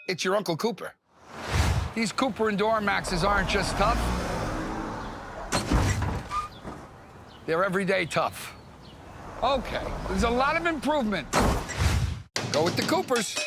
It's your Uncle Cooper. These Cooper and Duramaxes aren't just tough. They're everyday tough. Okay, there's a lot of improvement. Go with the Coopers.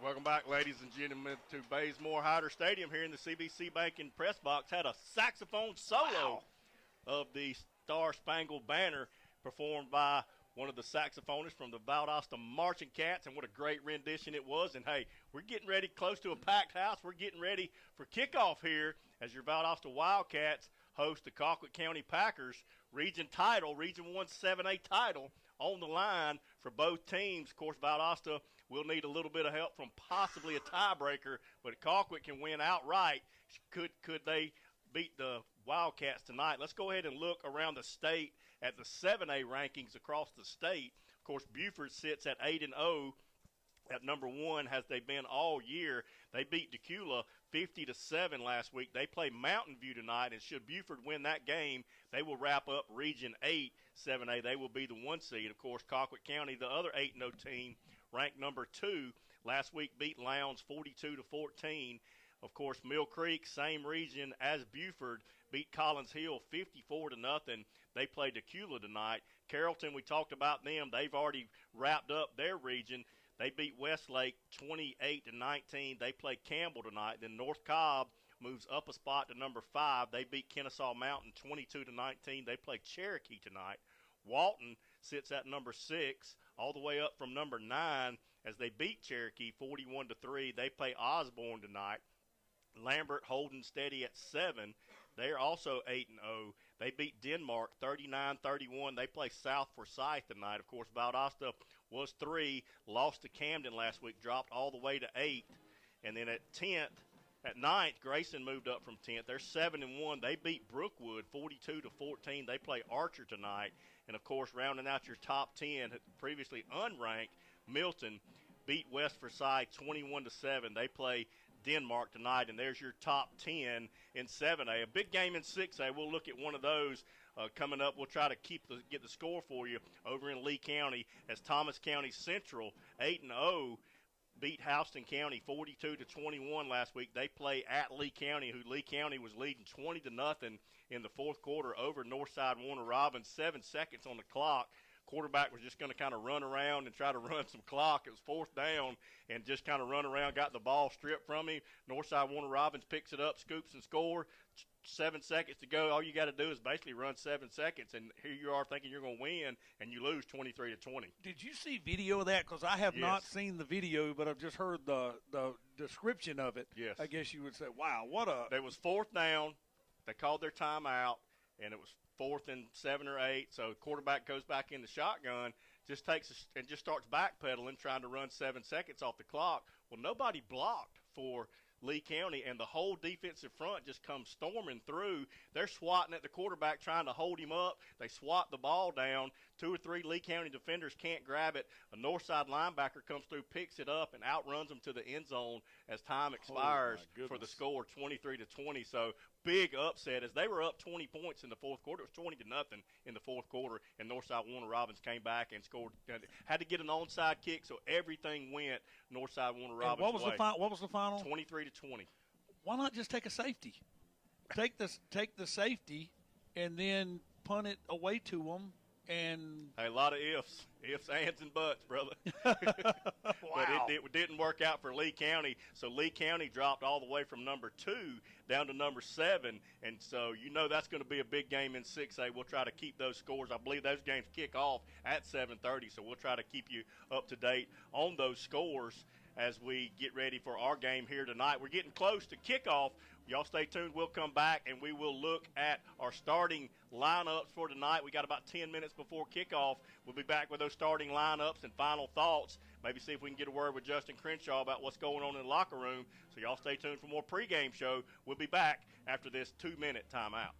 Welcome back, ladies and gentlemen, to Bazemore Hyder Stadium here in the CBC Banking press box. Had a saxophone solo of the Star Spangled Banner performed by one of the saxophonists from the Valdosta Marching Cats, and what a great rendition it was. And, hey, we're getting ready close to a packed house. We're getting ready for kickoff here as your Valdosta Wildcats host the Colquitt County Packers Region 1 7A title on the line for both teams. Of course, Valdosta will need a little bit of help from possibly a tiebreaker, but Colquitt can win outright. Could they beat the Wildcats tonight? Let's go ahead and look around the state at the 7A rankings across the state. Of course, Buford sits at 8-0 at number 1, as they've been all year. They beat Decula 50-7 last week. They play Mountain View tonight, and should Buford win that game, they will wrap up Region 8 7A. They will be the 1 seed. Of course, Colquitt County, the other 8-0 team, ranked number 2, last week beat Lowndes 42-14. Of course, Mill Creek, same region as Buford, beat Collins Hill 54-0. They play Decula tonight. Carrollton, we talked about them. They've already wrapped up their region. They beat Westlake 28-19. They play Campbell tonight. Then North Cobb moves up a spot to number 5. They beat Kennesaw Mountain 22-19. They play Cherokee tonight. Walton sits at number 6, all the way up from number 9 as they beat Cherokee 41-3. They play Osborne tonight. Lambert holding steady at 7. They're also 8-0. They beat Denmark 39-31. They play South Forsyth tonight. Of course, Valdosta was 3, lost to Camden last week, dropped all the way to 8. And then at 9th, Grayson moved up from 10th. They're 7-1. They beat Brookwood 42-14. They play Archer tonight. And, of course, rounding out your top 10, previously unranked, Milton beat West Forsyth 21-7. They play Denmark tonight, and there's your top 10 in 7A. A big game in 6A. We'll look at one of those coming up. We'll try to get the score for you over in Lee County as Thomas County Central 8-0 beat Houston County 42-21 last week. They play at Lee County, who Lee County was leading 20-0 in the fourth quarter over Northside Warner Robins. 7 seconds on the clock. Quarterback was just going to kind of run around and try to run some clock. It was fourth down and just kind of run around, got the ball stripped from him. Northside Warner Robins picks it up, scoops and score. 7 seconds to go. All you got to do is basically run 7 seconds, and here you are thinking you're going to win, and you lose 23-20. Did you see video of that? Because I have not seen the video, but I've just heard the description of it. Yes. I guess you would say, wow, what a – There was fourth down. They called their timeout, and it was 4th and 7 or 8. So quarterback goes back in the shotgun, just starts backpedaling, trying to run 7 seconds off the clock. Well, nobody blocked for Lee County, and the whole defensive front just comes storming through. They're swatting at the quarterback, trying to hold him up. They swat the ball down. 2 or 3 Lee County defenders can't grab it. A Northside linebacker comes through, picks it up, and outruns them to the end zone as time expires for the score, 23-20. So big upset as they were up 20 points in the fourth quarter. It was 20-0 in the fourth quarter, and Northside Warner Robins came back and scored. Had to get an onside kick, so everything went Northside Warner Robins' what was way. What was the final? 23-20. Why not just take a safety? Take the safety, and then punt it away to them. And hey, a lot of ifs, ands, and buts, brother. Wow. But it didn't work out for Lee County. So Lee County dropped all the way from number 2 down to number 7. And so that's going to be a big game in 6A. We'll try to keep those scores. I believe those games kick off at 7:30. So we'll try to keep you up to date on those scores as we get ready for our game here tonight. We're getting close to kickoff. Y'all stay tuned. We'll come back, and we will look at our starting lineups for tonight. We got about 10 minutes before kickoff. We'll be back with those starting lineups and final thoughts. Maybe see if we can get a word with Justin Crenshaw about what's going on in the locker room. So y'all stay tuned for more pregame show. We'll be back after this 2-minute timeout.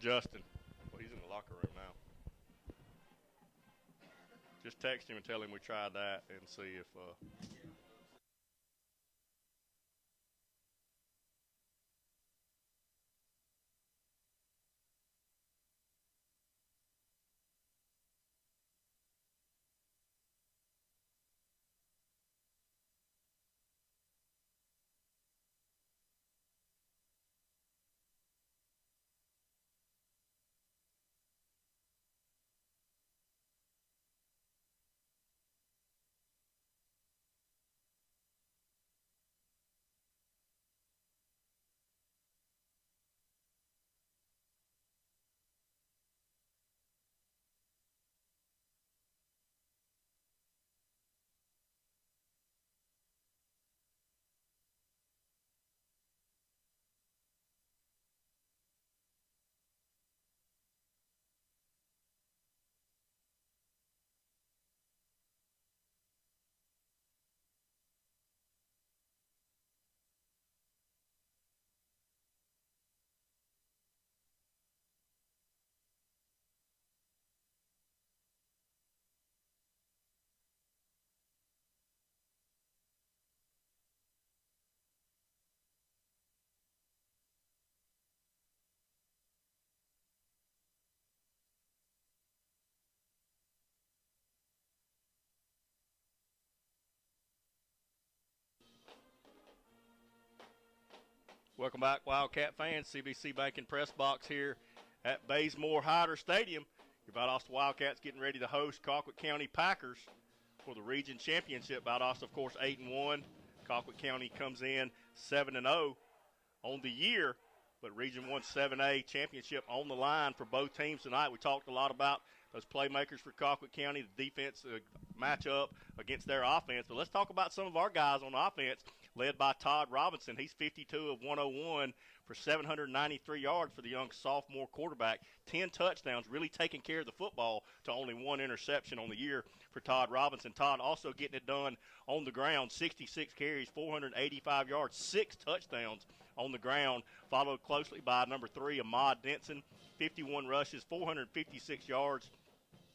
Justin. Well, he's in the locker room now. Just text him and tell him we tried that and see if Welcome back, Wildcat fans. CBC Banking Press Box here at Bazemore Hyder Stadium. Your Valdosta Wildcats getting ready to host Colquitt County Packers for the region championship. Valdosta, of course, 8-1. Colquitt County comes in 7-0 on the year, but Region 1 7A championship on the line for both teams tonight. We talked a lot about those playmakers for Colquitt County, the defense matchup against their offense. But let's talk about some of our guys on offense. led by Todd Robinson. He's 52 of 101 for 793 yards for the young sophomore quarterback. 10 touchdowns, really taking care of the football to only 1 interception on the year for Todd Robinson. Todd also getting it done on the ground, 66 carries, 485 yards, 6 touchdowns on the ground, followed closely by number 3, Ahmad Denson, 51 rushes, 456 yards.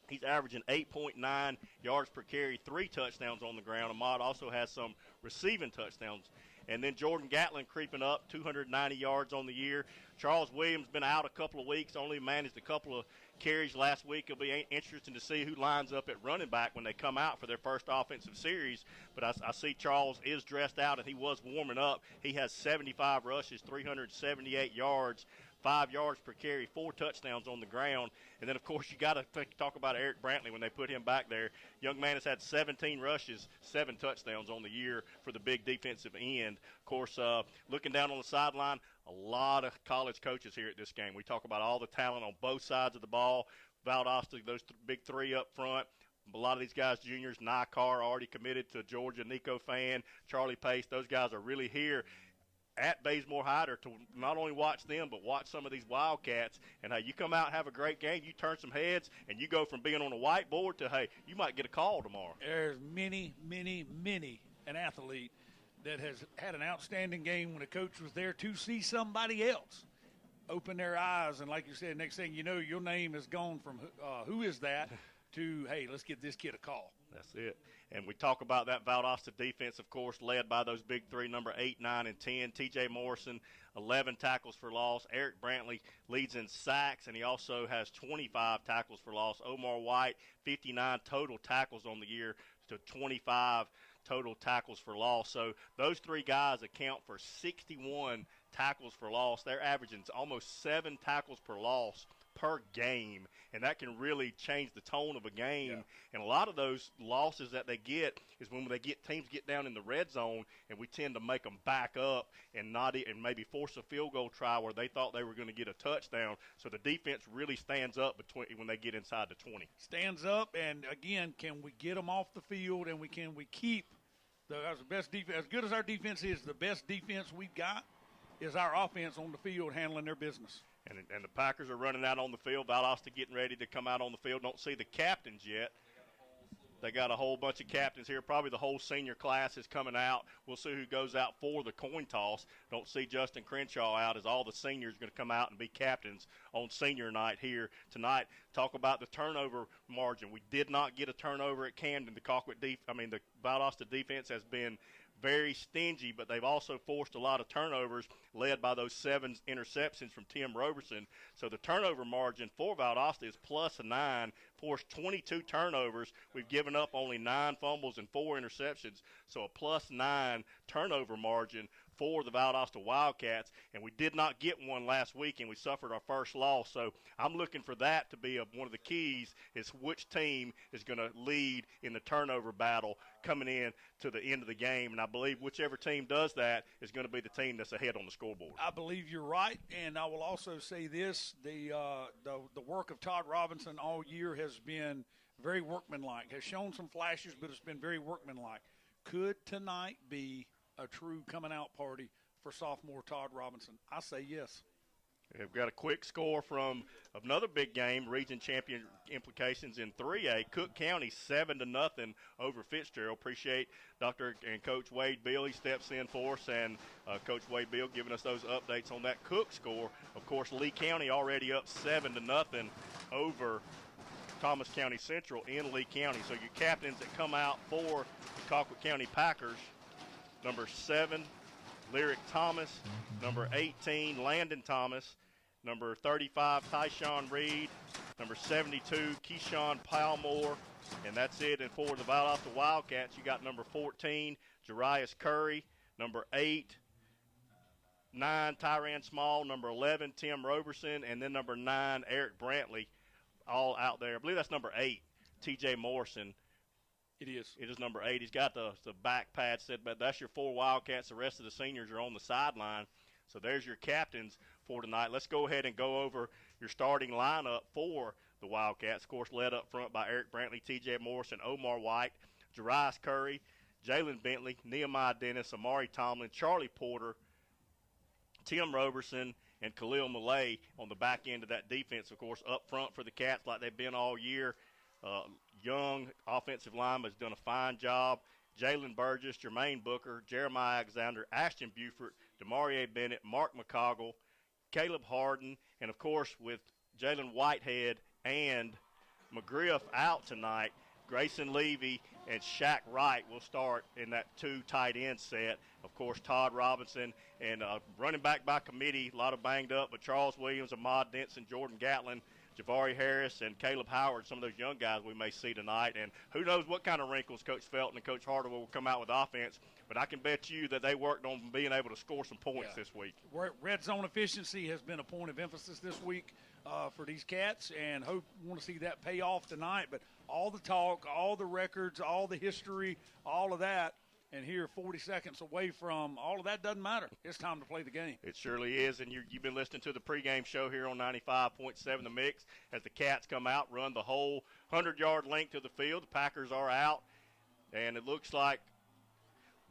He's averaging 8.9 yards per carry, 3 touchdowns on the ground. Ahmad also has some receiving touchdowns. And then Jordan Gatlin creeping up, 290 yards on the year. Charles Williams been out a couple of weeks, only managed a couple of carries last week. It'll be interesting to see who lines up at running back when they come out for their first offensive series. But I see Charles is dressed out, and he was warming up. He has 75 rushes, 378 yards, 5 yards per carry, 4 touchdowns on the ground. And then, of course, you got to talk about Eric Brantley when they put him back there. Young man has had 17 rushes, 7 touchdowns on the year for the big defensive end. Of course, looking down on the sideline, a lot of college coaches here at this game. We talk about all the talent on both sides of the ball. Valdosta, those big 3 up front. A lot of these guys, juniors, Nycar already committed to Georgia, Nico Fan, Charlie Pace. Those guys are really here at Bazemore Hyder to not only watch them, but watch some of these Wildcats. And, hey, you come out and have a great game, you turn some heads, and you go from being on a whiteboard to, hey, you might get a call tomorrow. There's many an athlete that has had an outstanding game when a coach was there to see somebody else open their eyes. And like you said, next thing you know, your name has gone from who is that to, hey, let's get this kid a call. That's it. And we talk about that Valdosta defense, of course, led by those big 3, number 8, 9, and 10. T.J. Morrison, 11 tackles for loss. Eric Brantley leads in sacks, and he also has 25 tackles for loss. Omar White, 59 total tackles on the year to 25 total tackles for loss. So those 3 guys account for 61 tackles for loss. They're averaging almost 7 tackles per loss per game, and that can really change the tone of a game. Yeah. And a lot of those losses that they get is when teams get down in the red zone, and we tend to make them back up and maybe force a field goal try where they thought they were going to get a touchdown. So the defense really stands up when they get inside the 20. Stands up, and again, can we get them off the field, and we keep the best defense? As good as our defense is, the best defense we've got is our offense on the field handling their business. And the Packers are running out on the field. Valdosta getting ready to come out on the field. Don't see the captains yet. They got a whole bunch of captains here. Probably the whole senior class is coming out. We'll see who goes out for the coin toss. Don't see Justin Crenshaw out, as all the seniors are going to come out and be captains on senior night here tonight. Talk about the turnover margin. We did not get a turnover at Camden. The Valdosta defense has been very stingy, but they've also forced a lot of turnovers, led by those 7 interceptions from Tim Roberson. So the turnover margin for Valdosta is +9, forced 22 turnovers. We've given up only 9 fumbles and 4 interceptions, so a +9 turnover margin for the Valdosta Wildcats, and we did not get one last week, and we suffered our first loss. So I'm looking for that to be one of the keys, is which team is going to lead in the turnover battle coming in to the end of the game. And I believe whichever team does that is going to be the team that's ahead on the scoreboard. I believe you're right, and I will also say this: the work of Todd Robinson all year has been very workmanlike. Has shown some flashes, but it's been very workmanlike. Could tonight be a true coming out party for sophomore Todd Robinson? I say yes. We've got a quick score from another big game, region champion implications in 3A. Cook County 7-0 over Fitzgerald. Appreciate Dr. and Coach Wade Beal. He steps in for us, and Coach Wade Beal giving us those updates on that Cook score. Of course, Lee County already up 7-0 over Thomas County Central in Lee County. So your captains that come out for the Colquitt County Packers: number 7, Lyric Thomas; number 18, Landon Thomas; number 35, Tyshawn Reed; number 72, Keyshawn Palmore. And that's it. And for the Valdosta Wildcats, you got number 14, Jarius Curry; number 8, 9, Tyran Small; number 11, Tim Roberson; and then number 9, Eric Brantley, all out there. I believe that's number 8, T.J. Morrison. It is. It is number 8. He's got the back pad set, but that's your 4 Wildcats. The rest of the seniors are on the sideline. So there's your captains for tonight. Let's go ahead and go over your starting lineup for the Wildcats. Of course, led up front by Eric Brantley, T.J. Morrison, Omar White, Jarius Curry, Jalen Bentley, Nehemiah Dennis, Amari Tomlin, Charlie Porter, Tim Roberson, and Khalil Malay on the back end of that defense, of course, up front for the Cats like they've been all year. Young offensive lineman has done a fine job. Jalen Burgess, Jermaine Booker, Jeremiah Alexander, Ashton Buford, Demarie Bennett, Mark McCoggle, Caleb Harden, and, of course, with Jalen Whitehead and McGriff out tonight, Grayson Levy and Shaq Wright will start in that 2 tight end set. Of course, Todd Robinson and running back by committee, a lot of banged up, but Charles Williams, Ahmad Denson, Jordan Gatlin, Javari Harris, and Caleb Howard, some of those young guys we may see tonight. And who knows what kind of wrinkles Coach Felton and Coach Harder will come out with offense, but I can bet you that they worked on being able to score some points this week. Red zone efficiency has been a point of emphasis this week for these Cats, and want to see that pay off tonight. But all the talk, all the records, all the history, all of that, and here 40 seconds away from all of that doesn't matter. It's time to play the game. It surely is, and you've been listening to the pregame show here on 95.7 The Mix as the Cats come out, run the whole 100-yard length of the field. The Packers are out, and it looks like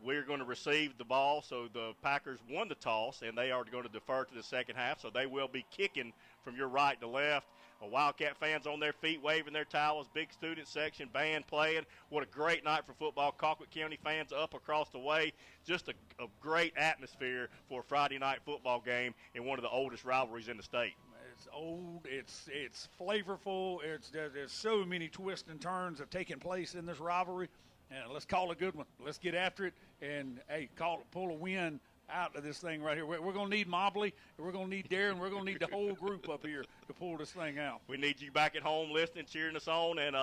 we're going to receive the ball. So the Packers won the toss, and they are going to defer to the second half, so they will be kicking from your right to left. Wildcat fans on their feet waving their towels, big student section, band playing. What a great night for football. Colquitt County fans up across the way. Just a great atmosphere for a Friday night football game in one of the oldest rivalries in the state. It's old. It's flavorful. There's so many twists and turns have taken place in this rivalry. And let's call a good one. Let's get after it and, hey, pull a win out of this thing right here. We're going to need Mobley, and we're going to need Darren, we're going to need the whole group up here to pull this thing out. We need you back at home listening, cheering us on, and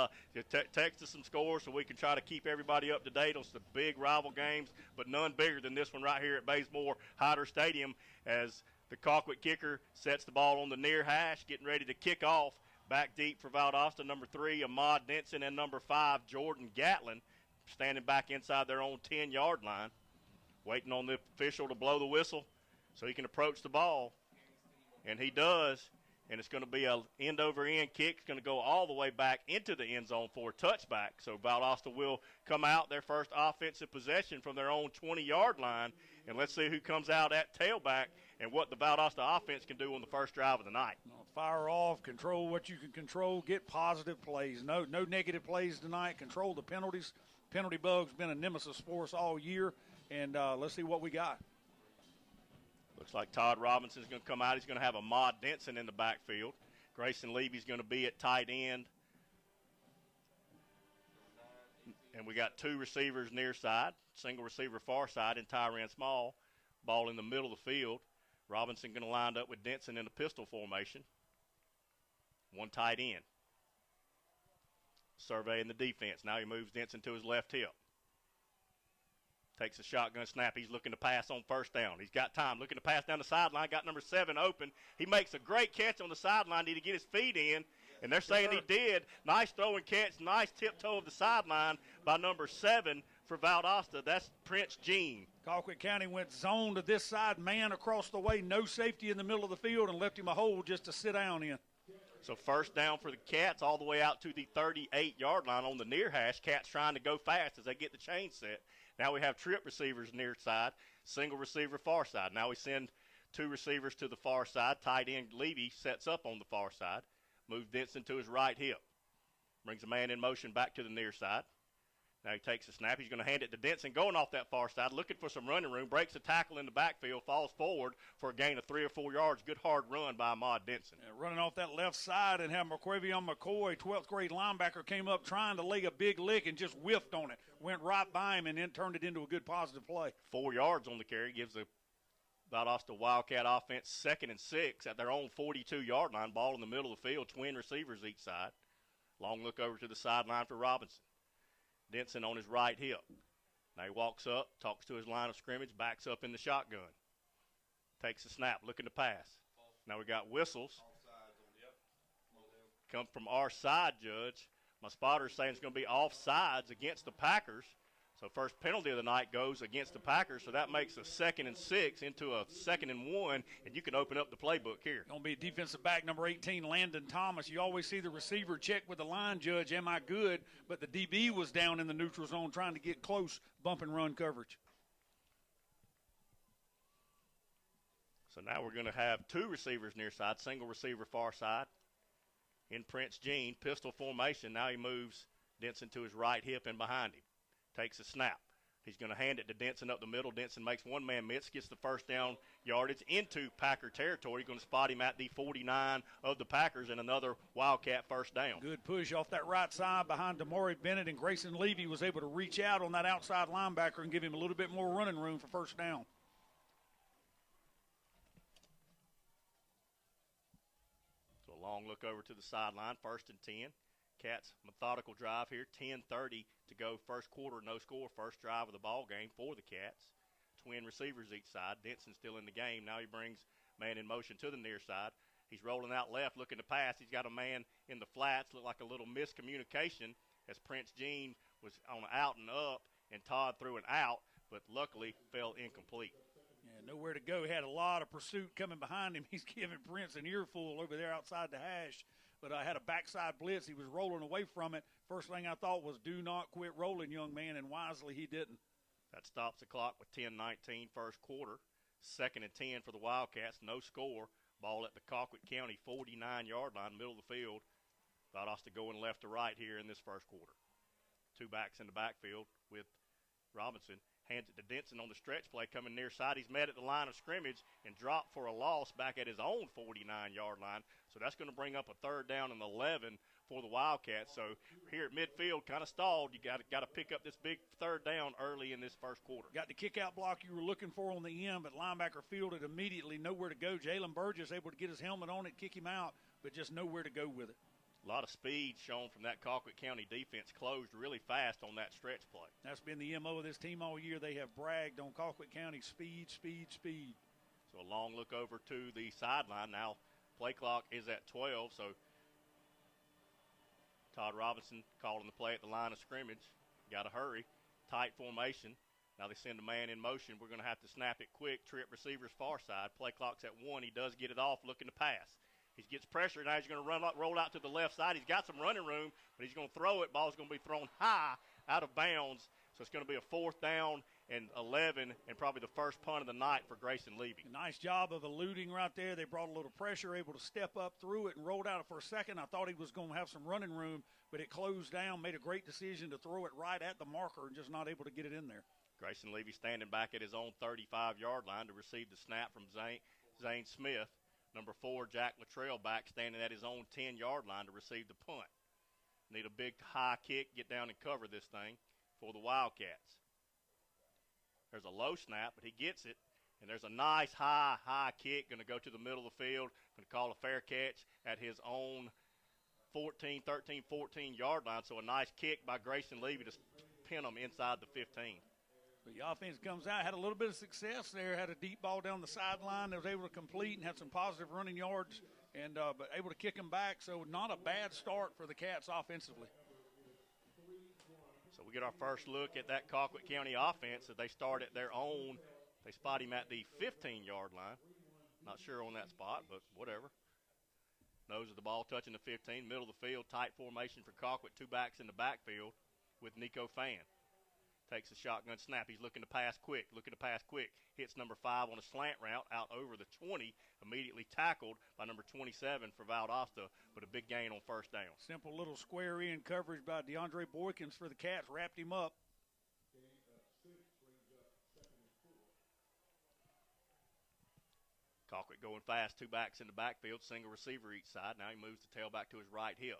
text us some scores so we can try to keep everybody up to date on some big rival games, but none bigger than this one right here at Bazemore Hyder Stadium as the Colquitt kicker sets the ball on the near hash, getting ready to kick off. Back deep for Valdosta, number 3, Ahmad Denson, and number 5, Jordan Gatlin, standing back inside their own 10-yard line, waiting on the official to blow the whistle so he can approach the ball. And he does, and it's going to be an end-over-end kick. It's going to go all the way back into the end zone for a touchback. So Valdosta will come out their first offensive possession from their own 20-yard line, and let's see who comes out at tailback and what the Valdosta offense can do on the first drive of the night. Fire off, control what you can control, get positive plays. No negative plays tonight. Control the penalties. Penalty bug's been a nemesis for us all year. And let's see what we got. Looks like Todd Robinson's going to come out. He's going to have Ahmad Denson in the backfield. Grayson Levy's going to be at tight end. And we got 2 receivers near side, single receiver far side, and Tyran Small. Ball in the middle of the field. Robinson going to line up with Denson in a pistol formation. 1 tight end. Surveying the defense. Now he moves Denson to his left hip. Takes a shotgun snap. He's looking to pass on first down. He's got time. Looking to pass down the sideline. Got number 7 open. He makes a great catch on the sideline. Need to get his feet in. And they're saying he did. Nice throw and catch. Nice tiptoe of the sideline by number 7 for Valdosta. That's Prince Jean. Colquitt County went zone to this side. Man across the way. No safety in the middle of the field and left him a hole just to sit down in. So first down for the Cats all the way out to the 38-yard line on the near hash. Cats trying to go fast as they get the chain set. Now we have trip receivers near side, single receiver far side. Now we send 2 receivers to the far side. Tight end Levy sets up on the far side. Moves Denson to his right hip. Brings a man in motion back to the near side. Now he takes a snap. He's going to hand it to Denson, going off that far side, looking for some running room. Breaks a tackle in the backfield, falls forward for a gain of 3 or 4 yards. Good hard run by Ahmad Denson. Running off that left side and have McQuavion McCoy, 12th grade linebacker, came up trying to lay a big lick and just whiffed on it. Went right by him and then turned it into a good positive play. 4 yards on the carry gives the Valdosta Wildcat offense 2nd and 6 at their own 42-yard line. Ball in the middle of the field, twin receivers each side. Long look over to the sideline for Robinson. Denson on his right hip. Now he walks up, talks to his line of scrimmage, backs up in the shotgun. Takes a snap, looking to pass. Now we got whistles. Come from our side, Judge. My spotter's saying it's going to be offsides against the Packers. So first penalty of the night goes against the Packers, so that makes a 2nd and 6 into a 2nd and 1, and you can open up the playbook here. Going to be defensive back number 18, Landon Thomas. You always see the receiver check with the line judge, am I good? But the DB was down in the neutral zone trying to get close, bump and run coverage. So now we're going to have 2 receivers near side, single receiver far side. In Prince Jean, pistol formation. Now he moves Denson to his right hip and behind him. Takes a snap. He's going to hand it to Denson up the middle. Denson makes one-man miss, gets the first down yardage into Packer territory. He's going to spot him at the 49 of the Packers and another Wildcat first down. Good push off that right side behind Damari Bennett, and Grayson Levy was able to reach out on that outside linebacker and give him a little bit more running room for first down. So a long look over to the sideline, 1st and 10. Cats methodical drive here, 10:30 to go first quarter, no score, first drive of the ball game for the Cats. Twin receivers each side. Denson still in the game. Now he brings man in motion to the near side. He's rolling out left, looking to pass. He's got a man in the flats. Looked like a little miscommunication as Prince Jean was on out and up, and Todd threw an out, but luckily fell incomplete. Yeah, nowhere to go. He had a lot of pursuit coming behind him. He's giving Prince an earful over there outside the hash. But I had a backside blitz. He was rolling away from it. First thing I thought was, do not quit rolling, young man, and wisely he didn't. That stops the clock with 10:19 first quarter. 2nd and 10 for the Wildcats, no score. Ball at the Colquitt County 49-yard line, middle of the field. Valdosta going left to right here in this first quarter. 2 backs in the backfield with Robinson. Hands it to Denson on the stretch play, coming near side. He's met at the line of scrimmage and dropped for a loss back at his own 49-yard line. So that's going to bring up a 3rd down and 11 for the Wildcats. So here at midfield, kind of stalled. You got to pick up this big 3rd down early in this first quarter. Got the kick-out block you were looking for on the end, but linebacker fielded immediately, nowhere to go. Jalen Burgess able to get his helmet on it, kick him out, but just nowhere to go with it. A lot of speed shown from that Colquitt County defense. Closed really fast on that stretch play. That's been the MO of this team all year. They have bragged on Colquitt County speed, speed, speed. So a long look over to the sideline. Now play clock is at 12, so Todd Robinson calling the play at the line of scrimmage. Got to hurry. Tight formation. Now they send a man in motion. We're going to have to snap it quick. Trip receivers far side. Play clock's at 1. He does get it off, looking to pass. He gets pressure. Now he's going to roll out to the left side. He's got some running room, but he's going to throw it. Ball's going to be thrown high out of bounds. So it's going to be a 4th down and 11 and probably the first punt of the night for Grayson Levy. Nice job of eluding right there. They brought a little pressure, able to step up through it and rolled out for a second. I thought he was going to have some running room, but it closed down, made a great decision to throw it right at the marker and just not able to get it in there. Grayson Levy standing back at his own 35-yard line to receive the snap from Zane Smith. Number 4, Jack Luttrell back standing at his own 10-yard line to receive the punt. Need a big high kick, get down and cover this thing for the Wildcats. There's a low snap, but he gets it. And there's a nice high kick, going to go to the middle of the field. Going to call a fair catch at his own 13, 14-yard line. So a nice kick by Grayson Levy to pin them inside the 15. The offense comes out, had a little bit of success there, had a deep ball down the sideline that was able to complete and had some positive running yards, and but able to kick them back. So not a bad start for the Cats offensively. So we get our first look at that Colquitt County offense that they start at their own. They spot him at the 15-yard line. Not sure on that spot, but whatever. Nose of the ball touching the 15, middle of the field, tight formation for Colquitt, 2 backs in the backfield with Nico Fan. Takes a shotgun snap. He's looking to pass quick. Hits number 5 on a slant route out over the 20. Immediately tackled by number 27 for Valdosta, but a big gain on first down. Simple little square in coverage by DeAndre Boykins for the Cats. Wrapped him up. Colquitt going fast. 2 backs in the backfield. Single receiver each side. Now he moves the tailback to his right hip.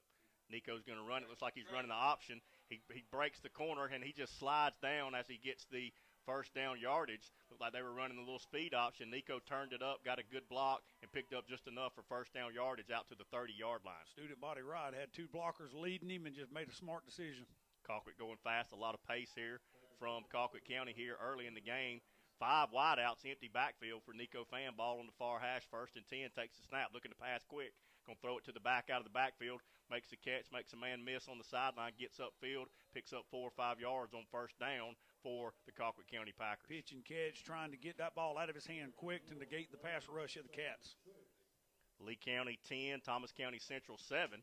Nico's going to run. It looks like he's running the option. He breaks the corner, and he just slides down as he gets the first down yardage. Looked like they were running the little speed option. Nico turned it up, got a good block, and picked up just enough for first down yardage out to the 30-yard line. Student body right. Had 2 blockers leading him and just made a smart decision. Colquitt going fast. A lot of pace here from Colquitt County here early in the game. 5 wideouts, empty backfield for Nico Fan. Ball on the far hash, 1st and 10. Takes the snap, looking to pass quick. Going to throw it to the back out of the backfield. Makes a catch, makes a man miss on the sideline, gets upfield, picks up 4 or 5 yards on first down for the Colquitt County Packers. Pitch and catch, trying to get that ball out of his hand quick to negate the pass rush of the Cats. Lee County 10, Thomas County Central 7.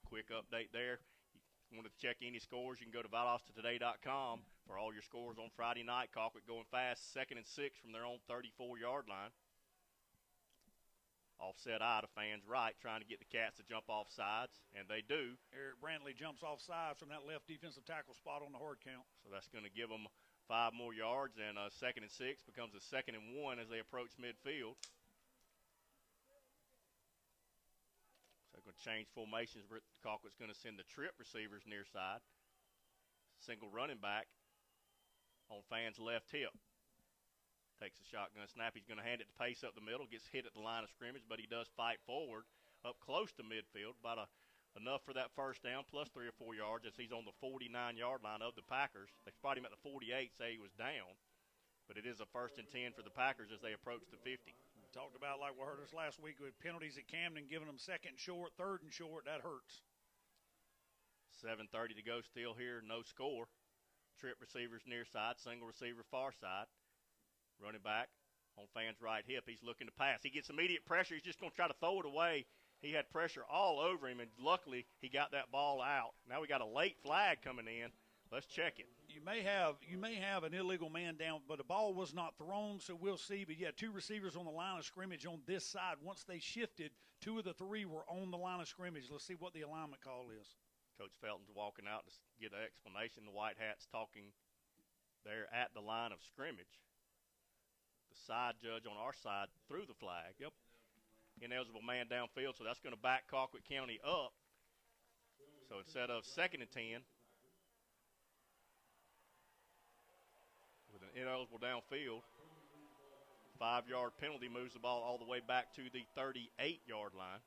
Quick update there. If you want to check any scores, you can go to ValdostAtoday.com for all your scores on Friday night. Colquitt going fast, 2nd and 6 from their own 34-yard line. Offset eye to fans right, trying to get the Cats to jump off sides, and they do. Eric Brantley jumps off sides from that left defensive tackle spot on the hard count. So that's going to give them 5 more yards, and 2nd and 6 becomes a 2nd and 1 as they approach midfield. So they're going to change formations. Colquitt's going to send the trip receivers near side. Single running back on fans' left hip. Takes a shotgun snap. He's going to hand it to Pace up the middle. Gets hit at the line of scrimmage, but he does fight forward up close to midfield. About enough for that first down, plus 3 or 4 yards as he's on the 49-yard line of the Packers. They spot him at the 48, say he was down. But it is a 1st and 10 for the Packers as they approach the 50. Talked about, like we heard us last week, with penalties at Camden, giving them 2nd and short, 3rd and short. That hurts. 7:30 to go still here, no score. Trip receivers near side, single receiver far side. Running back on fans' right hip. He's looking to pass. He gets immediate pressure. He's just going to try to throw it away. He had pressure all over him, and luckily he got that ball out. Now we got a late flag coming in. Let's check it. You may have an illegal man down, but the ball was not thrown, so we'll see. But, yeah, 2 receivers on the line of scrimmage on this side. Once they shifted, 2 of the 3 were on the line of scrimmage. Let's see what the alignment call is. Coach Felton's walking out to get an explanation. The White Hats talking there at the line of scrimmage. The side judge on our side threw the flag. Yep. Ineligible man downfield, so that's going to back Colquitt County up. So instead of 2nd and 10, with an ineligible downfield, 5-yard penalty moves the ball all the way back to the 38-yard line.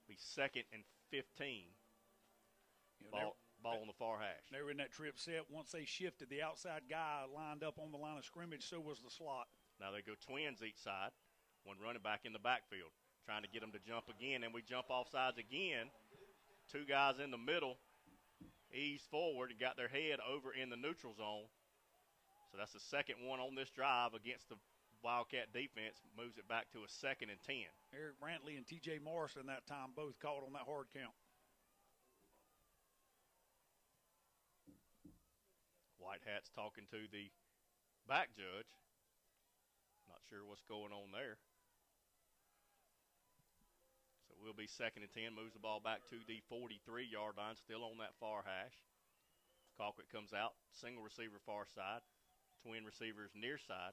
Be 2nd and 15. Ball on the far hash. They were in that trip set. Once they shifted, the outside guy lined up on the line of scrimmage, so was the slot. Now they go twins each side. One running back in the backfield, trying to get them to jump again, and we jump off sides again. 2 guys in the middle, ease forward and got their head over in the neutral zone. So that's the 2nd one on this drive against the Wildcat defense. Moves it back to a 2nd and 10. Eric Brantley and T.J. Morrison that time both caught on that hard count. White Hats talking to the back judge. Not sure what's going on there. So we'll be 2nd and 10. Moves the ball back to the 43-yard line, still on that far hash. Colquitt comes out, single receiver far side, twin receivers near side.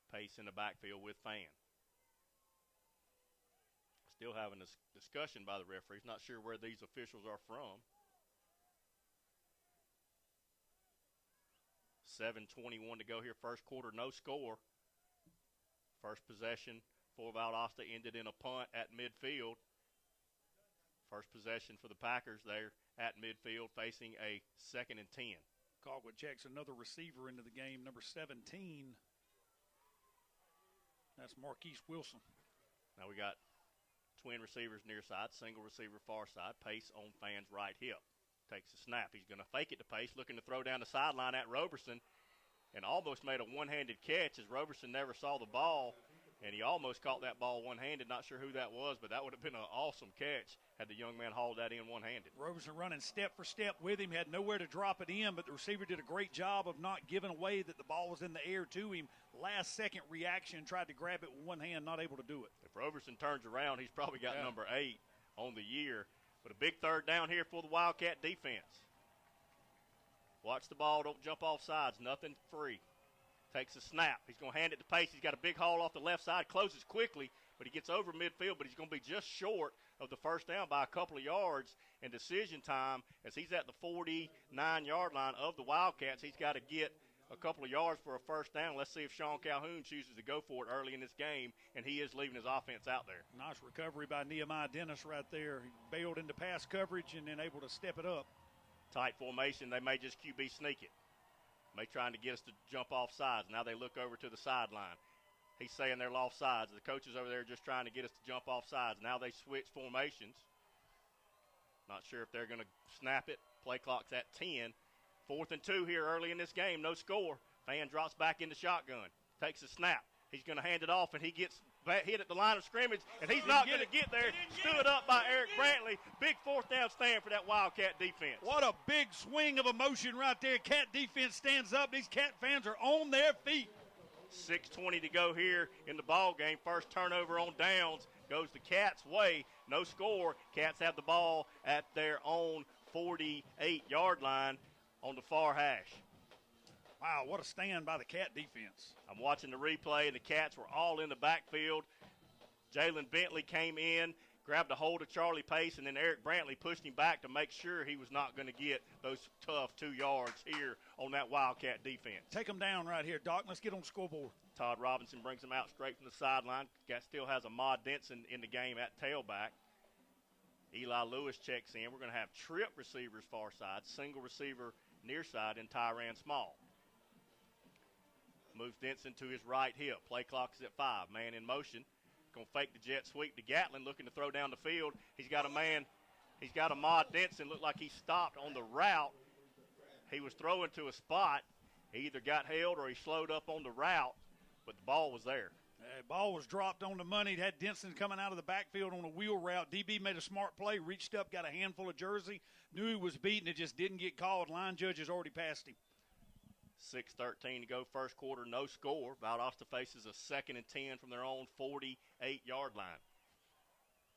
Pace in the backfield with Fan. Still having this discussion by the referees. Not sure where these officials are from. 7:21 to go here. First quarter, no score. First possession for Valdosta ended in a punt at midfield. First possession for the Packers there at midfield, facing a 2nd and 10. Colquitt checks another receiver into the game, number 17. That's Marquise Wilson. Now we got twin receivers near side, single receiver far side. Pace on Fan's right hip. Takes a snap. He's going to fake it to Pace, looking to throw down the sideline at Roberson, and almost made a one-handed catch as Roberson never saw the ball, and he almost caught that ball one-handed. Not sure who that was, but that would have been an awesome catch had the young man hauled that in one-handed. Roberson running step for step with him, had nowhere to drop it in, but the receiver did a great job of not giving away that the ball was in the air to him. Last-second reaction, tried to grab it with one hand, not able to do it. If Roberson turns around, he's probably got number 8 on the year. But a big 3rd down here for the Wildcat defense. Watch the ball. Don't jump off sides. Nothing free. Takes a snap. He's going to hand it to Pace. He's got a big haul off the left side. Closes quickly, but he gets over midfield, but he's going to be just short of the first down by a couple of yards. And decision time, as he's at the 49-yard line of the Wildcats, he's got to get a couple of yards for a first down. Let's see if Sean Calhoun chooses to go for it early in this game, and he is leaving his offense out there. Nice recovery by Nehemiah Dennis right there. He bailed into pass coverage and then able to step it up. Tight formation. They may just QB sneak it. May trying to get us to jump off sides. Now they look over to the sideline. He's saying they're off sides. The coaches over there are just trying to get us to jump off sides. Now they switch formations. Not sure if they're going to snap it. Play clock's at 10. 4th and 2 here early in this game. No score. Fan drops back in the shotgun. Takes a snap. He's going to hand it off, and he gets hit at the line of scrimmage, and he's not going to get there. Stood up by Eric Brantley. Big 4th down stand for that Wildcat defense. What a big swing of emotion right there. Cat defense stands up. These Cat fans are on their feet. 6:20 to go here in the ball game. First turnover on downs goes the Cats' way. No score. Cats have the ball at their own 48-yard line on the far hash. Wow, what a stand by the Cat defense. I'm watching the replay, and the Cats were all in the backfield. Jalen Bentley came in, grabbed a hold of Charlie Pace, and then Eric Brantley pushed him back to make sure he was not going to get those tough 2 yards here on that Wildcat defense. Take them down right here, Doc. Let's get on the scoreboard. Todd Robinson brings them out straight from the sideline. Cat still has Ahmad Denson in the game at tailback. Eli Lewis checks in. We're going to have trip receivers far side, single receiver near side, and Tyran Small. Moves Denson to his right hip. Play clock is at 5. Man in motion. Going to fake the jet sweep to Gatlin, looking to throw down the field. He's got a man. He's got Ahmad Denson. Looked like he stopped on the route. He was throwing to a spot. He either got held or he slowed up on the route, but the ball was there. Ball was dropped on the money. It had Denson coming out of the backfield on a wheel route. DB made a smart play, reached up, got a handful of jersey, knew he was beaten. It just didn't get called. Line judge has already passed him. 6:13 to go, first quarter, no score. Valdosta faces a 2nd and 10 from their own 48-yard line.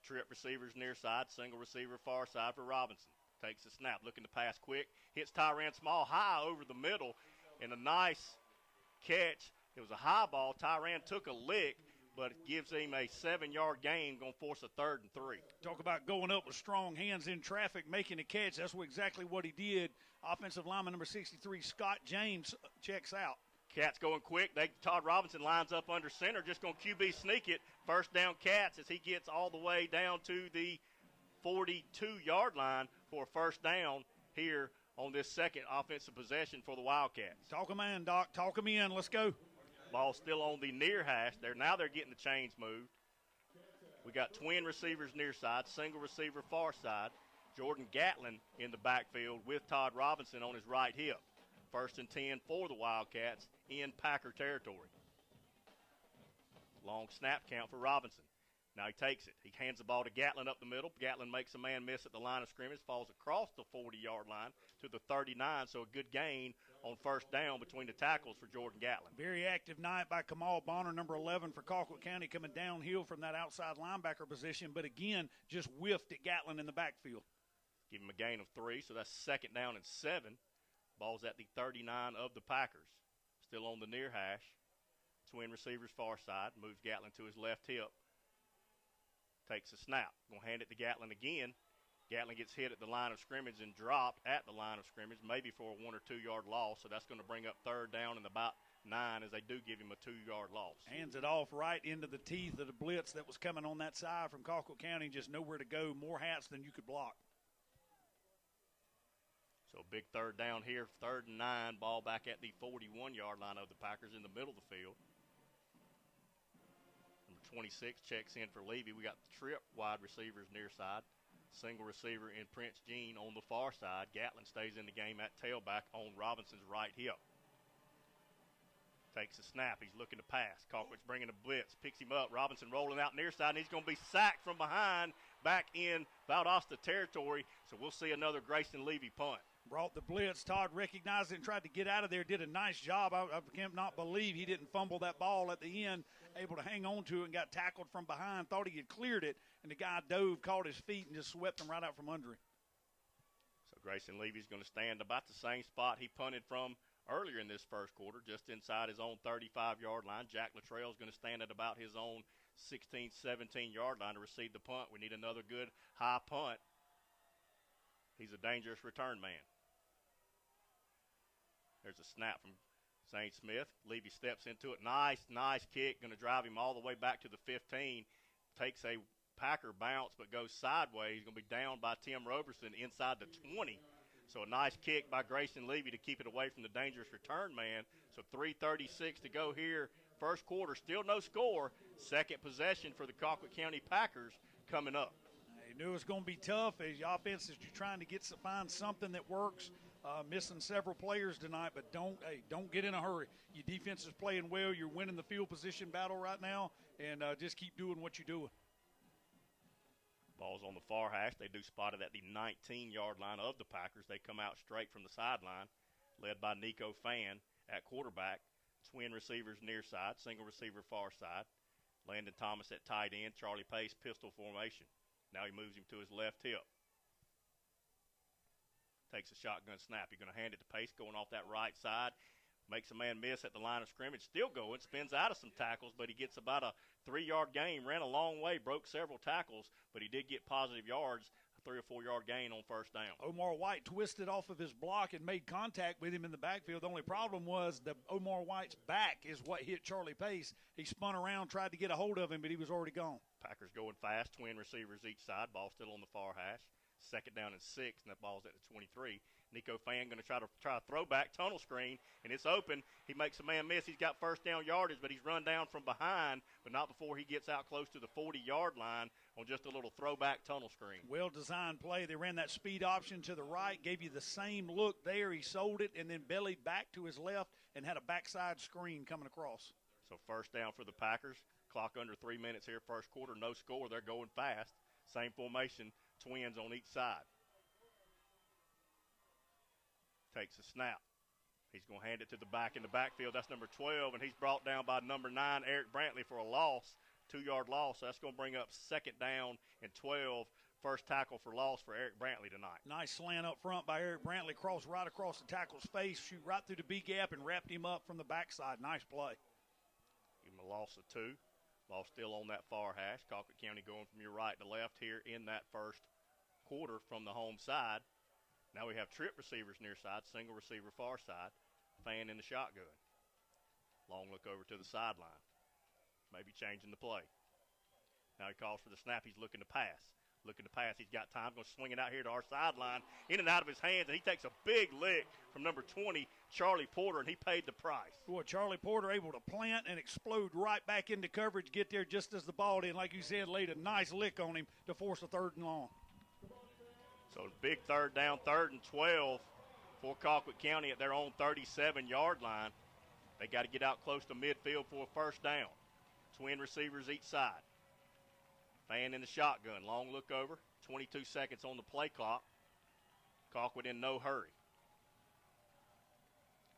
Trip receivers near side, single receiver far side for Robinson. Takes a snap, looking to pass quick. Hits Tyran Small high over the middle, and a nice catch. It was a high ball. Tyran took a lick, but it gives him a 7-yard gain, going to force a 3rd and 3. Talk about going up with strong hands in traffic, making a catch. That's exactly what he did. Offensive lineman number 63, Scott James, checks out. Cats going quick. Todd Robinson lines up under center, just going to QB sneak it. First down Cats as he gets all the way down to the 42-yard line for a first down here on this second offensive possession for the Wildcats. Talk him in, Doc. Talk him in. Let's go. Ball still on the near hash. Now they're getting the chains moved. We got twin receivers near side, single receiver far side. Jordan Gatlin in the backfield with Todd Robinson on his right hip. 1st and 10 for the Wildcats in Packer territory. Long snap count for Robinson. Now he takes it. He hands the ball to Gatlin up the middle. Gatlin makes a man miss at the line of scrimmage, falls across the 40-yard line to the 39, so a good gain on first down between the tackles for Jordan Gatlin. Very active night by Kamal Bonner, number 11 for Colquitt County, coming downhill from that outside linebacker position, but again, just whiffed at Gatlin in the backfield. Give him a gain of 3, so that's 2nd down and 7. Ball's at the 39 of the Packers. Still on the near hash. Twin receivers far side. Moves Gatlin to his left hip. Takes a snap. Going to hand it to Gatlin again. Gatlin gets hit at the line of scrimmage and dropped at the line of scrimmage, maybe for a 1 or 2 yard loss. So that's going to bring up 3rd down and about 9 as they do give him a 2-yard loss. Hands it off right into the teeth of the blitz that was coming on that side from Colquitt County. Just nowhere to go. More hats than you could block. So big 3rd down here, 3rd and 9. Ball back at the 41-yard line of the Packers in the middle of the field. Number 26 checks in for Levy. We got the trip wide receivers near side. Single receiver in Prince Jean on the far side. Gatlin stays in the game at tailback on Robinson's right hip. Takes a snap. He's looking to pass. Colquitt's bringing a blitz. Picks him up. Robinson rolling out near side, and he's going to be sacked from behind back in Valdosta territory. So we'll see another Grayson Levy punt. Brought the blitz. Todd recognized it and tried to get out of there. Did a nice job. I cannot believe he didn't fumble that ball at the end. Able to hang on to it and got tackled from behind. Thought he had cleared it, and the guy dove, caught his feet, and just swept him right out from under him. So Grayson Levy's going to stand about the same spot he punted from earlier in this first quarter, just inside his own 35-yard line. Jack Luttrell's going to stand at about his own 16, 17-yard line to receive the punt. We need another good high punt. He's a dangerous return man. There's a snap from St. Smith. Levy steps into it. Nice kick. Going to drive him all the way back to the 15. Takes a Packer bounce but goes sideways. He's going to be down by Tim Roberson inside the 20. So a nice kick by Grayson Levy to keep it away from the dangerous return man. So 3:36 to go here. First quarter, still no score. Second possession for the Colquitt County Packers coming up. He knew it was going to be tough. As the offense is trying to find something that works. missing several players tonight, but don't get in a hurry. Your defense is playing well. You're winning the field position battle right now, and just keep doing what you're doing. Ball's on the far hash. They do spot it at the 19-yard line of the Packers. They come out straight from the sideline, led by Nico Fan at quarterback. Twin receivers near side, single receiver far side. Landon Thomas at tight end. Charlie Pace, pistol formation. Now he moves him to his left hip. Takes a shotgun snap. You're going to hand it to Pace going off that right side. Makes a man miss at the line of scrimmage. Still going. Spins out of some tackles, but he gets about a 3-yard gain. Ran a long way. Broke several tackles, but he did get positive yards. A 3 or 4 yard gain on first down. Omar White twisted off of his block and made contact with him in the backfield. The only problem was the Omar White's back is what hit Charlie Pace. He spun around, tried to get a hold of him, but he was already gone. Packers going fast. Twin receivers each side. Ball still on the far hash. 2nd down and 6, and that ball's at the 23. Nico Fan going to try a throwback tunnel screen, and it's open. He makes a man miss. He's got first down yardage, but he's run down from behind, but not before he gets out close to the 40-yard line on just a little throwback tunnel screen. Well-designed play. They ran that speed option to the right, gave you the same look there. He sold it and then bellied back to his left and had a backside screen coming across. So first down for the Packers. Clock under 3 minutes here, first quarter, no score. They're going fast. Same formation, Twins on each side. Takes a snap. He's going to hand it to the back in the backfield. That's number 12, and he's brought down by number 9, Eric Brantley, for a loss, 2-yard loss. So that's going to bring up 2nd down and 12. First tackle for loss for Eric Brantley tonight. Nice slant up front by Eric Brantley. Crossed right across the tackle's face, shoot right through the B gap, and wrapped him up from the backside. Nice play. Give him a loss of 2. Ball still on that far hash. Colquitt County going from your right to left here in that first quarter from the home side. Now we have trip receivers near side, single receiver far side, Fan in the shotgun. Long look over to the sideline. Maybe changing the play. Now he calls for the snap. He's looking to pass. He's got time. Going to swing it out here to our sideline. In and out of his hands, and he takes a big lick from number 20, Charlie Porter, and he paid the price. Boy, Charlie Porter able to plant and explode right back into coverage, get there just as the ball did. Like you said, laid a nice lick on him to force a 3rd and long. So big 3rd down, 3rd and 12 for Colquitt County at their own 37-yard line. They got to get out close to midfield for a first down. Twin receivers each side. Fan in the shotgun. Long look over. 22 seconds on the play clock. Colquitt in no hurry.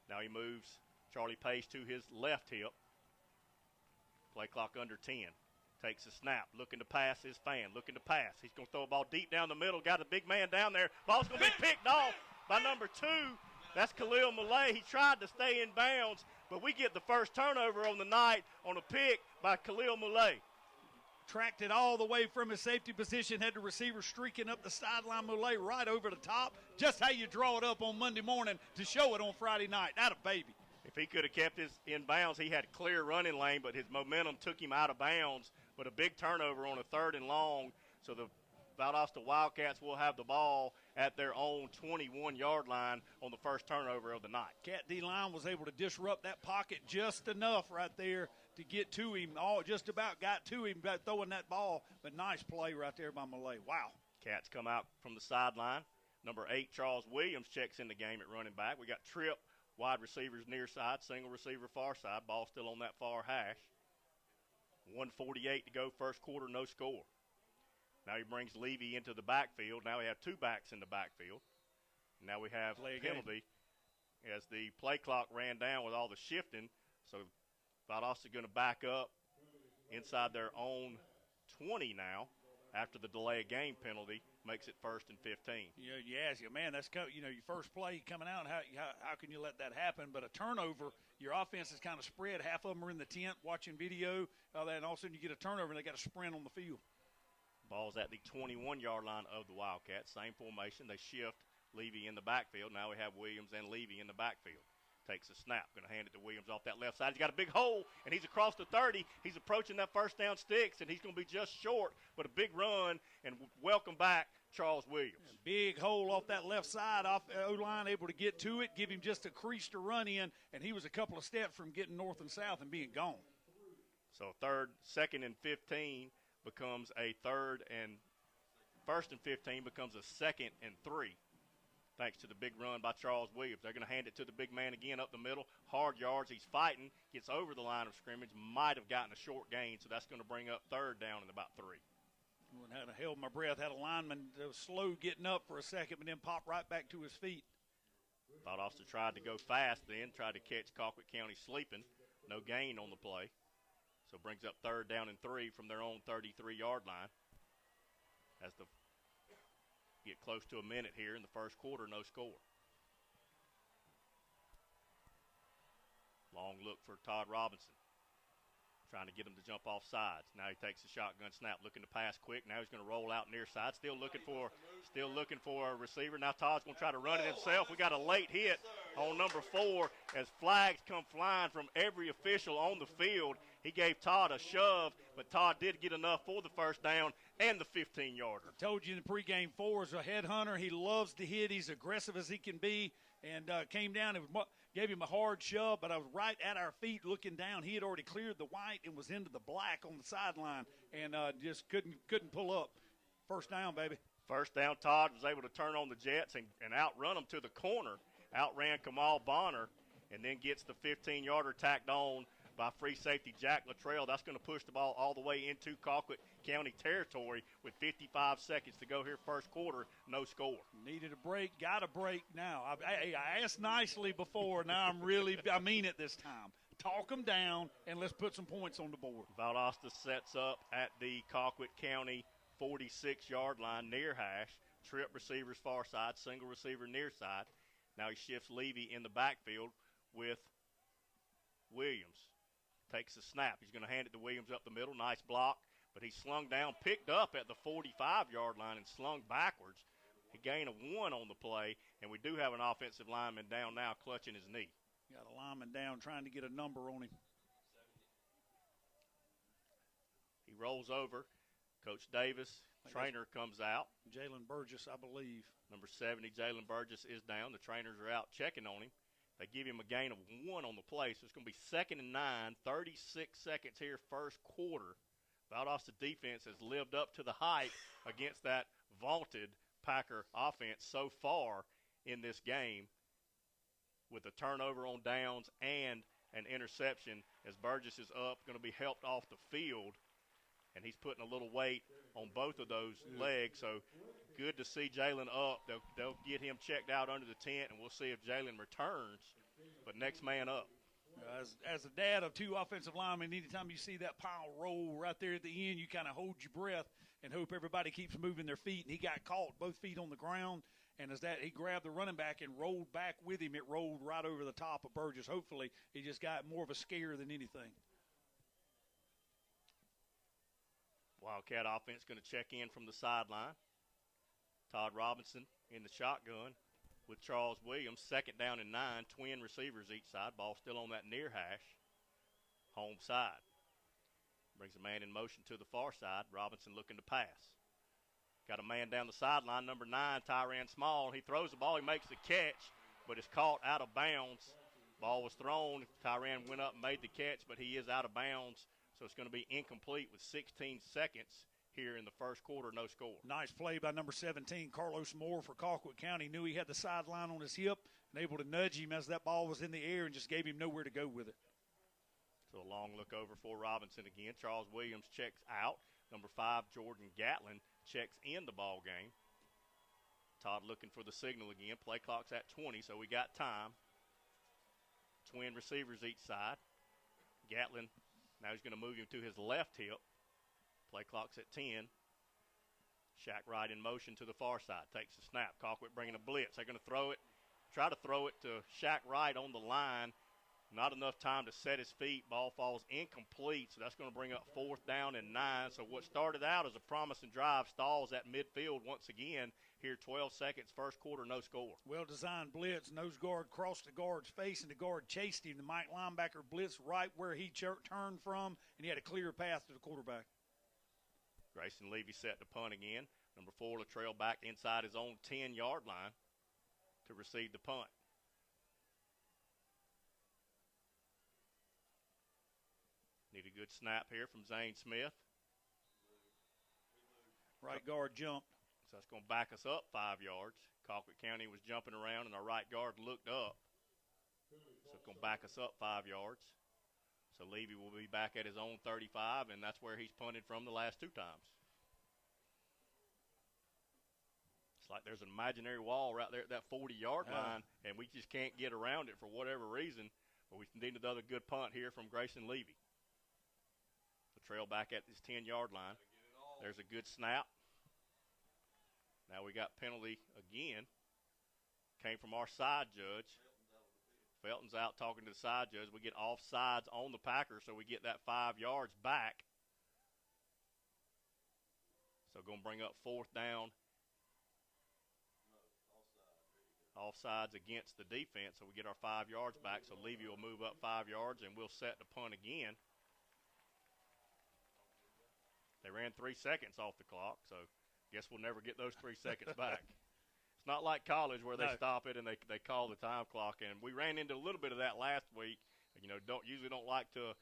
Now he moves Charlie Pace to his left hip. Play clock under 10. Takes a snap. Looking to pass his Fan. Looking to pass. He's going to throw a ball deep down the middle. Got a big man down there. Ball's going to be picked off by number 2. That's Khalil Malay. He tried to stay in bounds, but we get the first turnover on the night on a pick by Khalil Malay. Tracked it all the way from his safety position, had the receiver streaking up the sideline. Malay right over the top. Just how you draw it up on Monday morning to show it on Friday night. That a baby. If he could have kept his in bounds, he had clear running lane, but his momentum took him out of bounds. But a big turnover on a 3rd and long. So the Valdosta Wildcats will have the ball at their own 21-yard line on the first turnover of the night. Cat D-line was able to disrupt that pocket just enough right there to get to him. Just about got to him by throwing that ball. But nice play right there by Malay. Wow. Cats come out from the sideline. Number 8, Charles Williams, checks in the game at running back. We got Tripp, wide receivers near side, single receiver far side. Ball still on that far hash. 1:48 to go, first quarter, no score. Now he brings Levy into the backfield. Now we have 2 backs in the backfield. Now we have a penalty as the play clock ran down with all the shifting. So Valdosta going to back up inside their own 20 now after the delay of game penalty makes it 1st and 15. Yeah, man, that's your first play coming out. How can you let that happen? But a turnover, your offense is kind of spread. Half of them are in the tent watching video, and all of a sudden you get a turnover and they got to sprint on the field. Ball's at the 21-yard line of the Wildcats. Same formation. They shift Levy in the backfield. Now we have Williams and Levy in the backfield. Takes a snap. Going to hand it to Williams off that left side. He's got a big hole, and he's across the 30. He's approaching that first down sticks, and he's going to be just short, but a big run, and welcome back Charles Williams. Big hole off that left side, off O-line, able to get to it, give him just a crease to run in, and he was a couple of steps from getting north and south and being gone. So 2nd and 15 becomes a 1st and 15 becomes a 2nd and 3. thanks to the big run by Charles Williams. They're going to hand it to the big man again up the middle. Hard yards. He's fighting. Gets over the line of scrimmage. Might have gotten a short gain, so that's going to bring up third down and about 3. When I held my breath, had a lineman that was slow getting up for a second, but then popped right back to his feet. Valdosta tried to go fast then, tried to catch Colquitt County sleeping. No gain on the play. So brings up third down and 3 from their own 33-yard line. As the get close to a minute here in the first quarter, no score. Long look for Todd Robinson. Trying to get him to jump off sides. Now he takes the shotgun snap, looking to pass quick. Now he's going to roll out near side. Still looking for a receiver. Now Todd's going to try to run it himself. We got a late hit on number 4 as flags come flying from every official on the field. He gave Todd a shove, but Todd did get enough for the first down and the 15-yarder. I told you in the pregame, 4 is a headhunter. He loves to hit. He's aggressive as he can be, and came down and gave him a hard shove, but I was right at our feet looking down. He had already cleared the white and was into the black on the sideline, and just couldn't pull up. First down, baby. First down, Todd was able to turn on the Jets and outrun them to the corner. Outran Kamal Bonner, and then gets the 15-yarder tacked on by free safety Jack Luttrell. That's going to push the ball all the way into Colquitt County territory with 55 seconds to go here first quarter. No score. Needed a break, got a break now. I asked nicely before. Now I mean it this time. Talk them down, and let's put some points on the board. Valdosta sets up at the Colquitt County 46-yard line near hash. Trip receivers far side, single receiver near side. Now he shifts Levy in the backfield with Williams. Takes the snap. He's going to hand it to Williams up the middle. Nice block. But he's slung down, picked up at the 45-yard line and slung backwards. A gain of 1 on the play, and we do have an offensive lineman down now clutching his knee. Got a lineman down trying to get a number on him. He rolls over. Coach Davis, trainer, comes out. Jalen Burgess, I believe. Number 70, Jalen Burgess, is down. The trainers are out checking on him. They give him a gain of 1 on the play, so it's going to be 2nd and 9, 36 seconds here first quarter. Valdosta defense has lived up to the hype against that vaunted Packer offense so far in this game with a turnover on downs and an interception as Burgess is up, going to be helped off the field, and he's putting a little weight on both of those legs, so good to see Jalen up. They'll get him checked out under the tent, and we'll see if Jalen returns. But next man up. As a dad of 2 offensive linemen, anytime you see that pile roll right there at the end, you kind of hold your breath and hope everybody keeps moving their feet. And he got caught, both feet on the ground, and as that he grabbed the running back and rolled back with him, it rolled right over the top of Burgess. Hopefully, he just got more of a scare than anything. Wildcat offense going to check in from the sideline. Todd Robinson in the shotgun with Charles Williams. 2nd down and 9, twin receivers each side. Ball still on that near hash. Home side. Brings a man in motion to the far side. Robinson looking to pass. Got a man down the sideline, number 9, Tyran Small. He throws the ball. He makes the catch, but it's caught out of bounds. Ball was thrown. Tyran went up and made the catch, but he is out of bounds. So it's going to be incomplete with 16 seconds here in the first quarter, no score. Nice play by number 17, Carlos Moore for Colquitt County. Knew he had the sideline on his hip and able to nudge him as that ball was in the air and just gave him nowhere to go with it. So a long look over for Robinson again. Charles Williams checks out. Number 5, Jordan Gatlin checks in the ball game. Todd looking for the signal again. Play clock's at 20, so we got time. Twin receivers each side. Gatlin, now he's going to move him to his left hip. Play clock's at 10. Shack Wright in motion to the far side. Takes the snap. Colquitt bringing a blitz. They're going to throw it. Try to throw it to Shack Wright on the line. Not enough time to set his feet. Ball falls incomplete, so that's going to bring up 4th down and 9. So what started out as a promising drive stalls at midfield once again. Here 12 seconds, first quarter, no score. Well-designed blitz. Nose guard crossed the guard's face, and the guard chased him. The Mike linebacker blitzed right where he turned from, and he had a clear path to the quarterback. Grayson Levy set the punt again. Number 4, Luttrell back inside his own 10-yard line to receive the punt. Need a good snap here from Zane Smith. Right guard jumped. So that's going to back us up 5 yards. Colquitt County was jumping around, and our right guard looked up. So it's going to back us up 5 yards. So Levy will be back at his own 35, and that's where he's punted from the last 2 times. It's like there's an imaginary wall right there at that 40-yard line, and we just can't get around it for whatever reason. But we need another good punt here from Grayson Levy. The trail back at his 10-yard line. There's a good snap. Now we got penalty again. Came from our side judge. Felton's out talking to the side judge. We get offsides on the Packers, so we get that 5 yards back. So going to bring up 4th down. Offsides against the defense, so we get our 5 yards back. So Levy will move up 5 yards, and we'll set the punt again. They ran 3 seconds off the clock, so guess we'll never get those 3 seconds back. It's not like college where they stop it and they call the time clock. And we ran into a little bit of that last week. You know, usually don't like to,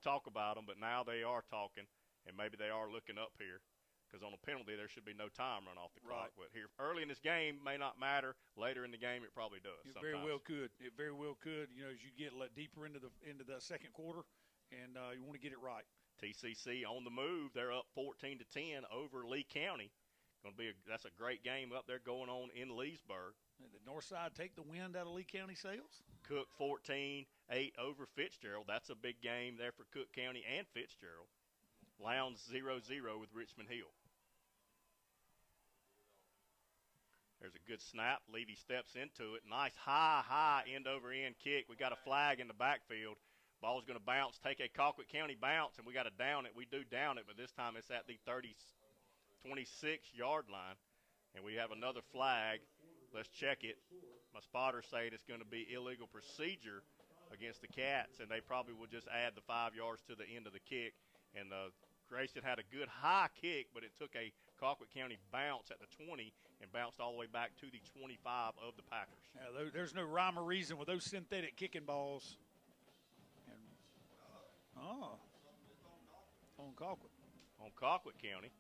talk about them, but now they are talking, and maybe they are looking up here. Because on a penalty, there should be no time run off the clock. But here, early in this game, may not matter. Later in the game, it probably does. It very well could. It very well could. As you get deeper into the second quarter, and you want to get it right. TCC on the move. They're up 14-10 over Lee County. That's a great game up there going on in Leesburg. The North Side take the wind out of Lee County Sales. Cook 14-8 over Fitzgerald. That's a big game there for Cook County and Fitzgerald. Lowndes 0-0 with Richmond Hill. There's a good snap. Levy steps into it. Nice high end-over-end kick. We got a flag in the backfield. Ball's going to bounce, take a Colquitt County bounce, and we got to down it. We do down it, but this time it's at the 26-yard line. And we have another flag. Let's check it. My spotter's saying it's going to be illegal procedure against the Cats, and they probably will just add the 5 yards to the end of the kick. And Grayson had a good high kick, but it took a Colquitt County bounce at the 20 and bounced all the way back to the 25 of the Packers. Yeah, there's no rhyme or reason with those synthetic kicking balls. On Colquitt. On Colquitt County.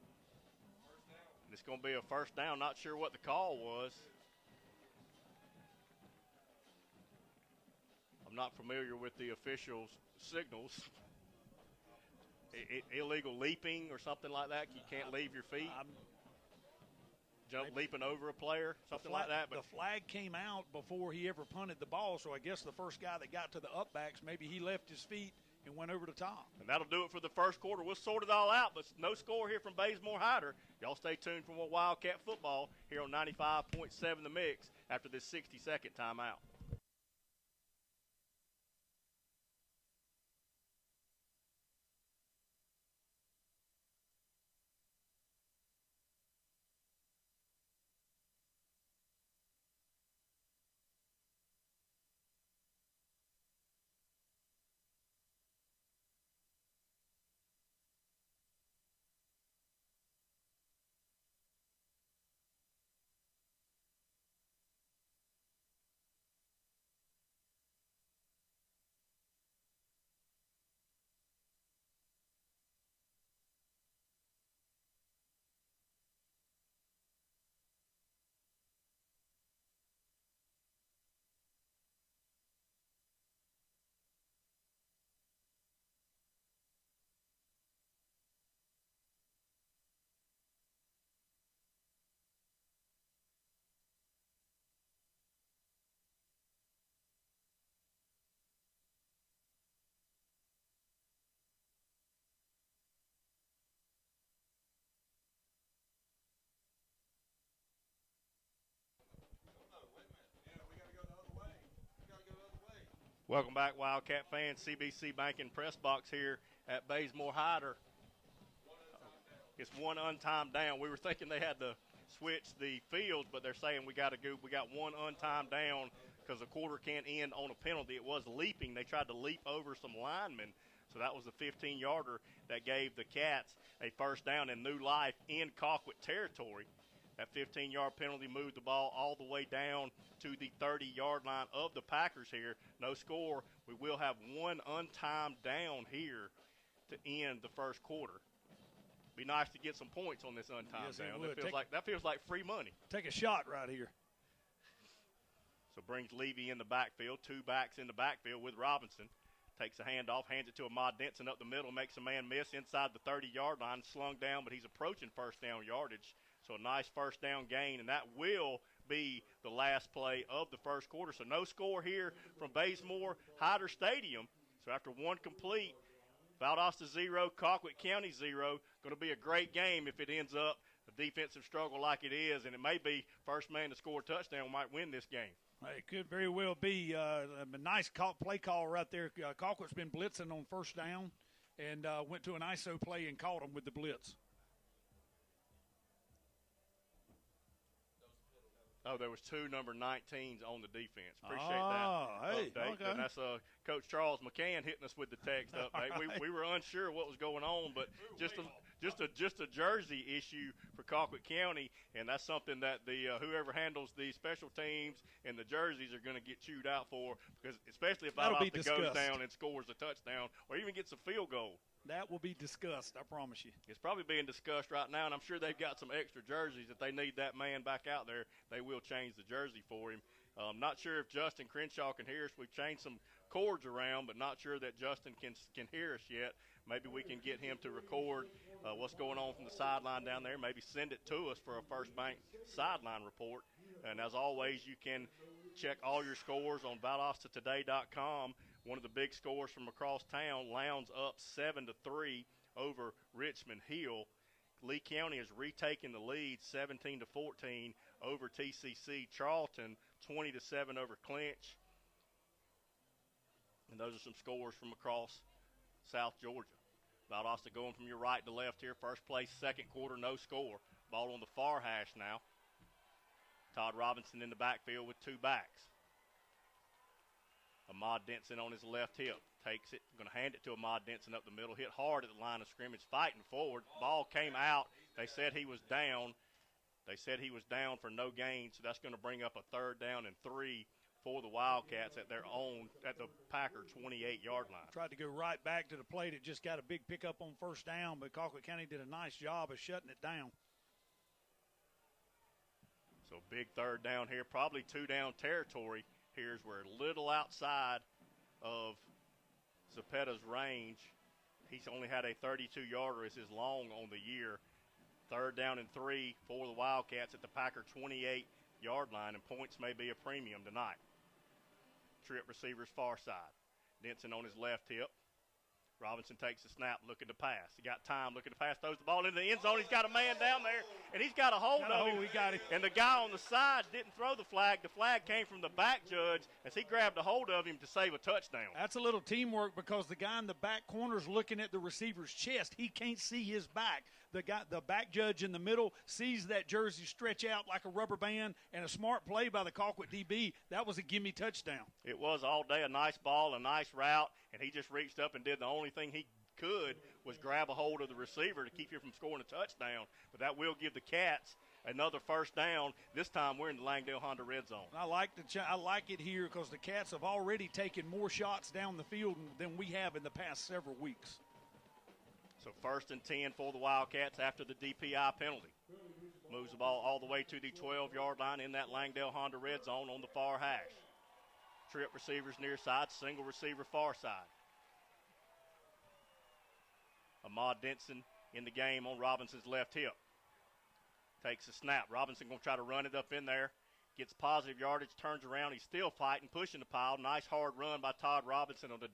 And it's going to be a first down. Not sure what the call was. I'm not familiar with the officials' signals. Illegal leaping or something like that. You can't leave your feet. Leaping over a player, something like that. But the flag came out before he ever punted the ball, so I guess the first guy that got to the upbacks, maybe he left his feet and went over the top. And that'll do it for the first quarter. We'll sort it all out, but no score here from Bazemore Hyder. Y'all stay tuned for more Wildcat football here on 95.7 The Mix after this 60-second timeout. Welcome back, Wildcat fans. CBC Banking Press Box here at Bazemore Hyder. It's one untimed down. We were thinking they had to switch the fields, but they're saying we got one untimed down because the quarter can't end on a penalty. It was leaping. They tried to leap over some linemen, so that was the 15-yarder that gave the Cats a first down and new life in Colquitt territory. That 15-yard penalty moved the ball all the way down to the 30-yard line of the Packers here. No score. We will have one untimed down here to end the first quarter. Be nice to get some points on this untimed Yes, it down. would. That feels like free money. Take a shot right here. So brings Levy in the backfield, 2 backs in the backfield with Robinson. Takes a handoff, hands it to Ahmad Denson up the middle, makes a man miss inside the 30-yard line, slung down, but he's approaching first down yardage. So a nice first down gain, and that will be the last play of the first quarter. So no score here from Bazemore Hyder Stadium. So after one complete, Valdosta 0, Colquitt County 0. Going to be a great game if it ends up a defensive struggle like it is, and it may be first man to score a touchdown might win this game. It could very well be a nice play call right there. Colquitt's been blitzing on first down and went to an ISO play and caught him with the blitz. Oh, there was 2 number 19s on the defense. Appreciate that update. Okay. And that's Coach Charles McCann hitting us with the text update. Right. We were unsure what was going on, but just a jersey issue for Colquitt County, and that's something that the whoever handles the special teams and the jerseys are going to get chewed out for, because especially if Valdosta goes down and scores a touchdown or even gets a field goal. That will be discussed, I promise you. It's probably being discussed right now, and I'm sure they've got some extra jerseys. If they need that man back out there, they will change the jersey for him. Not sure if Justin Crenshaw can hear us. We've changed some cords around, but not sure that Justin can hear us yet. Maybe we can get him to record what's going on from the sideline down there. Maybe send it to us for a First Bank sideline report. And as always, you can check all your scores on ValdostAtoday.com. One of the big scores from across town, Lowndes up 7-3 over Richmond Hill. Lee County is retaking the lead 17-14 over TCC. Charlton 20-7 over Clinch. And those are some scores from across South Georgia. Valdosta going from your right to left here. First place, second quarter, no score. Ball on the far hash now. Todd Robinson in the backfield with 2 backs. Ahmad Denson on his left hip. Takes it. Going to hand it to Ahmad Denson up the middle. Hit hard at the line of scrimmage. Fighting forward. Ball came out. They said he was down. They said he was down for no gain, so that's going to bring up a 3rd down and 3 for the Wildcats at their own, at the Packer 28-yard line. Tried to go right back to the plate. It just got a big pickup on first down, but Colquitt County did a nice job of shutting it down. So big 3rd down here. Probably 2-down territory. Here's where a little outside of Zepetta's range. He's only had a 32-yarder as his long on the year. 3rd down and 3 for the Wildcats at the Packer 28-yard line, and points may be a premium tonight. Trip receivers far side. Denson on his left hip. Robinson takes the snap, looking to pass. He got time, looking to pass, throws the ball into the end zone. He's got a man down there, and he's got a hold of him. He got him. And the guy on the side didn't throw the flag. The flag came from the back judge as he grabbed a hold of him to save a touchdown. That's a little teamwork, because the guy in the back corner is looking at the receiver's chest. He can't see his back. The back judge in the middle sees that jersey stretch out like a rubber band, and a smart play by the Colquitt DB. That was a gimme touchdown. It was all day. A nice ball, a nice route, and he just reached up and did the only thing he could was grab a hold of the receiver to keep you from scoring a touchdown. But that will give the Cats another first down. This time we're in the Langdale Honda red zone. I like it here because the Cats have already taken more shots down the field than we have in the past several weeks. So 1st and 10 for the Wildcats after the DPI penalty. Moves the ball all the way to the 12-yard line in that Langdale Honda red zone on the far hash. Trip receivers near side, single receiver far side. Ahmad Denson in the game on Robinson's left hip. Takes a snap. Robinson going to try to run it up in there. Gets positive yardage, turns around. He's still fighting, pushing the pile. Nice hard run by Todd Robinson on the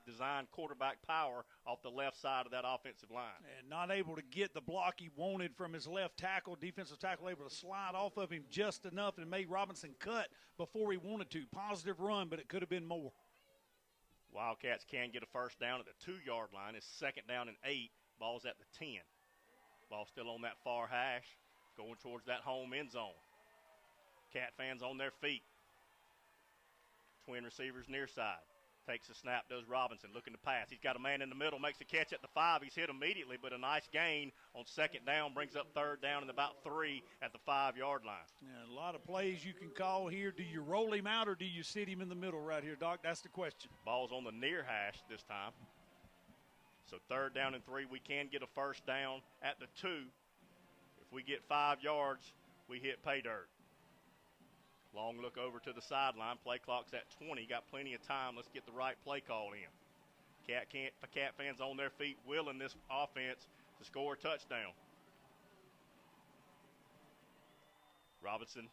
design quarterback power off the left side of that offensive line. And not able to get the block he wanted from his left tackle. Defensive tackle able to slide off of him just enough and made Robinson cut before he wanted to. Positive run, but it could have been more. Wildcats can get a first down at the 2-yard line. It's 2nd down and 8. Ball's at the 10. Ball still on that far hash, going towards that home end zone. Cat fans on their feet. Twin receivers near side. Takes a snap, does Robinson, looking to pass. He's got a man in the middle, makes a catch at the 5. He's hit immediately, but a nice gain on 2nd down, brings up 3rd down and about 3 at the 5-yard line. Yeah, a lot of plays you can call here. Do you roll him out or do you sit him in the middle right here, Doc? That's the question. Ball's on the near hash this time. So 3rd down and 3, we can get a first down at the 2. If we get 5 yards, we hit pay dirt. Long look over to the sideline. Play clock's at 20. Got plenty of time. Let's get the right play call in. Cat fans on their feet willing this offense to score a touchdown. Robinson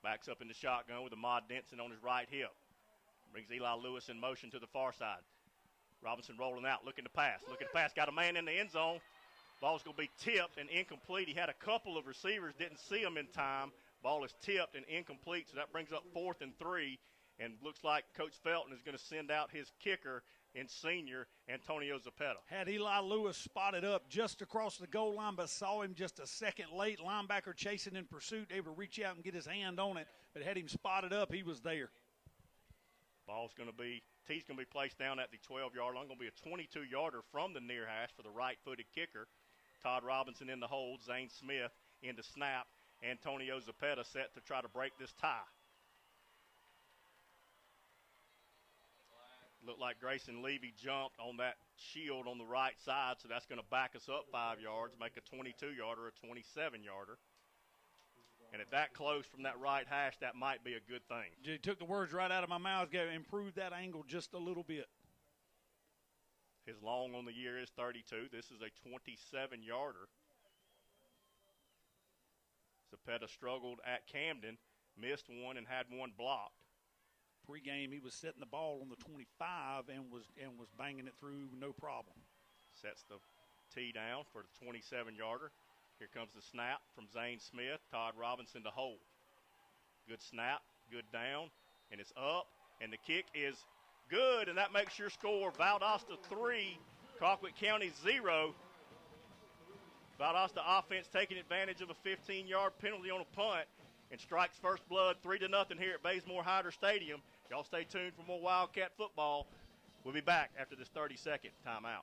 backs up in the shotgun with Ahmad Denson on his right hip. Brings Eli Lewis in motion to the far side. Robinson rolling out, looking to pass. Got a man in the end zone. Ball's going to be tipped and incomplete. He had a couple of receivers, didn't see him in time. Ball is tipped and incomplete, so that brings up 4th and 3. And looks like Coach Felton is going to send out his kicker and senior, Antonio Zapeta. Had Eli Lewis spotted up just across the goal line, but saw him just a second late. Linebacker chasing in pursuit, able to reach out and get his hand on it. But had him spotted up, he was there. Tee's going to be placed down at the 12-yard line. Going to be a 22-yarder from the near hash for the right-footed kicker. Todd Robinson in the hold. Zane Smith in the snap. Antonio Zapeta set to try to break this tie. Looked like Grayson Levy jumped on that shield on the right side, so that's going to back us up 5 yards, make a 22-yarder, a 27-yarder. And at that close from that right hash, that might be a good thing. You took the words right out of my mouth. Got to improve that angle just a little bit. His long on the year is 32. This is a 27-yarder. Zapeta struggled at Camden, missed one and had one blocked. Pre-game, he was setting the ball on the 25 and was banging it through no problem. Sets the tee down for the 27-yarder. Here comes the snap from Zane Smith. Todd Robinson to hold. Good snap, good down, and it's up, and the kick is good, and that makes your score Valdosta 3, Colquitt County 0. Valdosta offense taking advantage of a 15-yard penalty on a punt and strikes first blood 3-0 here at Bazemore Hyder Stadium. Y'all stay tuned for more Wildcat football. We'll be back after this 30-second timeout.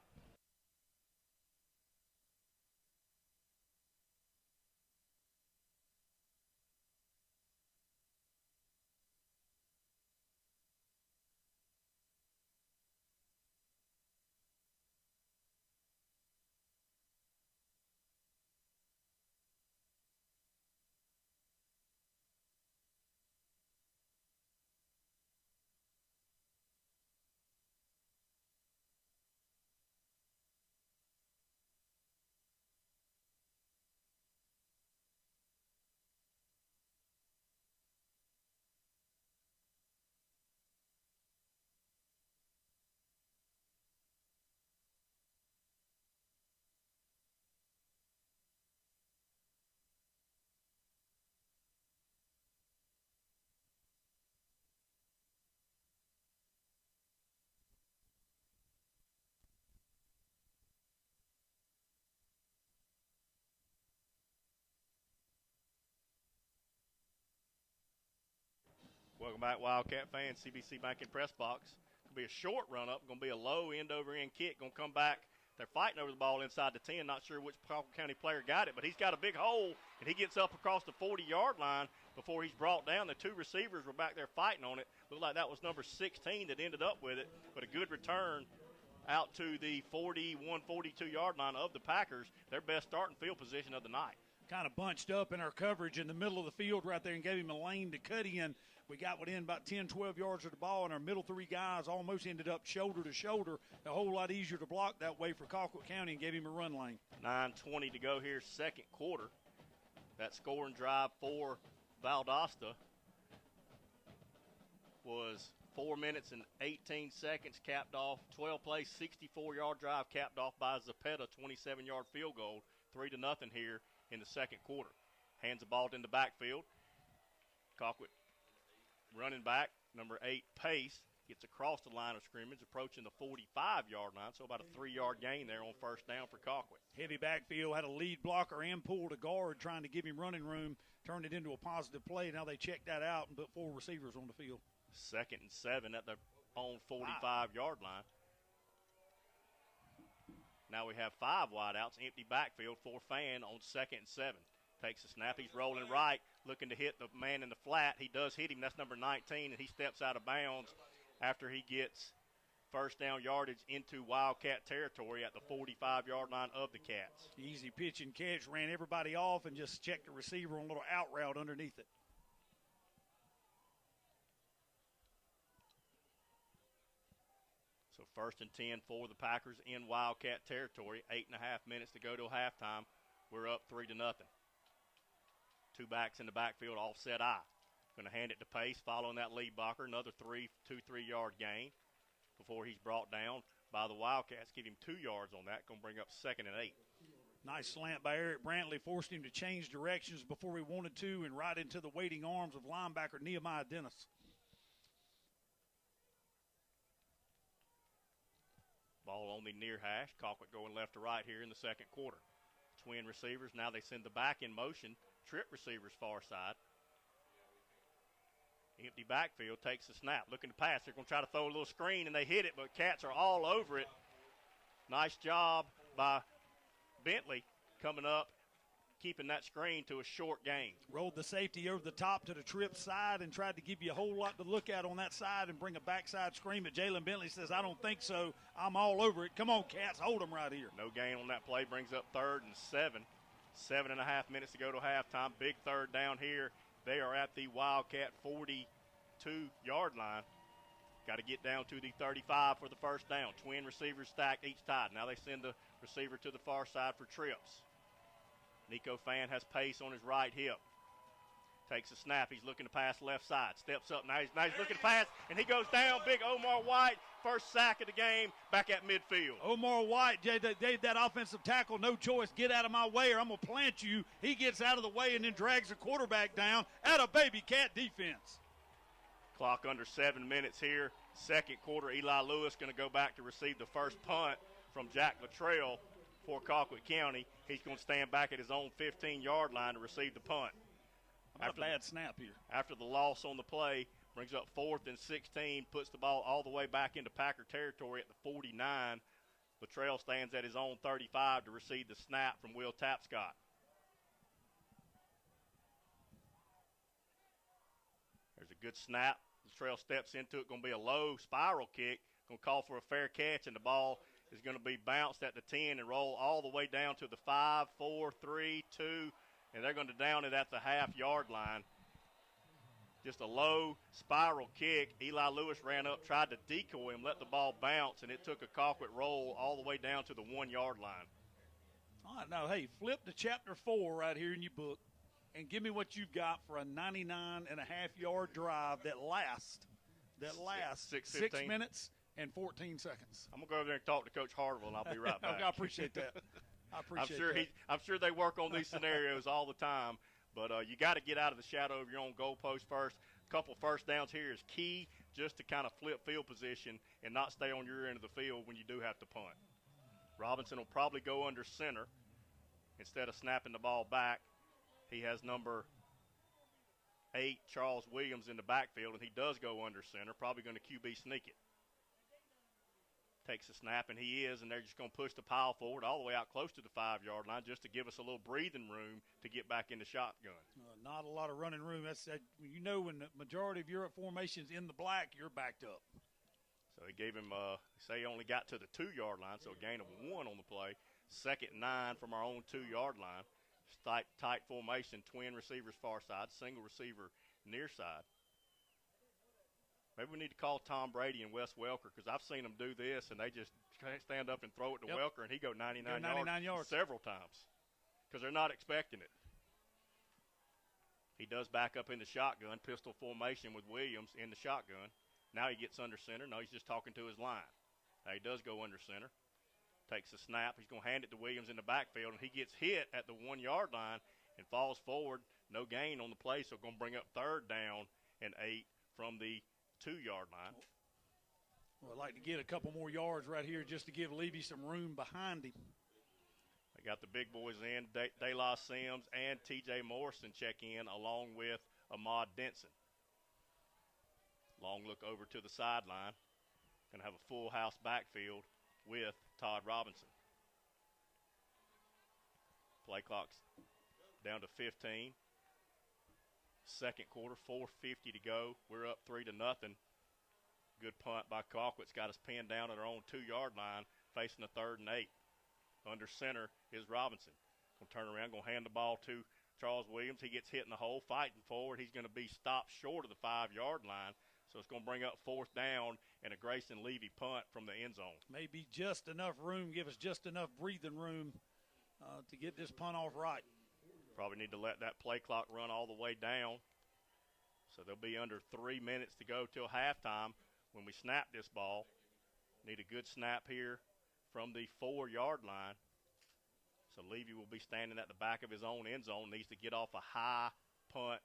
Welcome back, Wildcat fans. CBC Bank and Press Box. Going to be a short run-up. Going to be a low end-over-end kick. Going to come back. They're fighting over the ball inside the 10. Not sure which Colquitt County player got it, but he's got a big hole, and he gets up across the 40-yard line before he's brought down. The 2 receivers were back there fighting on it. Looked like that was number 16 that ended up with it, but a good return out to the 41, 42-yard line of the Packers, their best starting field position of the night. Kind of bunched up in our coverage in the middle of the field right there and gave him a lane to cut in. We got within about 10, 12 yards of the ball, and our middle 3 guys almost ended up shoulder to shoulder. A whole lot easier to block that way for Colquitt County and gave him a run lane. 9:20 to go here, second quarter. That scoring drive for Valdosta was 4 minutes and 18 seconds, capped off. 12-play, 64-yard drive capped off by Zapeta, 27-yard field goal, 3-0 here in the second quarter. Hands the ball in the backfield. Colquitt running back, number 8, Pace, gets across the line of scrimmage, approaching the 45-yard line, so about a 3-yard gain there on first down for Colquitt. Heavy backfield, had a lead blocker and pulled a guard trying to give him running room, turned it into a positive play. Now they checked that out and put 4 receivers on the field. 2nd and 7 at their own 45-yard line. Now we have 5 wideouts, empty backfield for Fan on 2nd and 7. Takes the snap, he's rolling right, looking to hit the man in the flat. He does hit him, that's number 19, and he steps out of bounds after he gets first down yardage into Wildcat territory at the 45-yard line of the Cats. Easy pitch and catch, ran everybody off and just checked the receiver on a little out route underneath it. So 1st and 10 for the Packers in Wildcat territory. 8.5 minutes to go till halftime. We're up 3-0. Two backs in the backfield, offset eye. Going to hand it to Pace, following that lead blocker. Another 3-yard gain before he's brought down by the Wildcats. Give him 2 yards on that. Going to bring up 2nd and 8. Nice slant by Eric Brantley, forced him to change directions before he wanted to and right into the waiting arms of linebacker Nehemiah Dennis. Ball on the near hash. Colquitt going left to right here in the second quarter. Twin receivers. Now they send the back in motion. Trip receivers far side. Empty backfield, takes the snap, looking to pass. They're going to try to throw a little screen, and they hit it, but Cats are all over it. Nice job by Bentley coming up, keeping that screen to a short gain. Rolled the safety over the top to the trip side and tried to give you a whole lot to look at on that side and bring a backside screen, but Jalen Bentley says, I don't think so. I'm all over it. Come on, Cats, hold them right here. No gain on that play, brings up 3rd and 7. 7.5 minutes to go to halftime. Big third down here. They are at the Wildcat 42-yard line. Got to get down to the 35 for the first down. Twin receivers stacked, each tied. Now they send the receiver to the far side for trips. Nico Fan has Pace on his right hip. Takes a snap. He's looking to pass left side. Steps up. Now he's looking to pass, and he goes down. Big Omar White, first sack of the game, back at midfield. Omar White gave that offensive tackle no choice. Get out of my way or I'm going to plant you. He gets out of the way and then drags the quarterback down. At a baby Cat defense. Clock under 7 minutes here. Second quarter, Eli Lewis going to go back to receive the first punt from Jack Luttrell for Colquitt County. He's going to stand back at his own 15-yard line to receive the punt. After a bad snap here. After the loss on the play, brings up 4th and 16, puts the ball all the way back into Packer territory at the 49. Luttrell stands at his own 35 to receive the snap from Will Tapscott. There's a good snap. Luttrell steps into it. Going to be a low spiral kick. Going to call for a fair catch, and the ball is going to be bounced at the 10 and roll all the way down to the 5, 4, 3, 2, and they're going to down it at the half-yard line. Just a low spiral kick. Eli Lewis ran up, tried to decoy him, let the ball bounce, and it took a Colquitt roll all the way down to the 1-yard line. All right, now, hey, flip to chapter 4 right here in your book and give me what you've got for a 99.5-yard drive that lasts 6 minutes and 14 seconds. I'm going to go over there and talk to Coach Harville, and I'll be right back. I appreciate that. I'm sure they work on these scenarios all the time, but you got to get out of the shadow of your own goalpost first. A couple first downs here is key, just to kind of flip field position and not stay on your end of the field when you do have to punt. Robinson will probably go under center instead of snapping the ball back. He has number 8, Charles Williams, in the backfield, and he does go under center, probably going to QB sneak it. Takes a snap, and he is, and they're just going to push the pile forward all the way out close to the 5-yard line just to give us a little breathing room to get back into shotgun. Not a lot of running room. When the majority of your formation's in the black, you're backed up. So he gave him, say he only got to the 2-yard line, so a gain of 1 on the play. 2nd and 9 from our own 2-yard line. Tight formation, twin receivers far side, single receiver near side. Maybe we need to call Tom Brady and Wes Welker, because I've seen them do this, and they just stand up and throw it to Welker, and he go 99 yards several times because they're not expecting it. He does back up in the shotgun, pistol formation with Williams in the shotgun. Now he gets under center. No, he's just talking to his line. Now he does go under center. Takes a snap. He's going to hand it to Williams in the backfield, and he gets hit at the 1-yard line and falls forward. No gain on the play, so going to bring up 3rd down and 8 from the 2-yard line. Well, I'd like to get a couple more yards right here just to give Levy some room behind him. They got the big boys in. De La Sims and T.J. Morrison check in along with Ahmad Denson. Long look over to the sideline. Going to have a full house backfield with Todd Robinson. Play clock's down to 15. Second quarter, 4:50 to go. We're up 3-0. Good punt by Colquitt's got us pinned down at our own 2-yard line, facing a 3rd and 8. Under center is Robinson. Going to turn around, going to hand the ball to Charles Williams. He gets hit in the hole, fighting forward. He's going to be stopped short of the 5-yard line. So it's going to bring up 4th down and a Grayson Levy punt from the end zone. Maybe just enough room, give us just enough breathing room to get this punt off right. Probably need to let that play clock run all the way down. So they'll be under 3 minutes to go till halftime when we snap this ball. Need a good snap here from the 4-yard line. So Levy will be standing at the back of his own end zone. Needs to get off a high punt,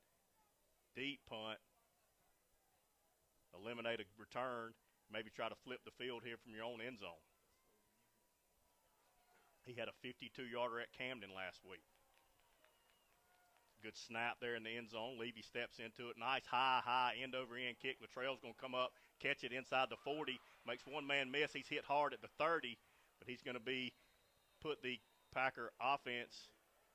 deep punt, eliminate a return, maybe try to flip the field here from your own end zone. He had a 52-yarder at Camden last week. Good snap there in the end zone. Levy steps into it. Nice high end-over-end kick. Latrell's going to come up, catch it inside the 40. Makes one man miss. He's hit hard at the 30, but he's going to put the Packer offense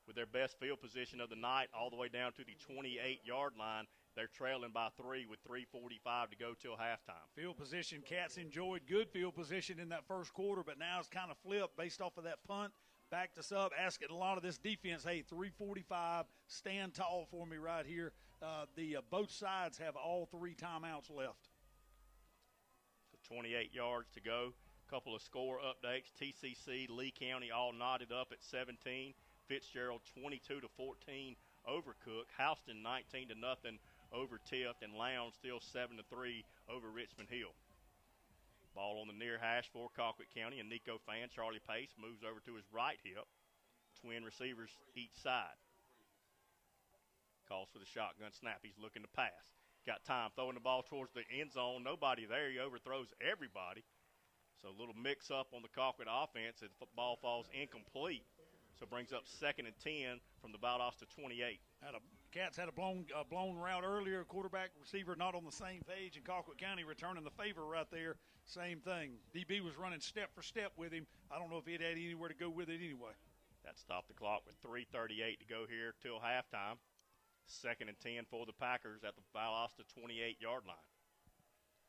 with their best field position of the night all the way down to the 28-yard line. They're trailing by 3 with 3:45 to go till halftime. Field position, Cats enjoyed good field position in that first quarter, but now it's kind of flipped based off of that punt. Backed us up, asking a lot of this defense, hey, 3:45, stand tall for me right here. Both sides have all 3 timeouts left. So 28 yards to go. Couple of score updates. TCC, Lee County all knotted up at 17. Fitzgerald 22-14 over Cook. Houston 19-0 over Tift, and Lowndes still 7-3 over Richmond Hill. Ball on the near hash for Colquitt County, and Nico Fan, Charlie Pace, moves over to his right hip. Twin receivers each side. Calls for the shotgun snap. He's looking to pass. Got time, throwing the ball towards the end zone. Nobody there. He overthrows everybody. So a little mix-up on the Colquitt offense as the ball falls incomplete. So brings up 2nd and 10 from the Valdosta 28. Cats had a blown route earlier. Quarterback, receiver not on the same page, and Colquitt County returning the favor right there. Same thing. DB was running step for step with him. I don't know if he'd had anywhere to go with it anyway. That stopped the clock with 3:38 to go here till halftime. 2nd and 10 for the Packers at the Valdosta 28-yard line.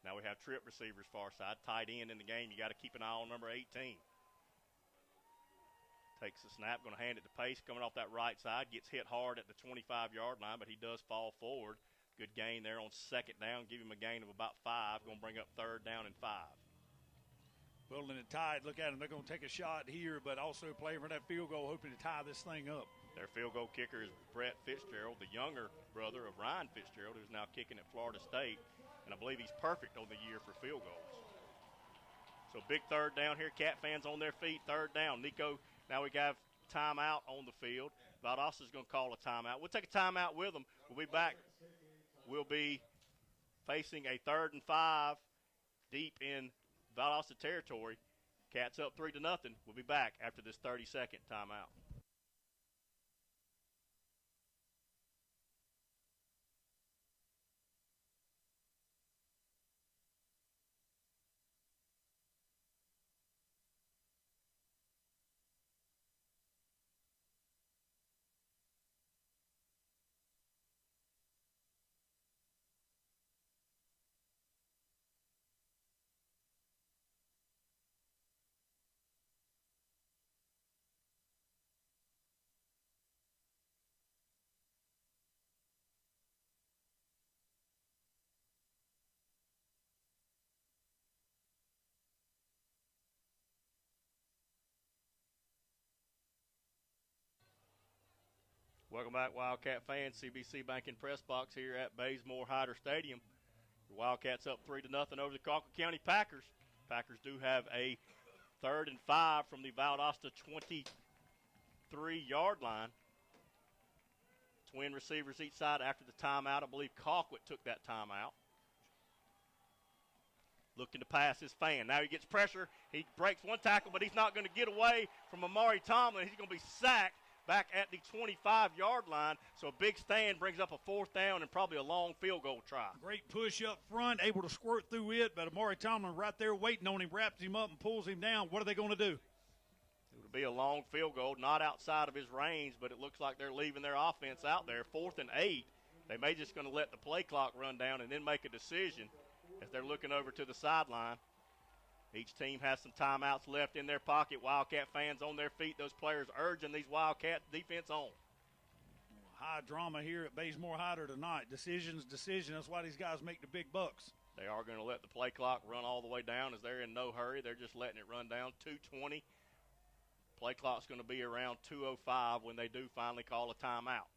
Now we have trip receivers far side. Tight end in the game. You got to keep an eye on number 18. Takes the snap, going to hand it to Pace coming off that right side. Gets hit hard at the 25-yard line, but he does fall forward. Good gain there on 2nd down. Give him a gain of about 5. Going to bring up 3rd down and 5. Building it tied. Look at them. They're going to take a shot here, but also play for that field goal, hoping to tie this thing up. Their field goal kicker is Brett Fitzgerald, the younger brother of Ryan Fitzgerald, who's now kicking at Florida State. And I believe he's perfect on the year for field goals. So big 3rd down here. Cat fans on their feet. 3rd down. Nico, now we got timeout on the field. Valdosta's going to call a timeout. We'll take a timeout with them. We'll be back. We'll be facing a 3rd and 5 deep in Valdosta territory. Cats up 3-0. We'll be back after this 30-second timeout. Welcome back, Wildcat fans. CBC Banking Press Box here at Bazemore Hyder Stadium. The Wildcats up 3-0 over the Colquitt County Packers. Packers do have a 3rd and 5 from the Valdosta 23-yard line. Twin receivers each side after the timeout. I believe Colquitt took that timeout. Looking to pass his Fan. Now he gets pressure. He breaks one tackle, but he's not going to get away from Amari Tomlin. He's going to be sacked back at the 25-yard line. So a big stand brings up a 4th down and probably a long field goal try. Great push up front, able to squirt through it, but Amari Tomlin right there waiting on him, wraps him up and pulls him down. What are they going to do? It would be a long field goal, not outside of his range, but it looks like they're leaving their offense out there. 4th and 8. They may just going to let the play clock run down and then make a decision. as they're looking over to the sideline. Each team has some timeouts left in their pocket. Wildcat fans on their feet. Those players urging these Wildcat defense on. High drama here at Bazemore Hyder tonight. Decision. That's why these guys make the big bucks. They are going to let the play clock run all the way down as they're in no hurry. They're just letting it run down. 2:20. Play clock's going to be around 2:05 when they do finally call a timeout.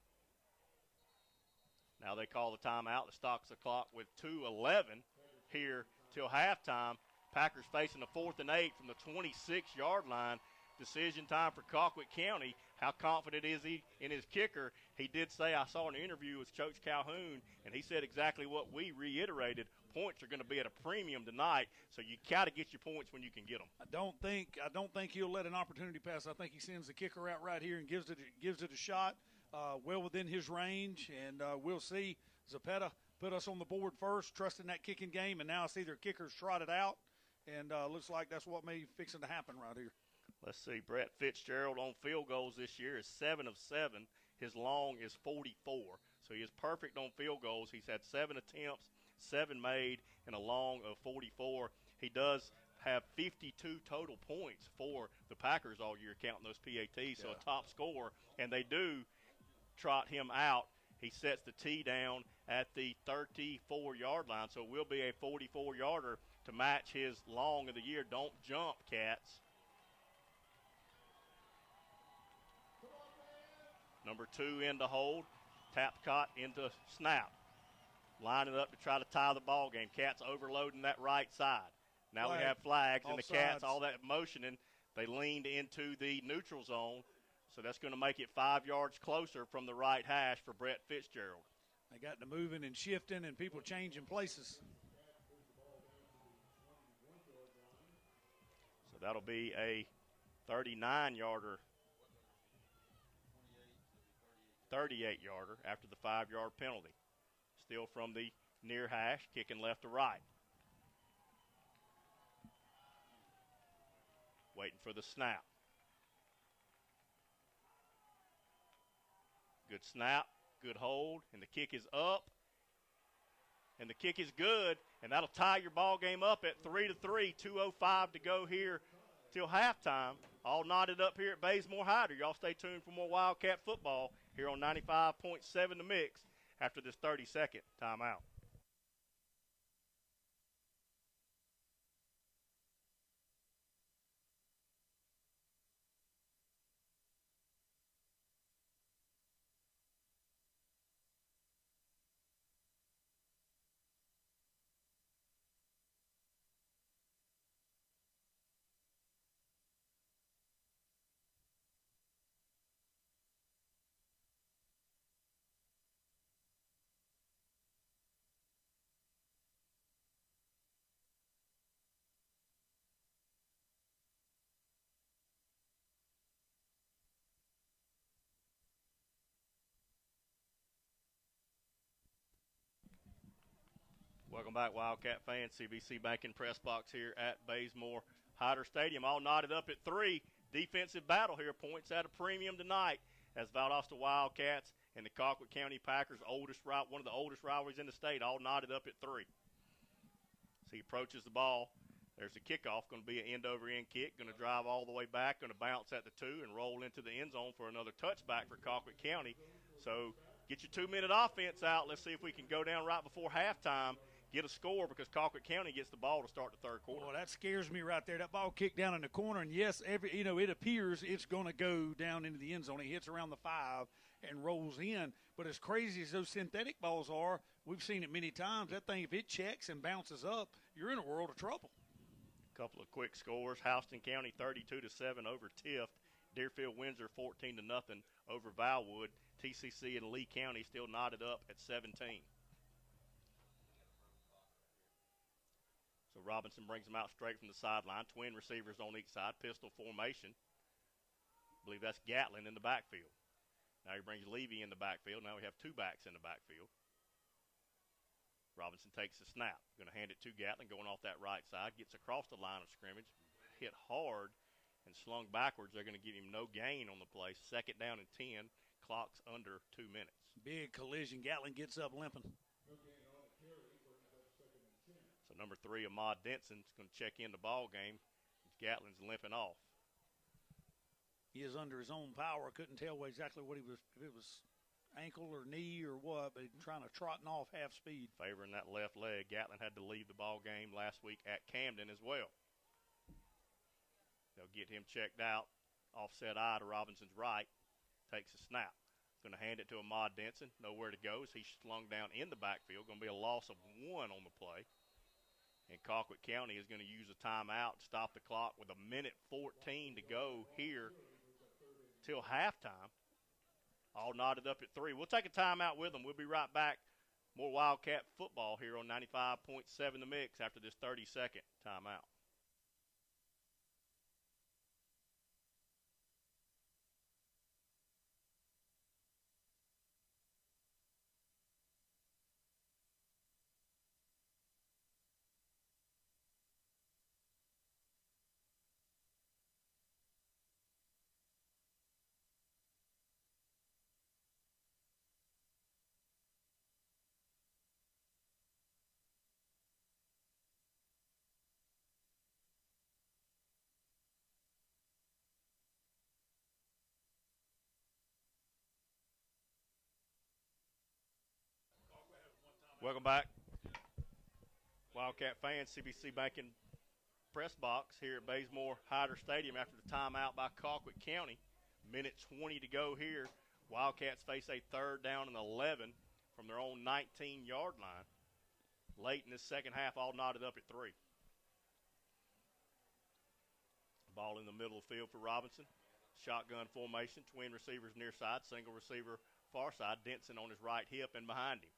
Now they call the timeout. It stops the clock with 2:11 here till halftime. Packers facing a 4th and 8 from the 26-yard line. Decision time for Colquitt County. How confident is he in his kicker? He did say, I saw an interview with Coach Calhoun, and he said exactly what we reiterated. Points are going to be at a premium tonight, so you got to get your points when you can get them. I don't think he'll let an opportunity pass. I think he sends the kicker out right here and gives it a shot, well within his range, and we'll see. Zapata put us on the board first, trusting that kicking game, and now I see their kickers trotted out, and looks like that's what may fixing to happen right here. Let's see, Brett Fitzgerald on field goals this year is 7 of 7. His long is 44, so he is perfect on field goals. He's had 7 attempts, 7 made, and a long of 44. He does have 52 total points for the Packers all year, counting those PATs, so a top scorer, and they do trot him out. He sets the tee down at the 34-yard line, so it will be a 44-yarder to match his long of the year. Don't jump, Cats. Number 2 in to hold. Tapcott into snap. Line it up to try to tie the ball game. Cats overloading that right side. Now we have flags, and the Cats, all that motioning, they leaned into the neutral zone. So that's going to make it 5 yards closer from the right hash for Brett Fitzgerald. They got the moving and shifting and people changing places. So that'll be a 39-yarder. 38-yarder after the 5-yard penalty. Still from the near hash, kicking left to right. Waiting for the snap. Good snap, good hold, and the kick is up. And the kick is good, and that'll tie your ball game up at 3-3, 2:05 to go here till halftime. All knotted up here at Bazemore Hyder. Y'all stay tuned for more Wildcat football here on 95.7 The Mix after this 30-second timeout. Welcome back, Wildcat fans. CBC Banking Press Box here at Bazemore Hyder Stadium. All knotted up at 3. Defensive battle here. Points at a premium tonight as Valdosta Wildcats and the Colquitt County Packers, one of the oldest rivalries in the state, all knotted up at 3. So he approaches the ball. There's the kickoff. Going to be an end-over-end kick. Going to drive all the way back. Going to bounce at the 2 and roll into the end zone for another touchback for Colquitt County. So get your 2-minute offense out. Let's see if we can go down right before halftime, get a score, because Colquitt County gets the ball to start the third quarter. Well, that scares me right there. That ball kicked down in the corner, and yes, it appears it's going to go down into the end zone. It hits around the 5 and rolls in. But as crazy as those synthetic balls are, we've seen it many times. That thing, if it checks and bounces up, you're in a world of trouble. A couple of quick scores. Houston County 32-7 over Tift. Deerfield Windsor 14-0 over Valwood. TCC and Lee County still knotted up at 17. So Robinson brings them out straight from the sideline. Twin receivers on each side. Pistol formation. I believe that's Gatlin in the backfield. Now he brings Levy in the backfield. Now we have 2 backs in the backfield. Robinson takes the snap. Going to hand it to Gatlin going off that right side. Gets across the line of scrimmage. Hit hard and slung backwards. They're going to give him no gain on the play. 2nd down and 10. Clock's under 2 minutes. Big collision. Gatlin gets up limping. So So number 3, Ahmad Denson's going to check in the ball game. Gatlin's limping off. He is under his own power. Couldn't tell exactly what he was, if it was ankle or knee or what, but he's trying to trotting off half speed. Favoring that left leg. Gatlin had to leave the ball game last week at Camden as well. They'll get him checked out. Offset eye to Robinson's right. Takes a snap. Going to hand it to Ahmad Denson. Nowhere to go as he's slung down in the backfield. Going to be a loss of 1 on the play. And Colquitt County is going to use a timeout to stop the clock with 1:14 to go here till halftime. All knotted up at 3. We'll take a timeout with them. We'll be right back. More Wildcat football here on 95.7 The Mix after this 30-second timeout. Welcome back. Wildcat fans, CBC Banking press box here at Bazemore Hyder Stadium after the timeout by Colquitt County. 1:20 to go here. Wildcats face a 3rd down and 11 from their own 19-yard line. Late in this second half, all knotted up at 3. Ball in the middle of the field for Robinson. Shotgun formation, twin receivers near side, single receiver far side. Denson on his right hip and behind him.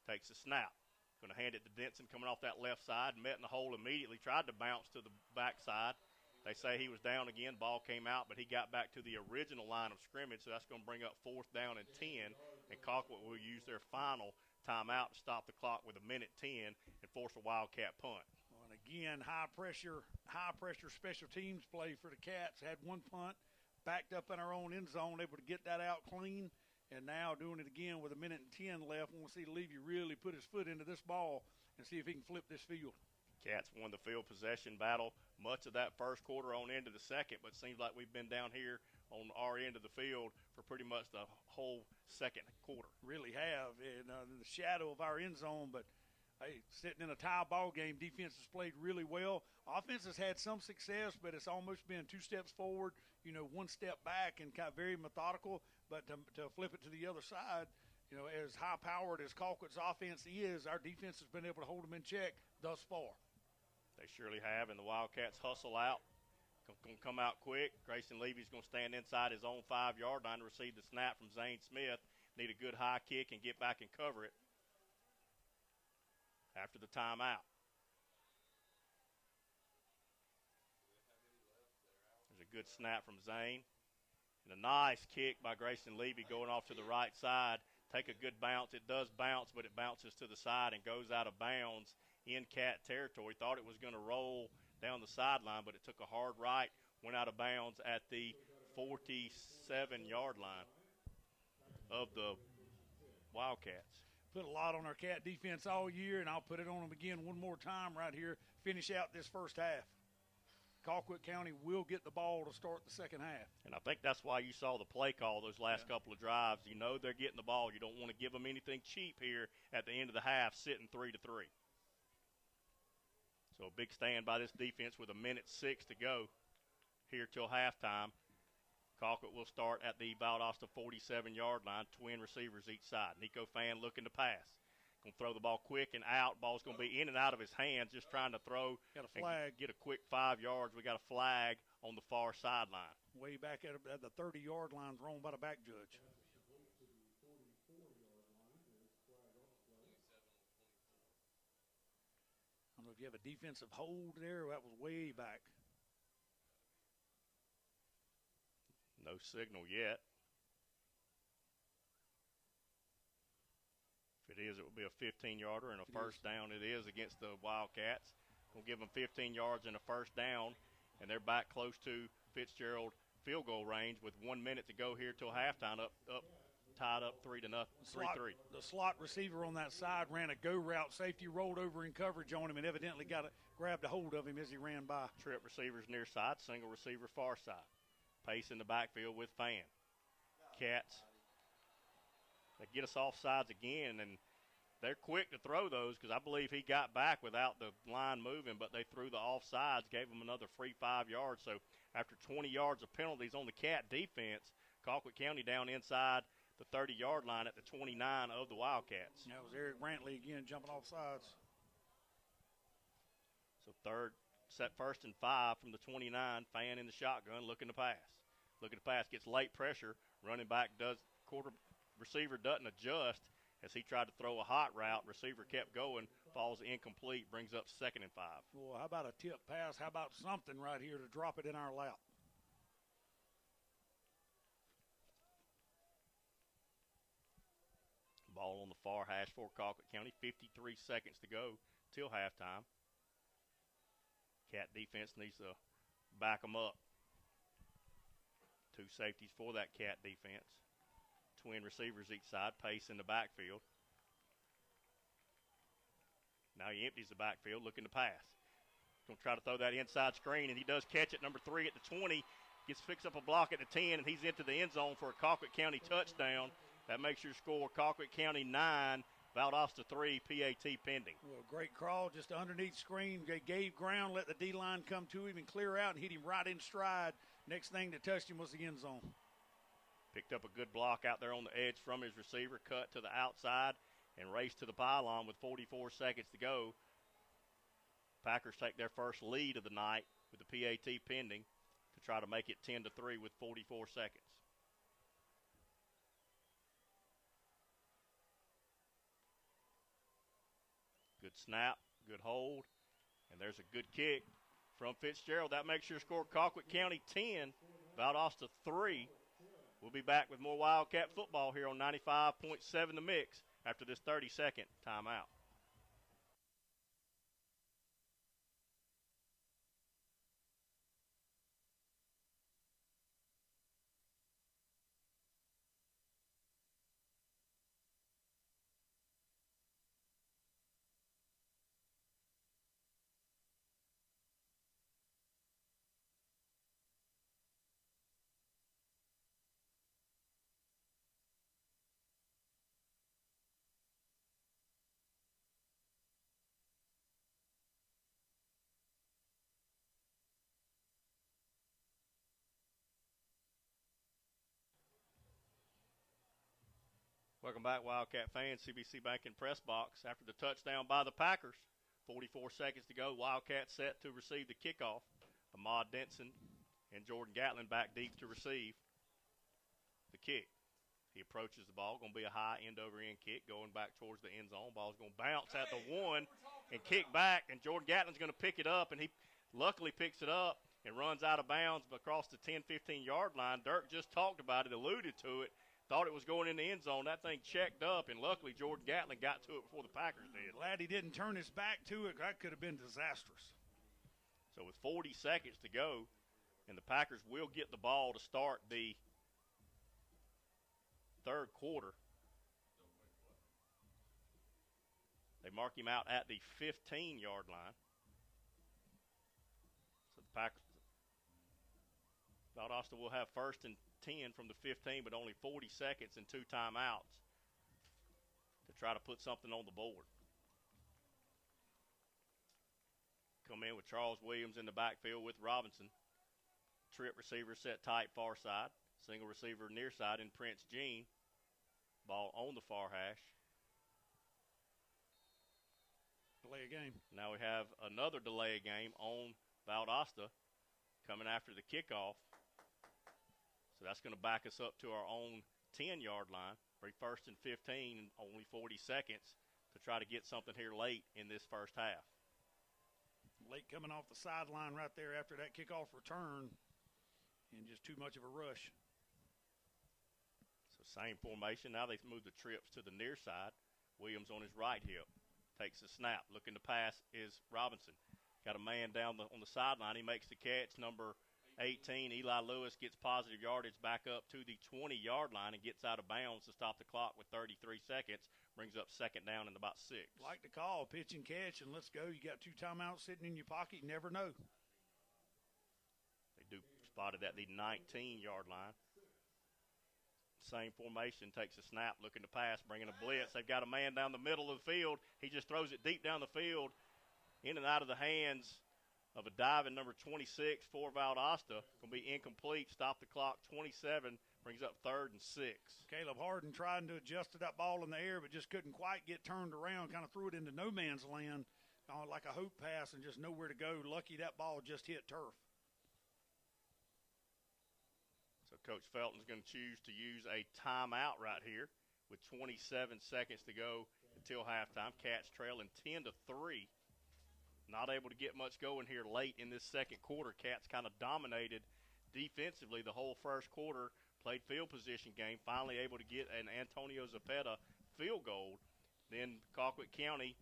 Takes a snap. Going to hand it to Denson coming off that left side. Met in the hole immediately. Tried to bounce to the backside. They say he was down again. Ball came out, but he got back to the original line of scrimmage, so that's going to bring up 4th down and 10. And Colquitt will use their final timeout to stop the clock with 1:10 and force a Wildcat punt. Well, and again, high pressure special teams play for the Cats. Had 1 punt, backed up in our own end zone, able to get that out clean. And now doing it again with 1:10 left. We want to see Levy really put his foot into this ball and see if he can flip this field. Cats won the field possession battle much of that first quarter on into the second, but it seems like we've been down here on our end of the field for pretty much the whole second quarter. Really have, in the shadow of our end zone, but hey, sitting in a tie ball game, defense has played really well. Offense has had some success, but it's almost been 2 steps forward, 1 step back, and kind of very methodical. But to flip it to the other side, as high-powered as Colquitt's offense is, our defense has been able to hold them in check thus far. They surely have, and the Wildcats hustle out. Going to come out quick. Grayson Levy's going to stand inside his own 5-yard line to receive the snap from Zane Smith. Need a good high kick and get back and cover it after the timeout. There's a good snap from Zane. And a nice kick by Grayson Levy going off to the right side. Take a good bounce. It does bounce, but it bounces to the side and goes out of bounds in Cat territory. Thought it was going to roll down the sideline, but it took a hard right, went out of bounds at the 47-yard line of the Wildcats. Put a lot on our Cat defense all year, and I'll put it on them again one more time right here. Finish out this first half. Colquitt County will get the ball to start the second half. And I think that's why you saw the play call those last couple of drives. You know they're getting the ball. You don't want to give them anything cheap here at the end of the half, sitting 3-3. So a big stand by this defense with 1:06 to go here till halftime. Colquitt will start at the Valdosta 47-yard line, twin receivers each side. Nico Fan looking to pass. Going to throw the ball quick and out. Ball's going to be in and out of his hands, just trying to throw. Got a flag. Get a quick 5 yards. We got a flag on the far sideline. Way back at the 30-yard line, thrown by the back judge. I don't know if you have a defensive hold there. That was way back. No signal yet. If it is, it will be a 15-yarder and a first down. It is against the Wildcats. We'll give them 15 yards and a first down, and they're back close to Fitzgerald field goal range with 1 minute to go here till halftime. Up tied up 3-0, 3-3. The slot receiver on that side ran a go route. Safety rolled over in coverage on him and evidently grabbed a hold of him as he ran by. Trip receivers near side, single receiver far side. Pace in the backfield with Fan. Cats, they get us off sides again, and they're quick to throw those because I believe he got back without the line moving, but they threw the offsides, gave him another free 5 yards. So after 20 yards of penalties on the Cat defense, Colquitt County down inside the 30-yard line at the 29 of the Wildcats. That was Eric Brantley again jumping off sides. So first and 5 from the 29, Fan in the shotgun, looking to pass. Looking to pass, gets late pressure. Running back receiver doesn't adjust as he tried to throw a hot route. Receiver kept going, falls incomplete, brings up 2nd and 5. Well, how about a tip pass? How about something right here to drop it in our lap? Ball on the far hash for Colquitt County. 53 seconds to go till halftime. Cat defense needs to back them up. 2 safeties for that Cat defense. Twin receivers each side. Pace in the backfield. Now he empties the backfield, looking to pass. Going to try to throw that inside screen, and he does catch it. Number 3 at the 20. Picks up a block at the 10, and he's into the end zone for a Colquitt County touchdown. That makes your score Colquitt County 9, Valdosta 3, PAT pending. Well, great crawl, just underneath screen. They gave ground, let the D-line come to him and clear out and hit him right in stride. Next thing that touched him was the end zone. Picked up a good block out there on the edge from his receiver, cut to the outside, and raced to the pylon with 44 seconds to go. Packers take their first lead of the night with the PAT pending to try to make it 10-3 with 44 seconds. Good snap, good hold, and there's a good kick from Fitzgerald. That makes your score Colquitt County 10, Valdosta 3. We'll be back with more Wildcat football here on 95.7 The Mix after this 30-second timeout. Welcome back, Wildcat fans. CBC Bank and Press Box. After the touchdown by the Packers, 44 seconds to go. Wildcats set to receive the kickoff. Ahmad Denson and Jordan Gatlin back deep to receive the kick. He approaches the ball. Going to be a high end-over-end kick going back towards the end zone. Ball's going to bounce at the 1 and kick back, and Jordan Gatlin's going to pick it up, and he luckily picks it up and runs out of bounds across the 10, 15-yard line. Dirk just talked about it, alluded to it. Thought it was going in the end zone. That thing checked up, and luckily Jordan Gatlin got to it before the Packers did. Glad he didn't turn his back to it. That could have been disastrous. So with 40 seconds to go, and the Packers will get the ball to start the third quarter. They mark him out at the 15-yard line. So the Packers, Valdosta will have first and 10 from the 15, but only 40 seconds and 2 timeouts to try to put something on the board. Come in with Charles Williams in the backfield with Robinson. Trip receiver set tight far side. Single receiver near side in Prince Jean. Ball on the far hash. Delay a game. Now we have another delay of game on Valdosta coming after the kickoff. So that's going to back us up to our own 10-yard line. First and 15 and only 40 seconds to try to get something here late in this first half. Late coming off the sideline right there after that kickoff return, and just too much of a rush. So same formation. Now they move the trips to the near side. Williams on his right hip. Takes the snap. Looking to pass is Robinson. Got a man down on the sideline. He makes the catch. Number 18. Eli Lewis gets positive yardage back up to the 20-yard line and gets out of bounds to stop the clock with 33 seconds. Brings up second down and about 6. Like the call, pitch and catch, and let's go. You got 2 timeouts sitting in your pocket. You never know. They do spot it at the 19-yard line. Same formation, takes a snap, looking to pass, bringing a blitz. They've got a man down the middle of the field. He just throws it deep down the field, in and out of the hands of a diving number 26 for Valdosta. Going to be incomplete. Stop the clock, 27. Brings up 3rd and 6. Caleb Harden trying to adjust to that ball in the air, but just couldn't quite get turned around. Kind of threw it into no man's land like a hope pass and just nowhere to go. Lucky that ball just hit turf. So Coach Felton's going to choose to use a timeout right here with 27 seconds to go until halftime. Cats trailing 10-3. Not able to get much going here late in this second quarter. Cats kind of dominated defensively the whole first quarter. Played field position game. Finally able to get an Antonio Zepeda field goal. Then Colquitt County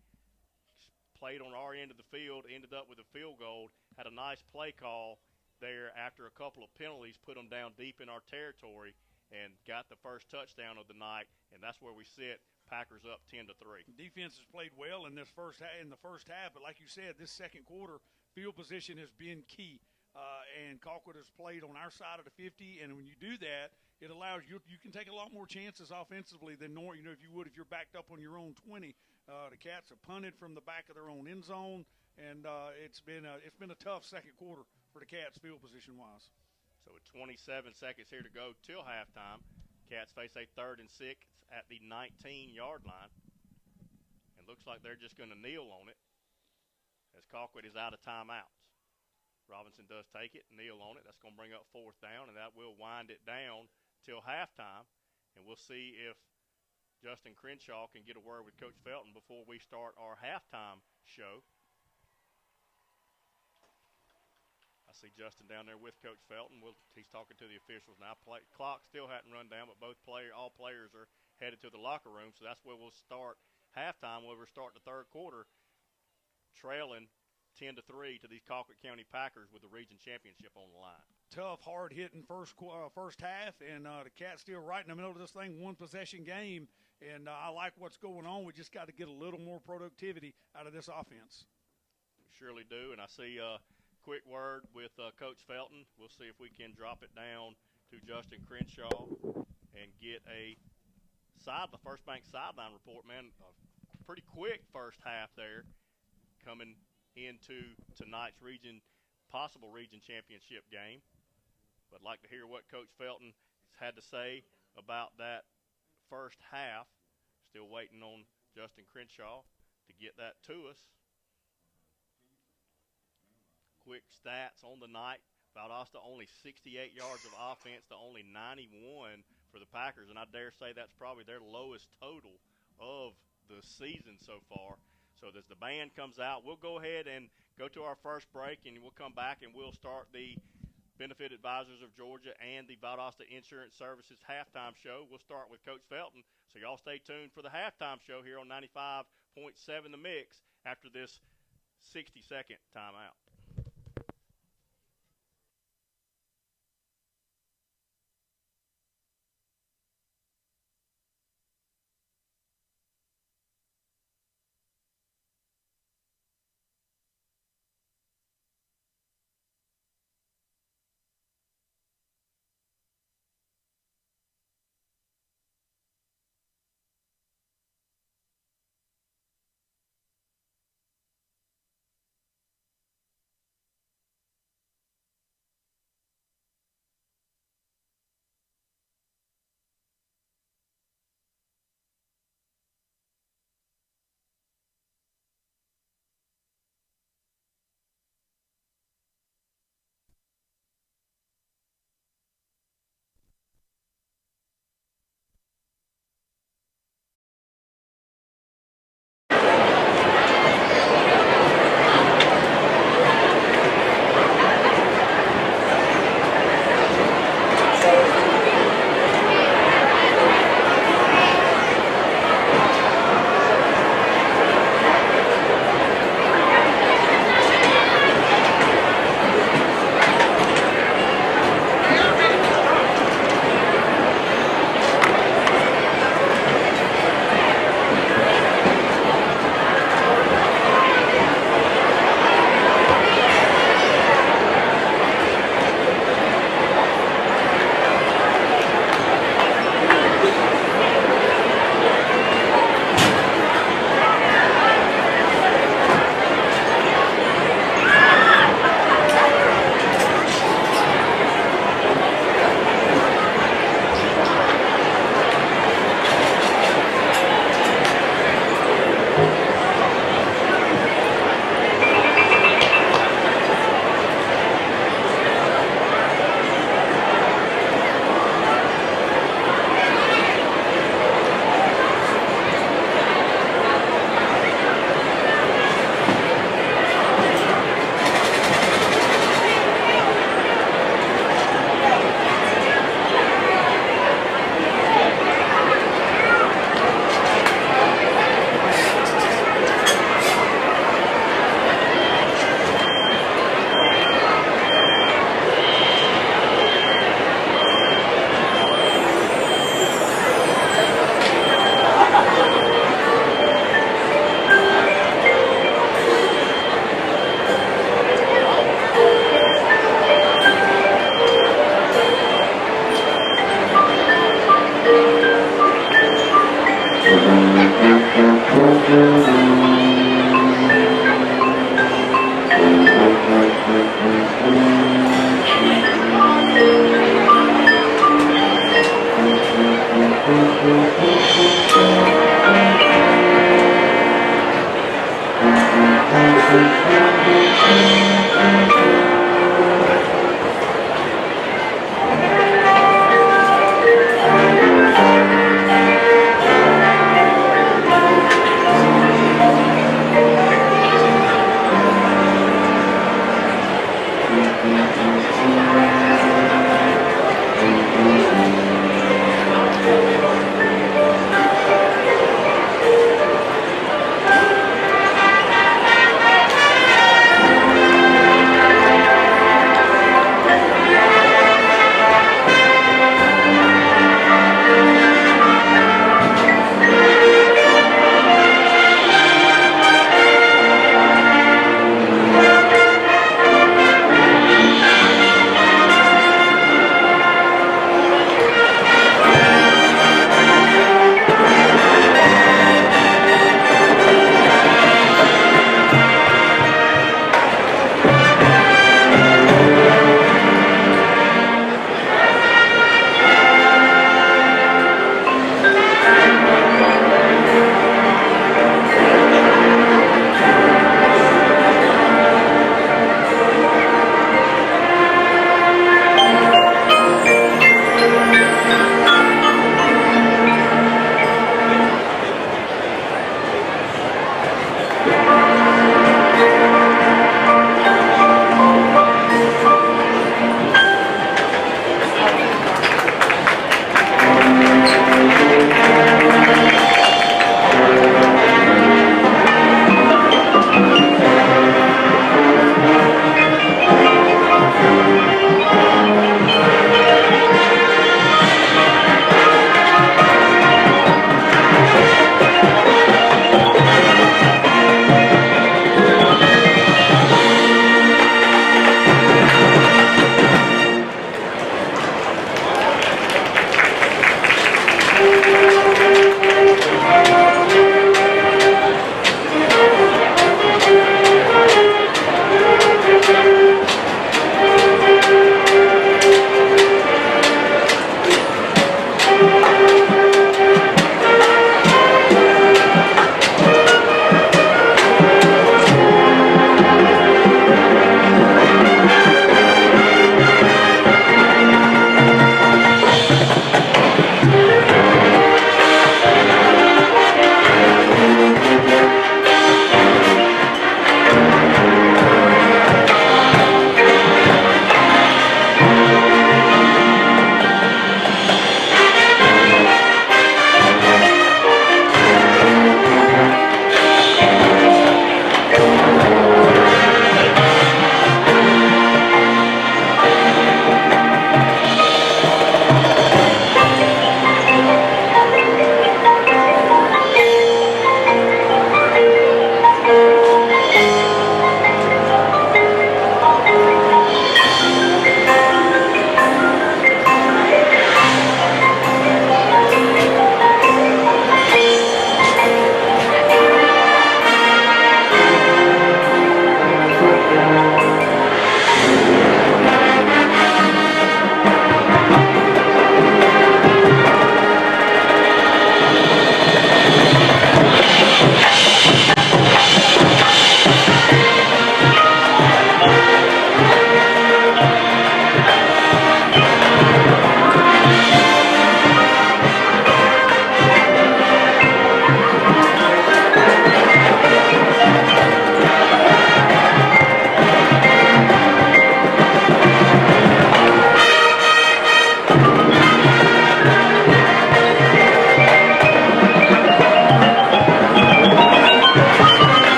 played on our end of the field, ended up with a field goal. Had a nice play call there after a couple of penalties, put them down deep in our territory, and got the first touchdown of the night, and that's where we sit. Packers up 10-3. Defense has played well in the first half, but like you said, this second quarter, field position has been key. And Colquitt has played on our side of the 50, and when you do that, it allows you can take a lot more chances offensively than if you would if you're backed up on your own 20. The Cats have punted from the back of their own end zone, and it's been a tough second quarter for the Cats field position wise. So with 27 seconds here to go till halftime, Cats face a 3rd and 6 at the 19-yard line, and looks like they're just going to kneel on it as Colquitt is out of timeouts. Robinson does take it, kneel on it. That's going to bring up 4th down, and that will wind it down till halftime. And we'll see if Justin Crenshaw can get a word with Coach Felton before we start our halftime show. I see Justin down there with Coach Felton. He's talking to the officials now. Clock still hadn't run down, but all players are headed to the locker room. So that's where we'll start halftime, where we'll start the third quarter, trailing 10-3 to these Colquitt County Packers with the region championship on the line. Tough, hard-hitting first half, and the Cats still right in the middle of this thing, one-possession game, and I like what's going on. We just got to get a little more productivity out of this offense. We surely do, and I see quick word with Coach Felton. We'll see if we can drop it down to Justin Crenshaw and get a the First Bank sideline report. Man, a pretty quick first half there coming into tonight's possible region championship game. But I'd like to hear what Coach Felton had to say about that first half. Still waiting on Justin Crenshaw to get that to us. Quick stats on the night. Valdosta only 68 yards of offense to only 91 for the Packers, and I dare say that's probably their lowest total of the season so far. So as the band comes out, we'll go ahead and go to our first break, and we'll come back and we'll start the Benefit Advisors of Georgia and the Valdosta Insurance Services halftime show. We'll start with Coach Felton, so y'all stay tuned for the halftime show here on 95.7 The Mix after this 60-second timeout.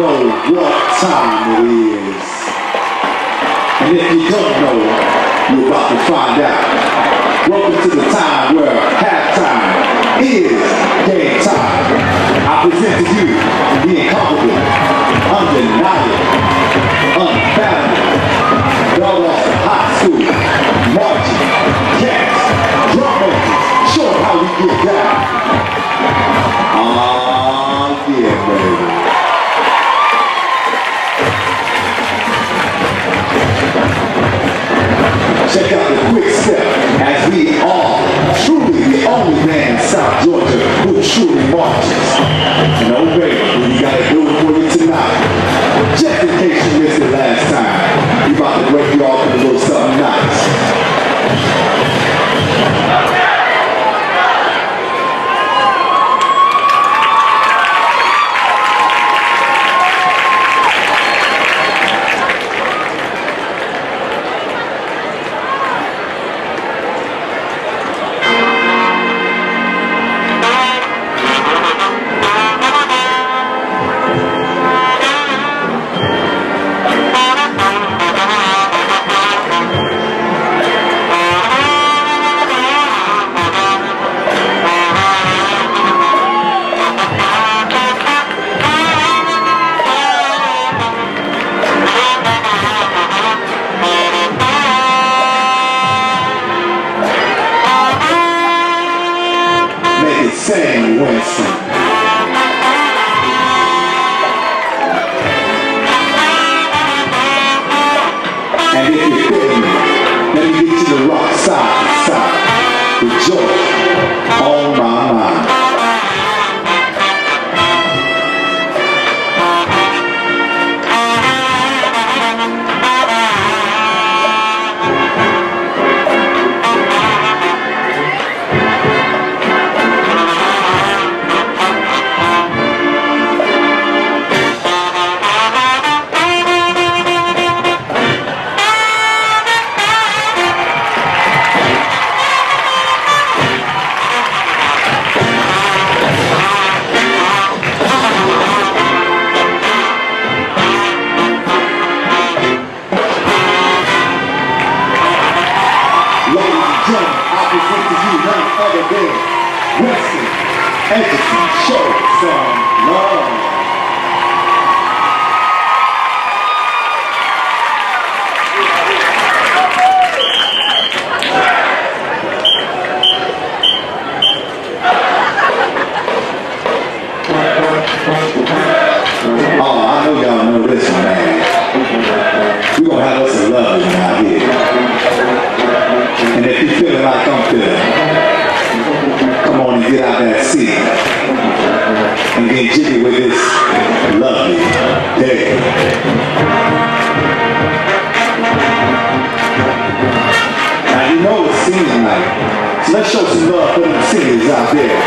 know what time it is. And if you don't know, you're about to find out. Welcome to the time where halftime is game time. I present to you the incomparable, undeniable, unfathomable, Valdosta High School, marching, cats, drum makers, show them how we get down. Yeah, baby. Check out the quick step as we are truly the only band in South Georgia who truly marches. No baby, we gotta do it for you tonight. Just in case you missed it last time, we about to break you off with a little something nice. Sing, Winston. And if you feel me, let me get you to rock side to side with joy on my mind. Show some love. Oh, I know y'all know this one, man. We're gonna have us a lovely one out here. And if you feeling like I'm feeling, come on and get out that seat and get jiggy with this lovely day. Now you know it's singing night, so let's show some love for them singers out there.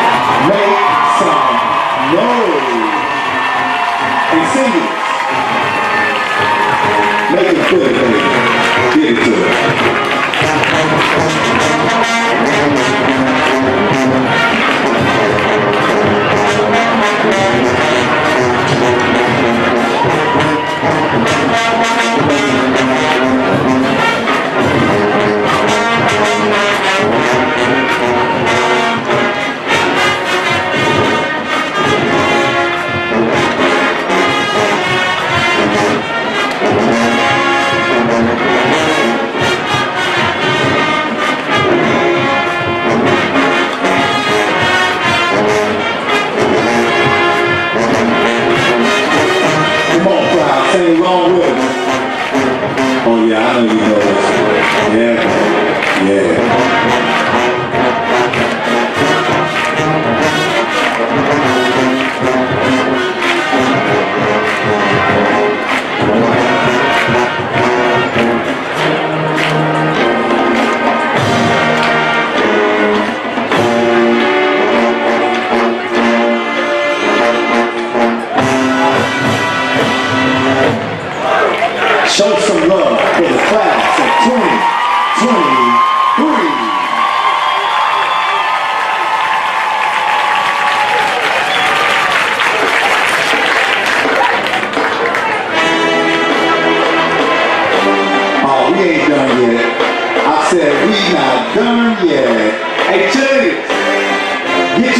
Make some noise and sing it. Make it good, baby. Give it to it.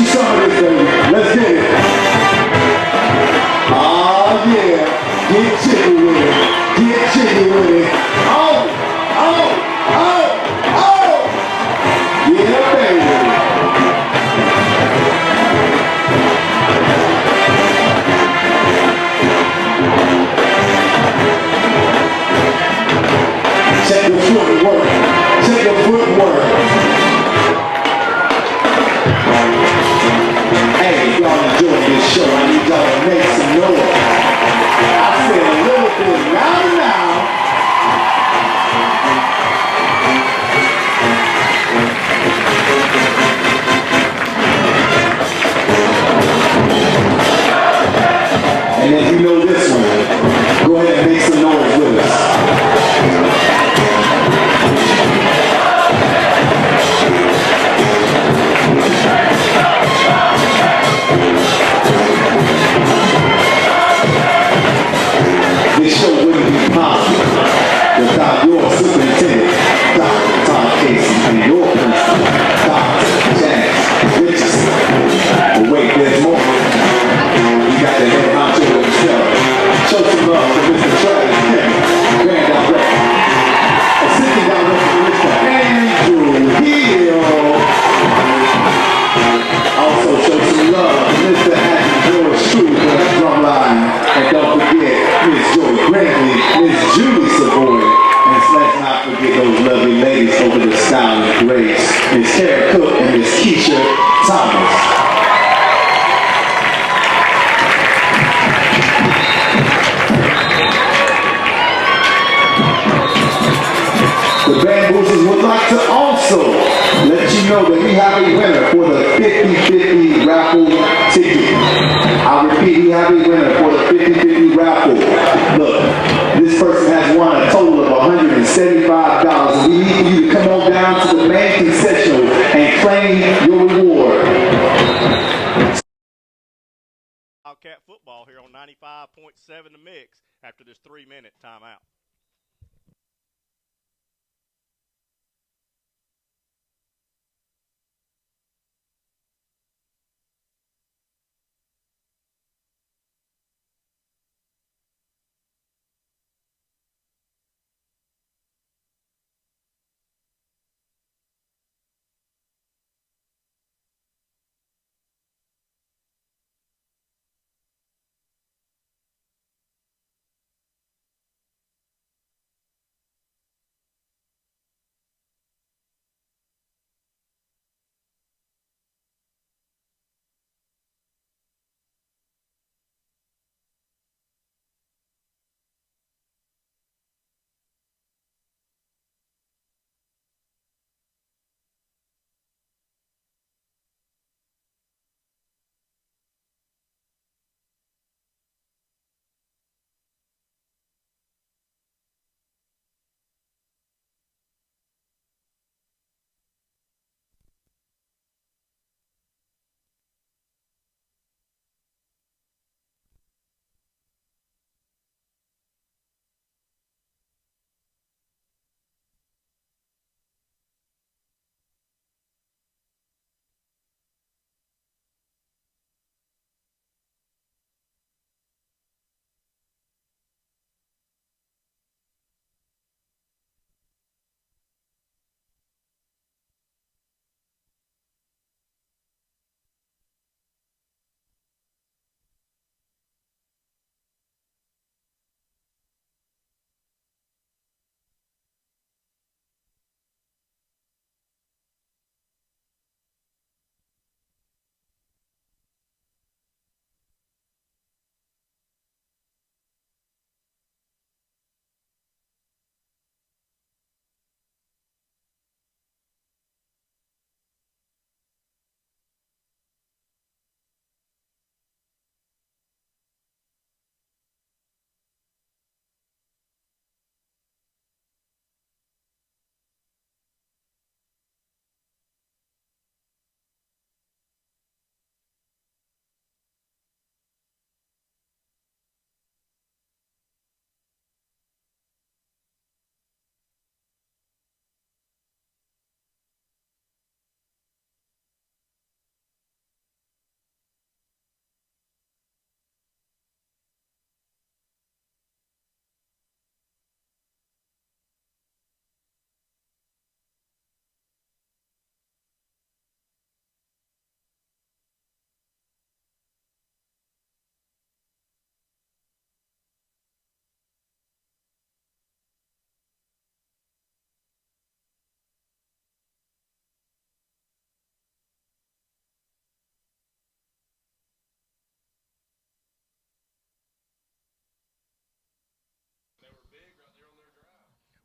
you some of this, baby. Let's get it. Oh, yeah. Get jiggy with it. Get jiggy with it. Oh, oh, oh, oh. Yeah, baby. Check your footwork. Check your footwork. Hey, y'all enjoy this show. I need y'all to make some noise. I said a little bit louder now. And if you know this one, go ahead and make some noise with us. This show wouldn't be possible without your superintendent, Dr. Todd Casey, and your principal, Dr. James Richardson. But wait, there's more. You got the head honcho himself. Show some love to Mr. Travis Kennedy, Grand Director. Assistant Director, Mr. Andrew Hill. Also show some love to Mr. Adam George Stewart for that drum line. And don't forget Miss Joy Grantley, Miss Julie Savoy, and let's not forget those lovely ladies over the style and grace, Miss Kara Cook and Miss Keisha Thomas. The Bamboozles would like to also let you know that we have a winner for the 50-50 raffle ticket. I'll repeat, we have a winner for the 50-50 raffle. Look, this person has won a total of $175. We need you to come on down to the main concessional and claim your reward. Wildcat football here on 95.7 The Mix after this 3-minute timeout.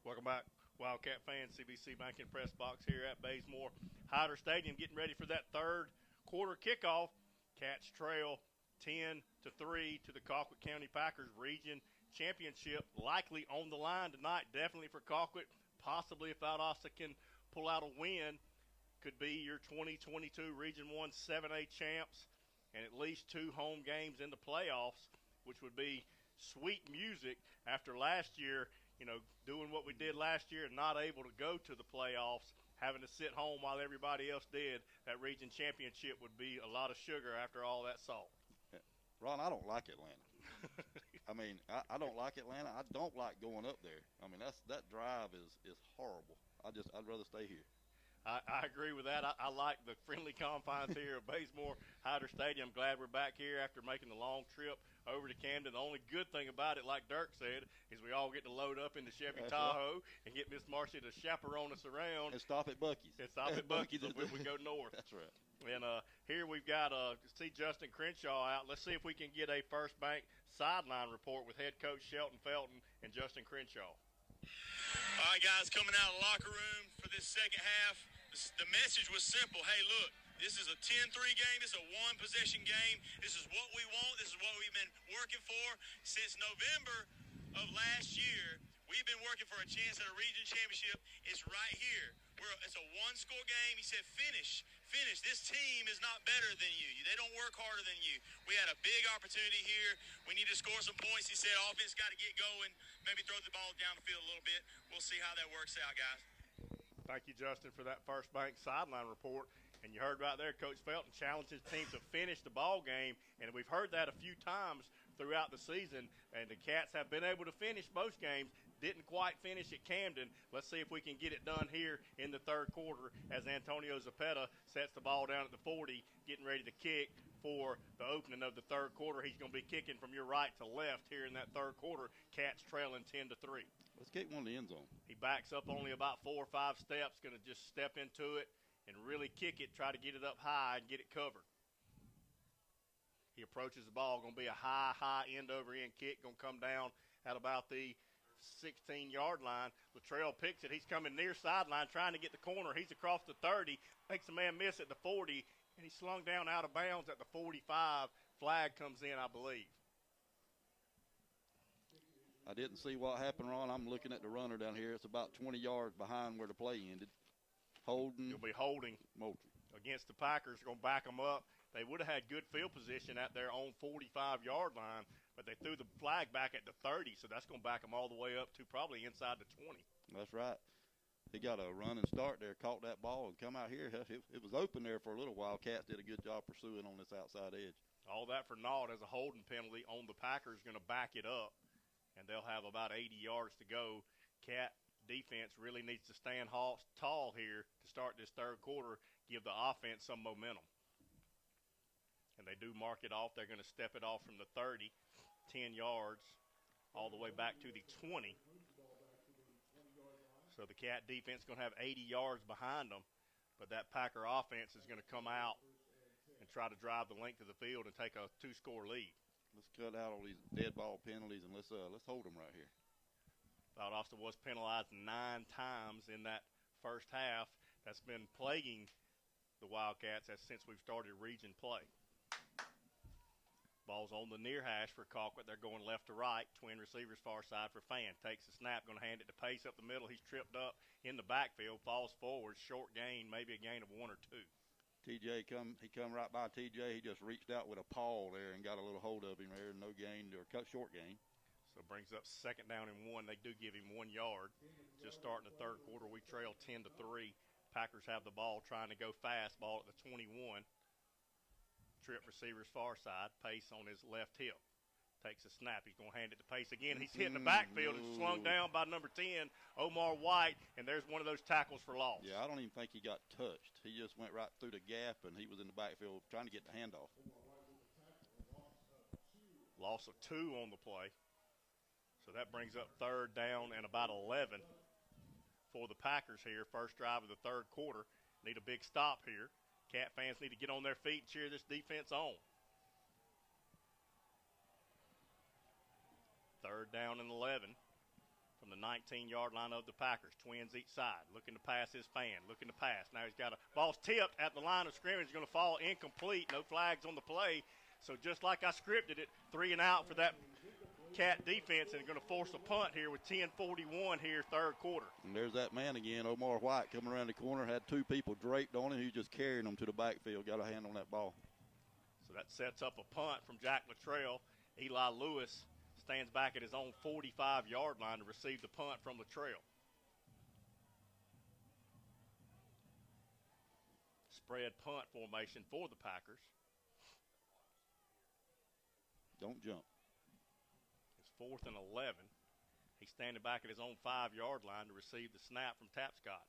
Welcome back, Wildcat fans. CBC Banking Press Box here at Bazemore Hyder Stadium, getting ready for that third quarter kickoff. Cats trail 10-3 to the Colquitt County Packers. Region championship likely on the line tonight. Definitely for Colquitt. Possibly if Valdosta can pull out a win, could be your 2022 Region 1 7A champs and at least 2 home games in the playoffs, which would be sweet music after last year, doing what we did last year and not able to go to the playoffs, having to sit home while everybody else did. That region championship would be a lot of sugar after all that salt. Ron, I don't like Atlanta. I don't like Atlanta. I don't like going up there. That drive is horrible. I'd rather stay here. I agree with that. I like the friendly confines here of Bazemore Hyder Stadium. I'm glad we're back here after making the long trip over to Camden. The only good thing about it, like Dirk said, is we all get to load up in the Chevy Tahoe and get Miss Marcia to chaperone us around. And stop at Buc-ee's. When we go north. That's right. And here we've got see Justin Crenshaw out. Let's see if we can get a First Bank sideline report with head coach Shelton Felton and Justin Crenshaw. All right, guys, coming out of the locker room for this second half, the message was simple. Hey, look, this is a 10-3 game. This is a one-possession game. This is what we want. This is what we've been working for since November of last year. We've been working for a chance at a region championship. It's right here. It's a one-score game. He said, finish. This team is not better than you. They don't work harder than you. We had a big opportunity here. We need to score some points. He said, offense got to get going. Maybe throw the ball down the field a little bit. We'll see how that works out, guys. Thank you, Justin, for that First Bank sideline report. And you heard right there, Coach Felton challenged his team to finish the ball game. And we've heard that a few times throughout the season. And the Cats have been able to finish most games. Didn't quite finish at Camden. Let's see if we can get it done here in the third quarter as Antonio Zapeta sets the ball down at the 40, getting ready to kick for the opening of the third quarter. He's going to be kicking from your right to left here in that third quarter. Cats trailing 10-3. Let's kick one in the end zone. He backs up only about 4 or 5 steps, going to just step into it and really kick it, try to get it up high and get it covered. He approaches the ball, going to be a high end-over-end kick, going to come down at about the 16-yard line. Latrell picks it. He's coming near sideline trying to get the corner. He's across the 30, makes a man miss at the 40, and he's slung down out of bounds at the 45. Flag comes in, I believe. I didn't see what happened, Ron. I'm looking at the runner down here. It's about 20 yards behind where the play ended. Holding. He'll be holding Moultrie against the Packers. Going to back them up. They would have had good field position at their own 45-yard line, but they threw the flag back at the 30, so that's going to back them all the way up to probably inside the 20. That's right. He got a run and start there, caught that ball, and come out here. It was open there for a little while. Cats did a good job pursuing on this outside edge. All that for naught as a holding penalty on the Packers, going to back it up, and they'll have about 80 yards to go. Cat defense really needs to stand tall here to start this third quarter, give the offense some momentum. And they do mark it off. They're going to step it off from the 30, 10 yards, all the way back to the 20. So the Cat defense is going to have 80 yards behind them, but that Packer offense is going to come out and try to drive the length of the field and take a 2-score lead. Let's cut out all these dead ball penalties and let's hold them right here. Valdosta was penalized 9 times in that first half. That's been plaguing the Wildcats since we've started region play. Ball's on the near hash for Colquitt. They're going left to right. Twin receivers far side for Fan. Takes the snap, going to hand it to Pace up the middle. He's tripped up in the backfield, falls forward, short gain, maybe a gain of 1 or 2. TJ he come right by TJ. He just reached out with a paw there and got a little hold of him there. No gain or cut short gain. So brings up 2nd down and 1. They do give him 1 yard. Just starting the third quarter, we trail 10-3. Packers have the ball, trying to go fast. Ball at the 21. Trip receivers far side. Pace on his left hip. Takes a snap. He's going to hand it to Pace again. He's hitting the backfield and slung down by number 10, Omar White, and there's one of those tackles for loss. Yeah, I don't even think he got touched. He just went right through the gap, and he was in the backfield trying to get the handoff. Loss of 2 on the play. So that brings up 3rd down and about 11 for the Packers here. First drive of the third quarter. Need a big stop here. Cat fans need to get on their feet and cheer this defense on. 3rd down and 11. from the 19-yard line of the Packers. Twins each side, looking to pass his fan, looking to pass. Now he's got a ball's tipped at the line of scrimmage, going to fall incomplete. No flags on the play. So just like I scripted it, 3 and out for that Cat defense, and going to force a punt here with 10:41 here, third quarter. And there's that man again, Omar White, coming around the corner. Had 2 people draped on him. He's just carrying them to the backfield. Got a hand on that ball. So that sets up a punt from Jack Luttrell. Eli Lewis stands back at his own 45-yard line to receive the punt from Luttrell. Spread punt formation for the Packers. Don't jump. It's 4th and 11. He's standing back at his own 5-yard line to receive the snap from Tapscott.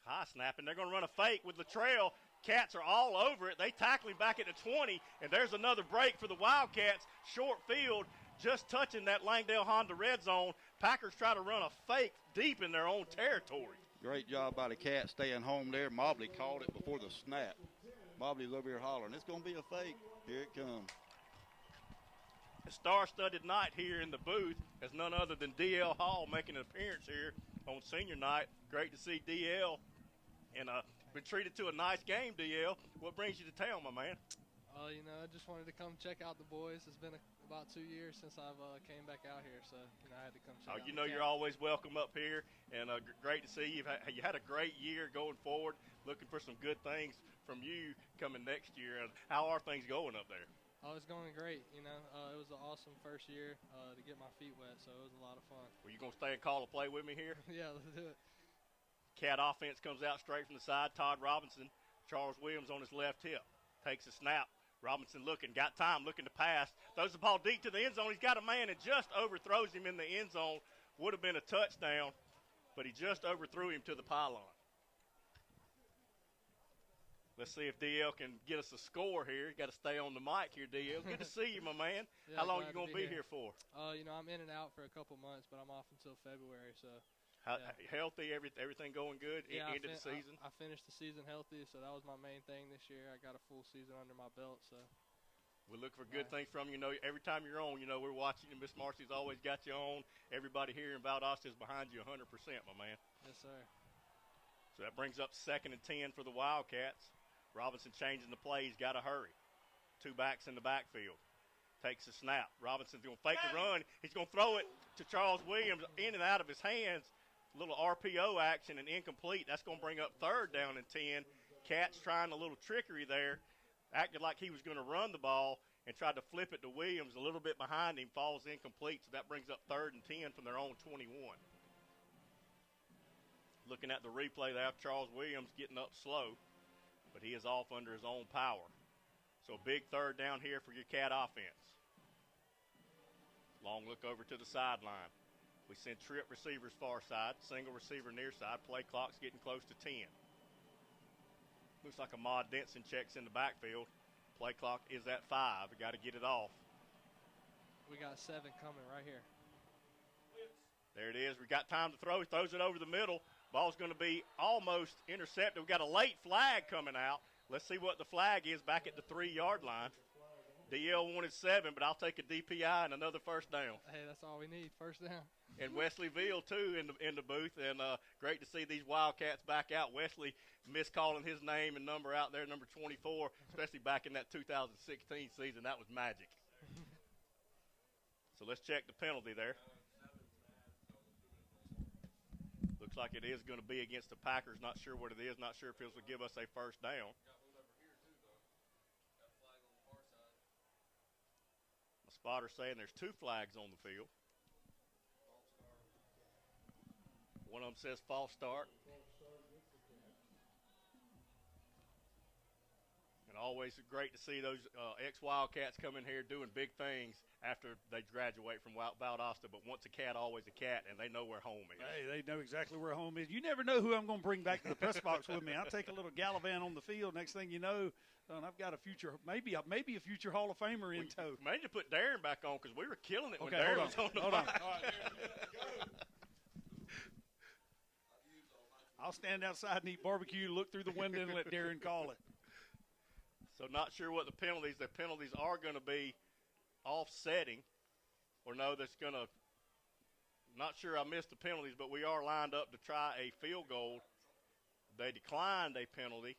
High snap, and they're going to run a fake with Luttrell. Cats are all over it. They tackle him back at the 20, and there's another break for the Wildcats. Short field, just touching that Langdale Honda red zone. Packers try to run a fake deep in their own territory. Great job by the Cats staying home there. Mobley called it before the snap. Mobley's over here hollering, it's going to be a fake. Here it comes. A star-studded night here in the booth as none other than D.L. Hall making an appearance here on senior night. Great to see D.L. and been treated to a nice game, D.L. What brings you to town, my man? I just wanted to come check out the boys. It's been about 2 years since I've came back out here, so I had to come check out. You're always welcome up here, and great to see you. You had a great year going forward. Looking for some good things from you coming next year. And how are things going up there? Oh, it's going great. It was an awesome first year to get my feet wet, so it was a lot of fun. Were you going to stay and call a play with me here? Yeah, let's do it. Cat offense comes out straight from the side. Todd Robinson, Charles Williams on his left hip. Takes a snap. Robinson got time, looking to pass. Throws the ball deep to the end zone. He's got a man and just overthrows him in the end zone. Would have been a touchdown, but he just overthrew him to the pylon. Let's see if DL can get us a score here. You got to stay on the mic here, DL. Good to see you, my man. Yeah, how long are you going to be here for? I'm in and out for a couple months, but I'm off until February. So, healthy, everything going good. End of the season. I finished the season healthy, so that was my main thing this year. I got a full season under my belt, so. We look for good things from you. Every time you're on, we're watching you. Miss Marcy's always got you on. Everybody here in Valdosta is behind you 100%, my man. Yes, sir. So that brings up 2nd and 10 for the Wildcats. Robinson changing the play. He's got to hurry. 2 backs in the backfield. Takes a snap. Robinson's going to fake the run. He's going to throw it to Charles Williams in and out of his hands. A little RPO action and incomplete. That's going to bring up 3rd down and 10. Cats trying a little trickery there. Acted like he was going to run the ball and tried to flip it to Williams. A little bit behind him, falls incomplete. So that brings up 3rd and 10 from their own 21. Looking at the replay there, Charles Williams getting up slow, but he is off under his own power. So a big 3rd down here for your Cat offense. Long look over to the sideline. We send trip receivers far side, single receiver near side. Play clock's getting close to 10. Looks like Ahmad Denson checks in the backfield. Play clock is at 5. We got to get it off. We got 7 coming right here. There it is. We got time to throw. He throws it over the middle. Ball's going to be almost intercepted. We've got a late flag coming out. Let's see what the flag is back at the 3-yard line. DL wanted 7, but I'll take a DPI and another 1st down. Hey, that's all we need, 1st down. And Wesley Veal, too, in the booth. And great to see these Wildcats back out. Wesley miscalling his name and number out there, number 24, especially back in that 2016 season. That was magic. So let's check the penalty there. Looks like it is going to be against the Packers. Not sure what it is. Not sure if it will give us a 1st down. My spotter's saying there's 2 flags on the field. One of them says false start. And always great to see those ex-Wildcats come in here doing big things after they graduate from Valdosta. But once a Cat, always a Cat, and they know where home is. Hey, they know exactly where home is. You never know who I'm going to bring back to the press box with me. I'll take a little Gallivant on the field. Next thing you know, I've got a future, maybe a future Hall of Famer in tow. We need to put Darren back on because we were killing it when Okay, Darren was on the hold on. mic. All right, I'll stand outside and eat barbecue, look through the window, and let Darren call it. So not sure what the penalties are going to be offsetting, or no, that's going to not sure I missed the penalties, but we are lined up to try a field goal. They declined a penalty.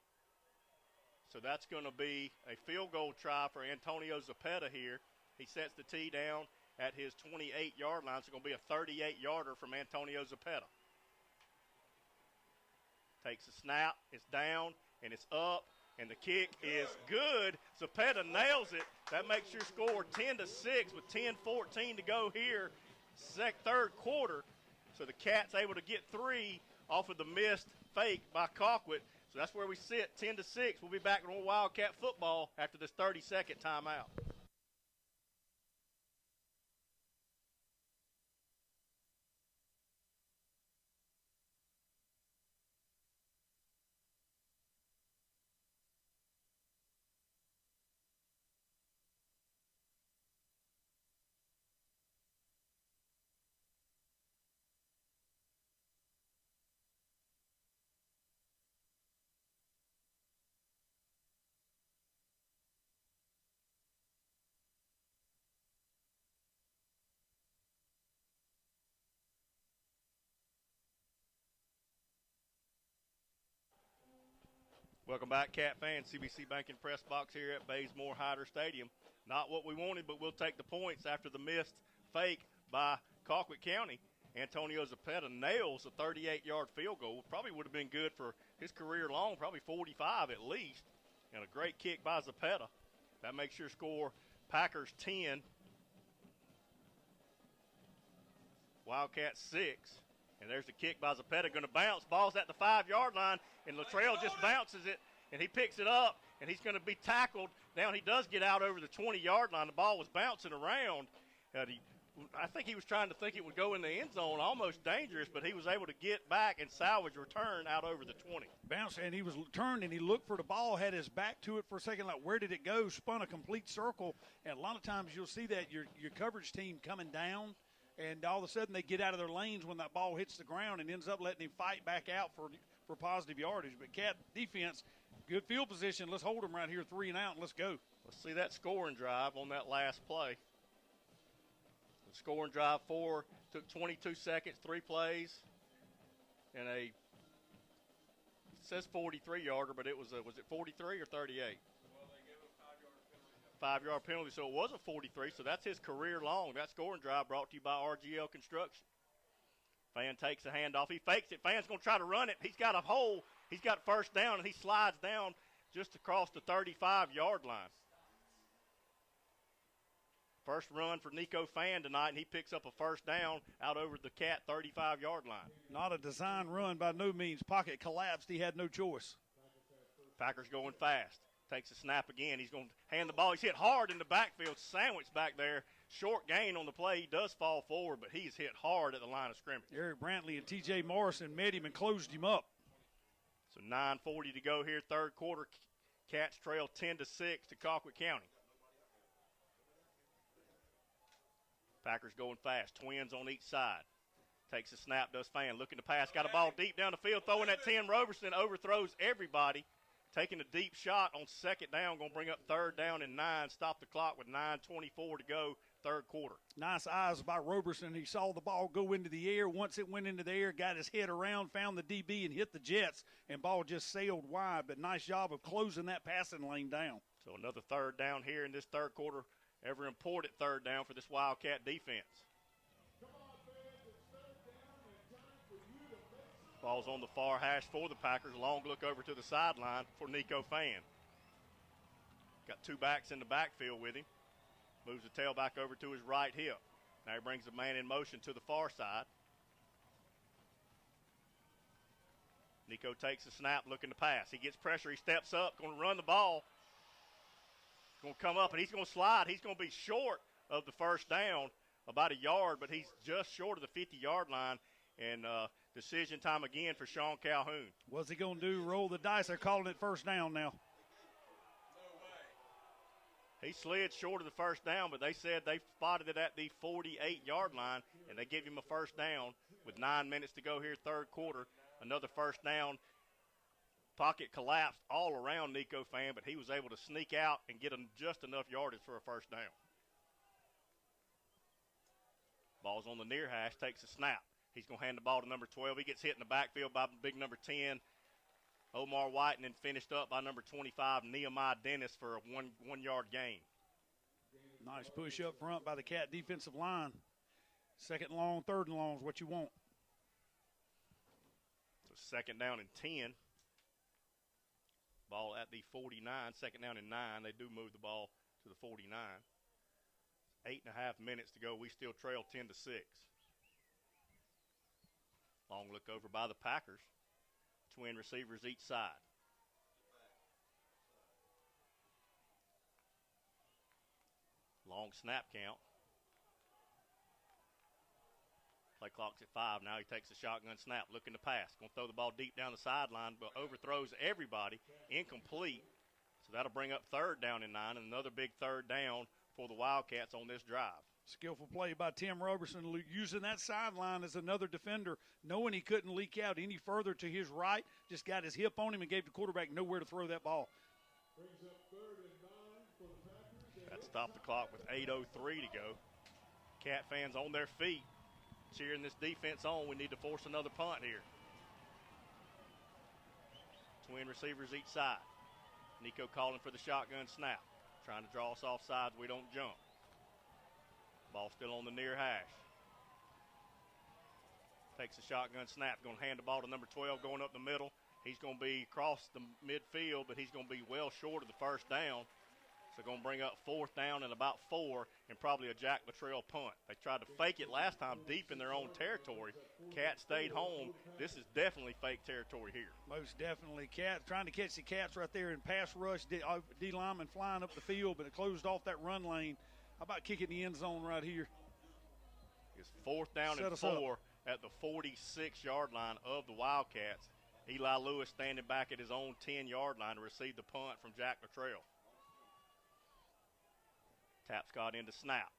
So that's going to be a field goal try for Antonio Zapeta here. He sets the tee down at his 28-yard line. So it's going to be a 38-yarder from Antonio Zapeta. Takes a snap, it's down, and it's up, and the kick is good. Zapeta nails it. That makes your score 10-6 with 10:14 to go here, third quarter. So the Cats able to get 3 off of the missed fake by Colquitt. So that's where we sit, 10-6. We'll be back on Wildcat football after this 30-second timeout. Welcome back, Cat fans. CBC Banking Press Box here at Bazemore Hyder Stadium. Not what we wanted, but we'll take the points after the missed fake by Colquitt County. Antonio Zapeta nails a 38-yard field goal. Probably would have been good for his career long, probably 45 at least. And a great kick by Zapeta. That makes your score Packers 10, Wildcats 6. And there's the kick by Zapeta, going to bounce. Ball's at the 5-yard line, and Latrell just bounces it, and he picks it up, and he's going to be tackled. Now he does get out over the 20-yard line. The ball was bouncing around. I think he was trying to think it would go in the end zone, almost dangerous, but he was able to get back and salvage return out over the 20. Bounced, and he was turned, and he looked for the ball, had his back to it for a second, like where did it go, spun a complete circle. And a lot of times you'll see that your coverage team coming down, and all of a sudden they get out of their lanes when that ball hits the ground and ends up letting him fight back out for positive yardage. But Cat defense, good field position. Let's hold them right here, 3 and out, and let's go. Let's see that scoring drive on that last play. The scoring drive 4 took 22 seconds, 3 plays, and it says 43-yarder, but was it 43 or 38? Well, they gave a 5-yard penalty, so it was a 43, so that's his career long. That scoring drive brought to you by RGL Construction. Fan takes a handoff. He fakes it. Fan's going to try to run it. He's got a hole. He's got first down, and he slides down just across the 35-yard line. First run for Nico Fan tonight, and he picks up a first down out over the Cat 35-yard line. Not a design run by no means. Pocket collapsed. He had no choice. Packers going fast. Takes a snap again. He's going to hand the ball. He's hit hard in the backfield. Sandwich back there. Short gain on the play. He does fall forward, but he's hit hard at the line of scrimmage. Eric Brantley and T.J. Morrison met him and closed him up. So 9:40 to go here, third quarter. Cats trail 10-6 to Colquitt County. Packers going fast. Twins on each side. Takes a snap, does Fan. Looking to pass. Got a ball deep down the field. Throwing at 10. Roberson overthrows everybody. Taking a deep shot on second down. Going to bring up third down and 9. Stop the clock with 9:24 to go, third quarter. Nice eyes by Roberson. He saw the ball go into the air. Once it went into the air, got his head around, found the DB, and hit the Jets. And ball just sailed wide. But nice job of closing that passing lane down. So another third down here in this third quarter. Ever important third down for this Wildcat defense. Ball's on the far hash for the Packers. Long look over to the sideline for Nico Fan. Got 2 backs in the backfield with him. Moves the tailback over to his right hip. Now he brings the man in motion to the far side. Nico takes a snap, looking to pass. He gets pressure. He steps up, going to run the ball. Going to come up, and he's going to slide. He's going to be short of the first down, about a yard, but he's just short of the 50-yard line. And decision time again for Sean Calhoun. What's he going to do? Roll the dice. They're calling it first down now. He slid short of the first down, but they said they spotted it at the 48-yard line, and they give him a first down with 9 minutes to go here, third quarter. Another first down. Pocket collapsed all around Nico Fan, but he was able to sneak out and get just enough yardage for a first down. Ball's on the near hash, takes a snap. He's going to hand the ball to number 12. He gets hit in the backfield by big number 10, Omar White, and then finished up by number 25, Nehemiah Dennis, for a one-yard gain. Nice push up front by the Cat defensive line. Second and long, third and long is what you want. So second down and 10. Ball at the 49, second down and 9. They do move the ball to the 49. 8.5 minutes to go. We still trail 10-6. Long look over by the Packers. Twin receivers each side. Long snap count. Play clock's at 5. Now he takes a shotgun snap, looking to pass. Going to throw the ball deep down the sideline, but overthrows everybody. Incomplete. So that'll bring up third down and 9, and another big third down for the Wildcats on this drive. Skillful play by Tim Roberson, using that sideline as another defender, knowing he couldn't leak out any further to his right, just got his hip on him and gave the quarterback nowhere to throw that ball. That stopped the clock with 8:03 to go. Cat fans on their feet, cheering this defense on. We need to force another punt here. Twin receivers each side. Nico calling for the shotgun snap. Trying to draw us off sides. We don't jump. Ball still on the near hash. Takes a shotgun snap. Going to hand the ball to number 12 going up the middle. He's going to be across the midfield, but he's going to be well short of the first down. So going to bring up fourth down and about 4 and probably a Jack Luttrell punt. They tried to fake it last time deep in their own territory. Cat stayed home. This is definitely fake territory here. Most definitely. Cat trying to catch the Cats right there in pass rush. D lineman flying up the field, but it closed off that run lane. How about kicking the end zone right here? It's fourth down and 4 at the 46-yard line of the Wildcats. Eli Lewis standing back at his own 10-yard line to receive the punt from Jack Luttrell. Tapscott into snap.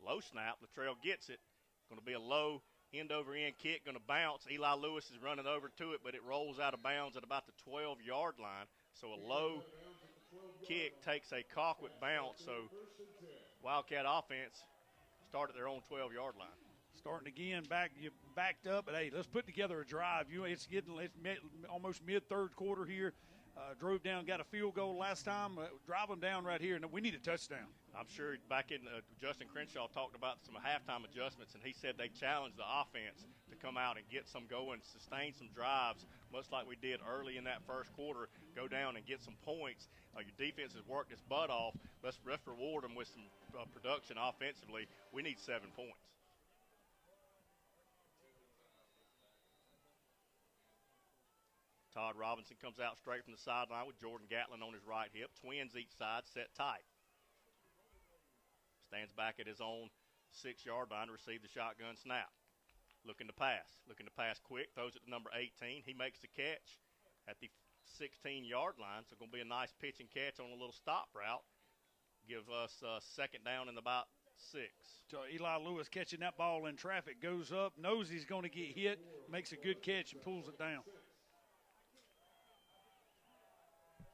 Low snap. Luttrell gets it. Going to be a low end-over-end kick. Going to bounce. Eli Lewis is running over to it, but it rolls out of bounds at about the 12-yard line. So a low kick takes a Colquitt bounce. So Wildcat offense started their own 12-yard line. Starting again, you backed up, but hey, let's put together a drive. It's almost mid-third quarter here. Drove down, got a field goal last time. Drive them down right here, and we need a touchdown. I'm sure back in Justin Crenshaw talked about some halftime adjustments, and he said they challenged the offense to come out and get some going, sustain some drives, much like we did early in that first quarter. Go down and get some points. Your defense has worked its butt off. Let's reward them with some production offensively. We need 7 points. Todd Robinson comes out straight from the sideline with Jordan Gatlin on his right hip. Twins each side, set tight. Stands back at his own 6-yard line to receive the shotgun snap. Looking to pass quick. Throws it to number 18. He makes the catch at the 16-yard line. So going to be a nice pitch and catch on a little stop route. Give us second down and about 6. So Eli Lewis catching that ball in traffic, goes up, knows he's going to get hit, makes a good catch and pulls it down.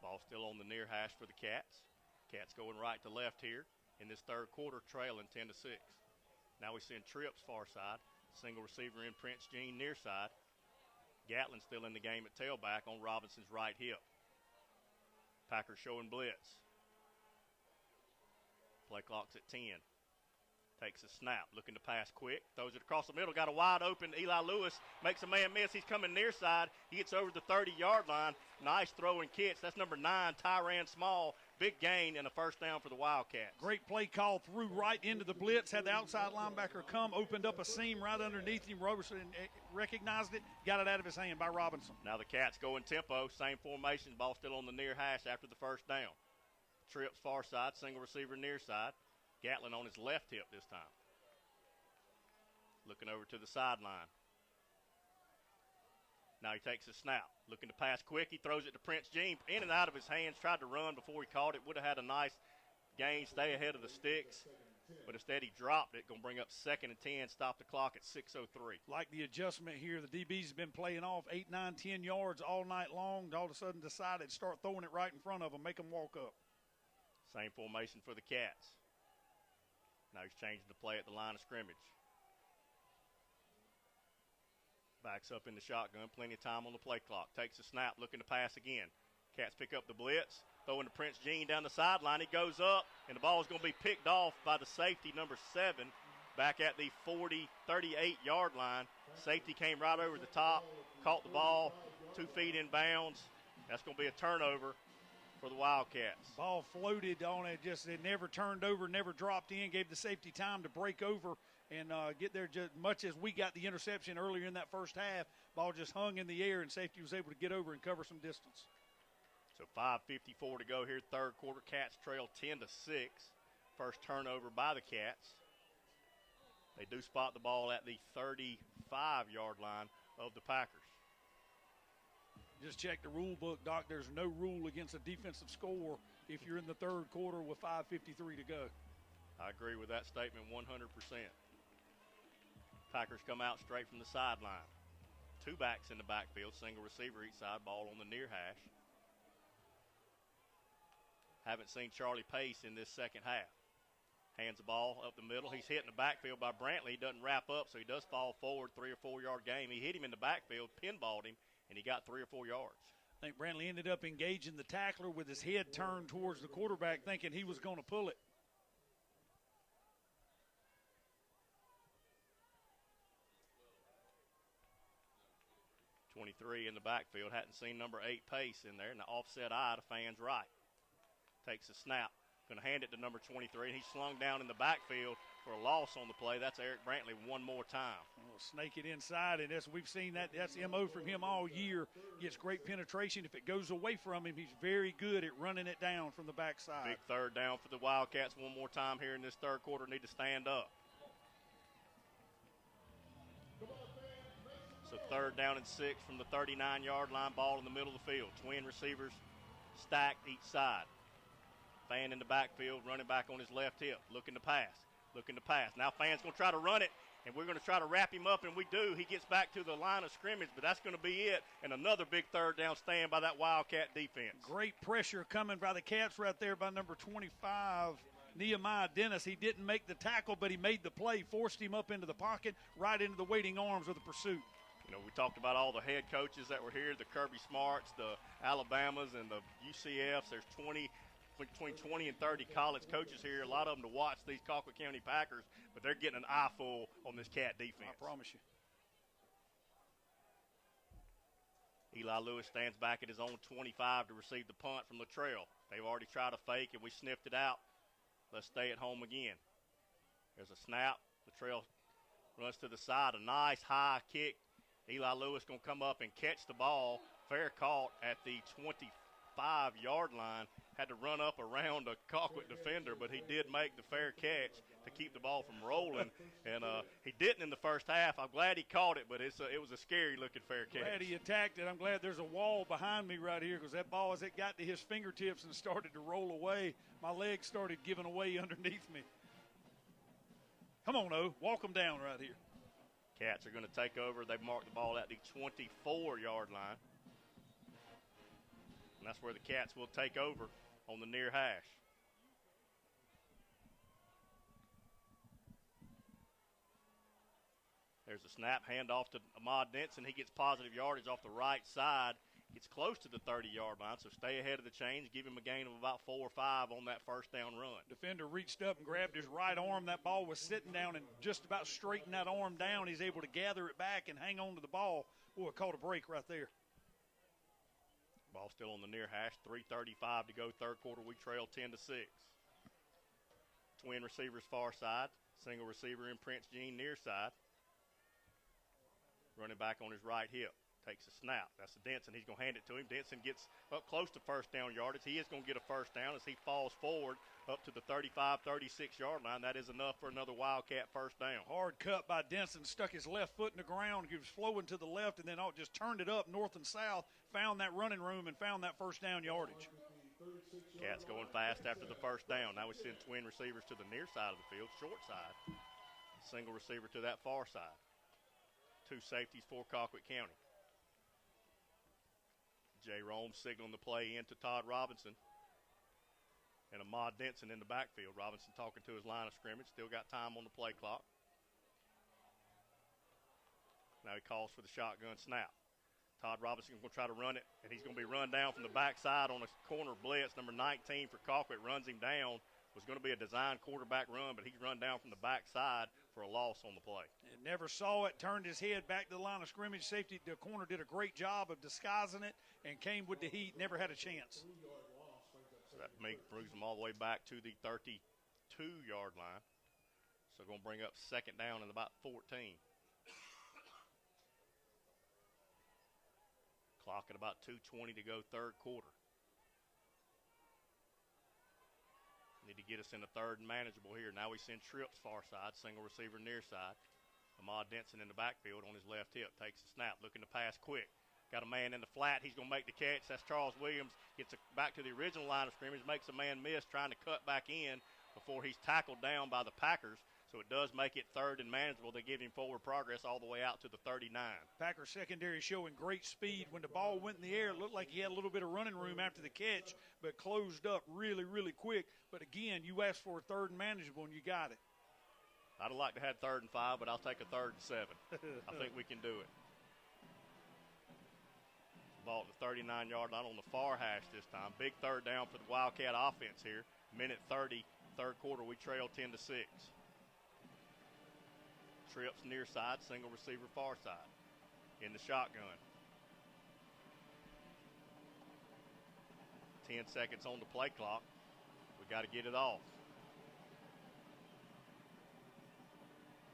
Ball still on the near hash for the Cats. Cats going right to left here in this third quarter, trailing 10-6. Now we send trips far side. Single receiver in Prince Jean near side. Gatlin still in the game at tailback on Robinson's right hip. Packers showing blitz. Play clock's at 10. Takes a snap, looking to pass quick. Throws it across the middle, got a wide open. Eli Lewis makes a man miss. He's coming near side. He gets over the 30-yard line. Nice throw and catch. That's number 9, Tyran Small. Big gain and a first down for the Wildcats. Great play call, threw right into the blitz, had the outside linebacker come, opened up a seam right underneath him. Roberson recognized it, got it out of his hand by Robinson. Now the Cats go in tempo, same formation, ball still on the near hash after the first down. Trips far side, single receiver near side. Gatlin on his left hip this time. Looking over to the sideline. Now he takes a snap. Looking to pass quick. He throws it to Prince Jean. In and out of his hands. Tried to run before he caught it. Would have had a nice gain. Stay ahead of the sticks. But instead he dropped it. Going to bring up second and 10. Stop the clock at 6:03. Like the adjustment here. The DBs have been playing off 8, 9, 10 yards all night long. All of a sudden decided to start throwing it right in front of them. Make them walk up. Same formation for the Cats. Now he's changing the play at the line of scrimmage. Backs up in the shotgun, plenty of time on the play clock. Takes a snap, looking to pass again. Cats pick up the blitz, throwing to Prince Jean down the sideline. He goes up, and the ball is going to be picked off by the safety, number 7, back at the 38-yard line. Safety came right over the top, caught the ball, 2 feet in bounds. That's going to be a turnover for the Wildcats. Ball floated on it, it never turned over, never dropped in, gave the safety time to break over and get there. Just much as we got the interception earlier in that first half, ball just hung in the air, and safety was able to get over and cover some distance. So 5:54 to go here, third quarter. Cats trail 10-6. First turnover by the Cats. They do spot the ball at the 35-yard line of the Packers. Just check the rule book, Doc. There's no rule against a defensive score if you're in the third quarter with 5:53 to go. I agree with that statement 100%. Packers come out straight from the sideline. 2 backs in the backfield, single receiver each side, ball on the near hash. Haven't seen Charlie Pace in this second half. Hands the ball up the middle. He's hit in the backfield by Brantley. He doesn't wrap up, so he does fall forward, 3 or 4 yard game. He hit him in the backfield, pinballed him, and he got 3 or 4 yards. I think Brantley ended up engaging the tackler with his head turned towards the quarterback, thinking he was going to pull it. .23 in the backfield. Hadn't seen number 8 Pace in there, and the offset eye to fans right. Takes a snap. Going to hand it to number 23, and he's slung down in the backfield for a loss on the play. That's Eric Brantley one more time. We'll snake it inside, and we've seen that's MO from him all year. Gets great penetration. If it goes away from him, he's very good at running it down from the backside. Big third down for the Wildcats one more time here in this third quarter. Need to stand up. So third down and 6 from the 39-yard line, ball in the middle of the field. Twin receivers stacked each side. Fan in the backfield, running back on his left hip, looking to pass. Now Fan's going to try to run it, and we're going to try to wrap him up, and we do. He gets back to the line of scrimmage, but that's going to be it. And another big third down stand by that Wildcat defense. Great pressure coming by the Cats right there by number 25, Nehemiah Dennis. He didn't make the tackle, but he made the play, forced him up into the pocket, right into the waiting arms of the pursuit. You know, we talked about all the head coaches that were here, the Kirby Smarts, the Alabamas, and the UCFs. There's between 20 and 30 college coaches here, a lot of them to watch these Colquitt County Packers, but they're getting an eyeful on this Cat defense. I promise you. Eli Lewis stands back at his own 25 to receive the punt from Latrell. They've already tried a fake, and we sniffed it out. Let's stay at home again. There's a snap. Latrell runs to the side. A nice high kick. Eli Lewis going to come up and catch the ball. Fair caught at the 25-yard line. Had to run up around a Colquitt defender, but he did make the fair catch to keep the ball from rolling. And he didn't in the first half. I'm glad he caught it, but it was a scary-looking fair catch. Glad he attacked it. I'm glad there's a wall behind me right here because that ball, as it got to his fingertips and started to roll away, my legs started giving away underneath me. Come on, O. Walk them down right here. Cats are going to take over. They've marked the ball at the 24-yard line. And that's where the Cats will take over on the near hash. There's a snap, handoff to Ahmad Denson. He gets positive yardage off the right side. Gets close to the 30-yard line, so stay ahead of the chains. Give him a gain of about 4 or 5 on that first down run. Defender reached up and grabbed his right arm. That ball was sitting down and just about straightened that arm down. He's able to gather it back and hang on to the ball. Boy, caught a break right there. Ball still on the near hash. 3:35 to go. Third quarter, we trail 10-6. Twin receivers far side. Single receiver in Prince Jean near side. Running back on his right hip. Takes a snap. That's to Denson. He's going to hand it to him. Denson gets up close to first down yardage. He is going to get a first down as he falls forward up to the 35, 36-yard line. That is enough for another Wildcat first down. Hard cut by Denson. Stuck his left foot in the ground. He was flowing to the left and then just turned it up north and south. Found that running room and found that first down yardage. Cats going fast after the first down. Now we send twin receivers to the near side of the field, short side. Single receiver to that far side. 2 safeties for Colquitt County. Jay Rome signaling the play in to Todd Robinson. and Ahmad Denson in the backfield. Robinson talking to his line of scrimmage. Still got time on the play clock. Now he calls for the shotgun snap. Todd Robinson is going to try to run it, and he's going to be run down from the backside on a corner blitz. Number 19 for Colquitt runs him down. Was going to be a design quarterback run, but he's run down from the backside for a loss on the play. And never saw it, turned his head back to the line of scrimmage. Safety, the corner did a great job of disguising it and came with the heat, never had a chance. So that brings them all the way back to the 32-yard line. So going to bring up second down and about 14. Clock at about 2:20 to go, third quarter. Need to get us in the third and manageable here. Now we send Trips far side, single receiver near side. Ahmad Denson in the backfield on his left hip. Takes the snap, looking to pass quick. Got a man in the flat. He's going to make the catch. That's Charles Williams. Gets back to the original line of scrimmage. Makes a man miss trying to cut back in before he's tackled down by the Packers. So it does make it third and manageable. They give him forward progress all the way out to the 39. Packers secondary showing great speed. When the ball went in the air, it looked like he had a little bit of running room after the catch, but closed up really, really quick. But again, you asked for a third and manageable, and you got it. I'd have liked to have 3rd and 5, but I'll take a 3rd and 7. I think we can do it. Ball at the 39-yard line on the far hash this time. Big third down for the Wildcat offense here. Minute 30, third quarter, we trail 10-6. Trips near side, single receiver far side. In the shotgun. 10 seconds on the play clock. We got to get it off.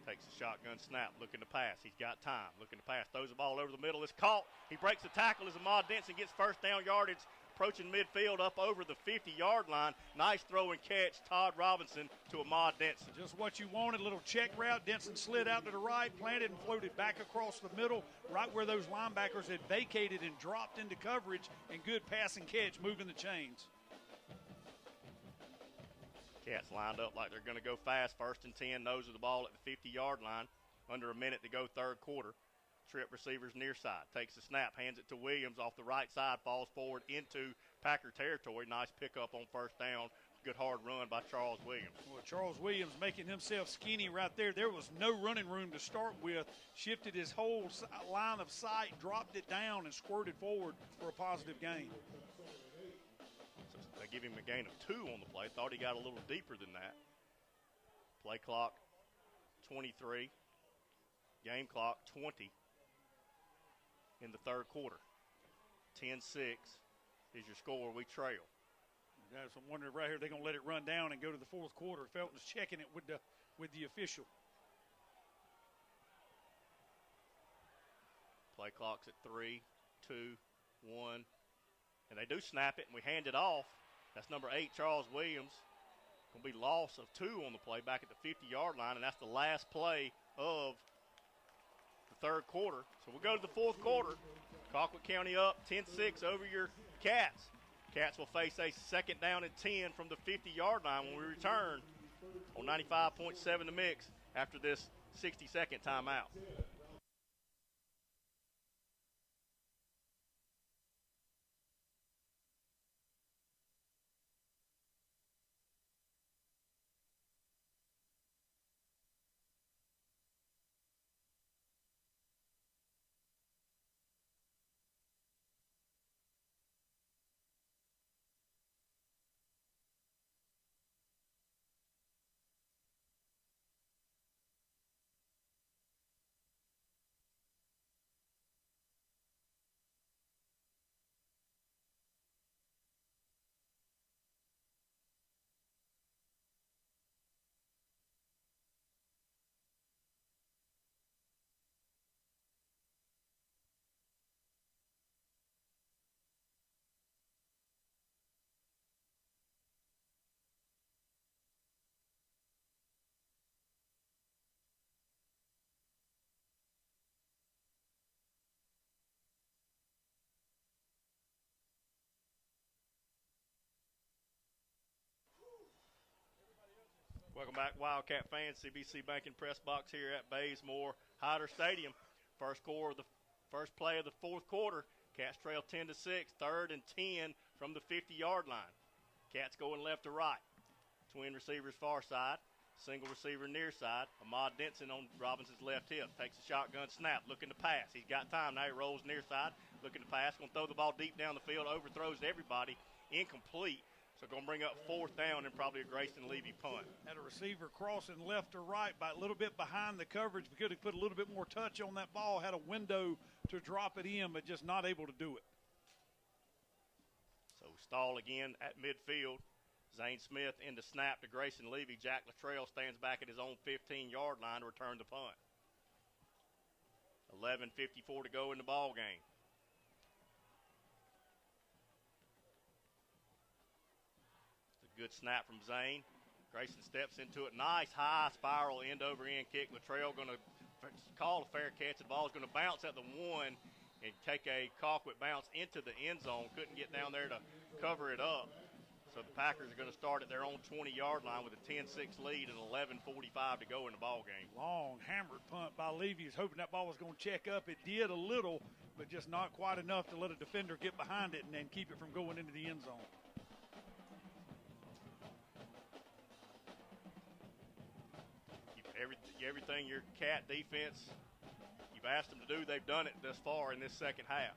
Takes a shotgun snap, looking to pass. He's got time, looking to pass. Throws the ball over the middle. It's caught. He breaks the tackle as Ahmad Denson gets first down yardage, approaching midfield up over the 50-yard line. Nice throw and catch, Todd Robinson to Ahmad Denson. Just what you wanted, a little check route. Denson slid out to the right, planted and floated back across the middle, right where those linebackers had vacated and dropped into coverage, and good pass and catch, moving the chains. Cats lined up like they're going to go fast. 1st and 10, nose of the ball at the 50-yard line. Under a minute to go, third quarter. Trip receivers near side. Takes the snap, hands it to Williams off the right side, falls forward into Packer territory. Nice pickup on first down. Good hard run by Charles Williams. Well, Charles Williams making himself skinny right there. There was no running room to start with. Shifted his whole line of sight, dropped it down, and squirted forward for a positive gain. They give him a gain of 2 on the play. Thought he got a little deeper than that. Play clock 23. Game clock 20 in the third quarter. 10-6 is your score. We trail. Guys, I'm wondering right here, they're going to let it run down and go to the fourth quarter. Felton's checking it with the official. Play clock's at 3, 2, 1. And they do snap it, and we hand it off. That's number 8, Charles Williams. Going to be loss of 2 on the play back at the 50-yard line, and that's the last play of the third quarter. So we'll go to the fourth quarter. Colquitt County up 10-6 over your Cats. Cats will face a second down and 10 from the 50-yard line when we return on 95.7 The Mix after this 60-second timeout. Welcome back, Wildcat fans. CBC Banking Press Box here at Bazemore Hyder Stadium. First play of the fourth quarter. Cats trail 10-6, 3rd and 10 from the 50-yard line. Cat's going left to right. Twin receivers far side. Single receiver near side. Ahmad Denson on Robinson's left hip. Takes a shotgun snap, looking to pass. He's got time. Now he rolls near side, looking to pass. Going to throw the ball deep down the field. Overthrows everybody. Incomplete. So going to bring up 4th down and probably a Grayson Levy punt. Had a receiver crossing left or right by a little bit behind the coverage. We could have put a little bit more touch on that ball. Had a window to drop it in, but just not able to do it. So stall again at midfield. Zane Smith in the snap to Grayson Levy. Jack Luttrell stands back at his own 15-yard line to return the punt. 11:54 to go in the ball game. It's a good snap from Zane. Grayson steps into it. Nice high spiral end-over-end kick. Luttrell going to call a fair catch. The ball's going to bounce at the 1 and take a Colquitt bounce into the end zone. Couldn't get down there to cover it up. So the Packers are going to start at their own 20-yard line with a 10-6 lead and 11:45 to go in the ball game. Long hammered punt by Levy. He's hoping that ball was going to check up. It did a little, but just not quite enough to let a defender get behind it and then keep it from going into the end zone. Everything your Cat defense, you've asked them to do, they've done it thus far in this second half.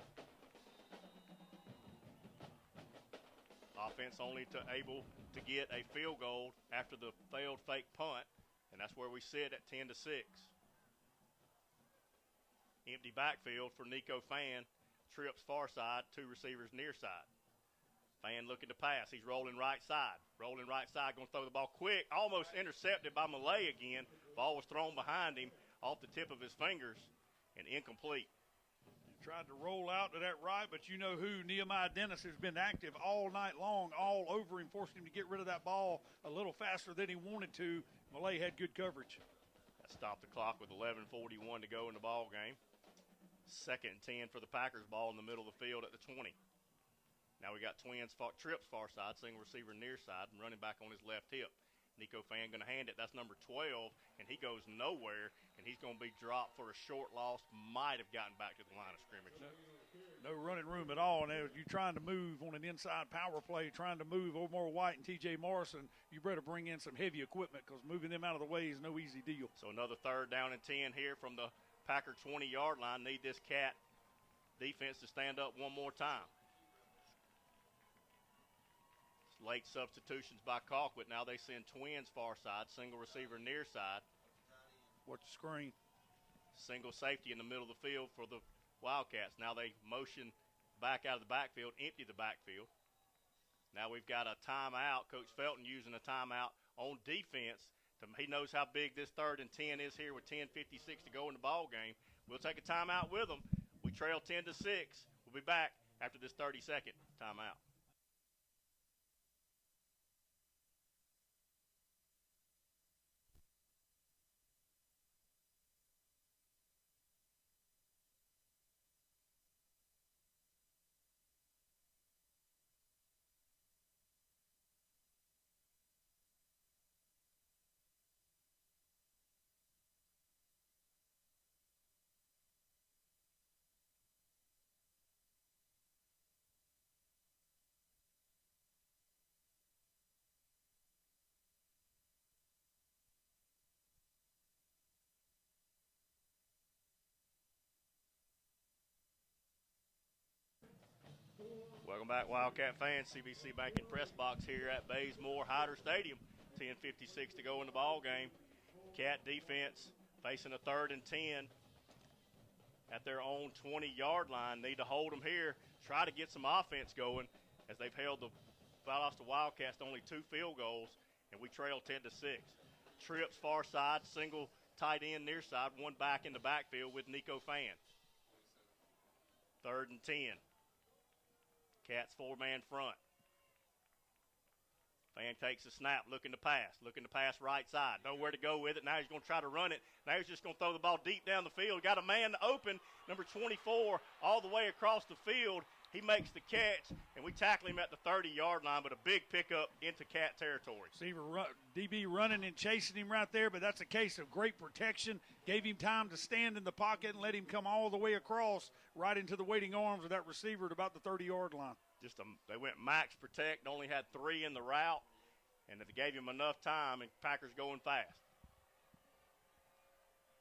Offense only able to get a field goal after the failed fake punt, and that's where we sit at 10-6. Empty backfield for Nico Fan. Trips far side, 2 receivers near side. Fan looking to pass. He's rolling right side. Rolling right side, going to throw the ball quick. Almost intercepted by Malay again. Ball was thrown behind him off the tip of his fingers and incomplete. Tried to roll out to that right, but you know who? Nehemiah Dennis has been active all night long, all over him, forcing him to get rid of that ball a little faster than he wanted to. Malay had good coverage. That stopped the clock with 11:41 to go in the ball game. 2nd and 10 for the Packers. Ball in the middle of the field at the 20. Now we got trips far side, single receiver near side, and running back on his left hip. Nico Fan going to hand it. That's number 12, and he goes nowhere, and he's going to be dropped for a short loss. Might have gotten back to the line of scrimmage. No running room at all. Now, you're trying to move on an inside power play, trying to move Omar White and T.J. Morrison. You better bring in some heavy equipment because moving them out of the way is no easy deal. So another 3rd down and 10 here from the Packer 20-yard line. Need this Cat defense to stand up one more time. Late substitutions by Colquitt. Now they send Twins far side, single receiver near side. Watch the screen. Single safety in the middle of the field for the Wildcats. Now they motion back out of the backfield, empty the backfield. Now we've got a timeout. Coach Felton using a timeout on defense. He knows how big this 3rd and 10 is here with 10:56 to go in the ball game. We'll take a timeout with them. We trail 10-6. We'll be back after this 30-second timeout. Welcome back, Wildcat fans. CBC Banking Press Box here at Bazemore Hyder Stadium. 10:56 to go in the ball game. Cat defense facing a 3rd and 10 at their own 20-yard line. Need to hold them here. Try to get some offense going as they've held the Valdosta Wildcats to only 2 field goals, and we trail 10-6. Trips far side, single tight end near side, 1 back in the backfield with Nico Fan. 3rd and 10. Cats 4-man front. Fan takes a snap, looking to pass right side. Nowhere to go with it. Now he's going to try to run it. Now he's just going to throw the ball deep down the field. Got a man open, number 24, all the way across the field. He makes the catch, and we tackle him at the 30-yard line, but a big pickup into Cat territory. DB running and chasing him right there, but that's a case of great protection. Gave him time to stand in the pocket and let him come all the way across right into the waiting arms of that receiver at about the 30-yard line. They went max protect, only had 3 in the route, and they gave him enough time, and Packers going fast.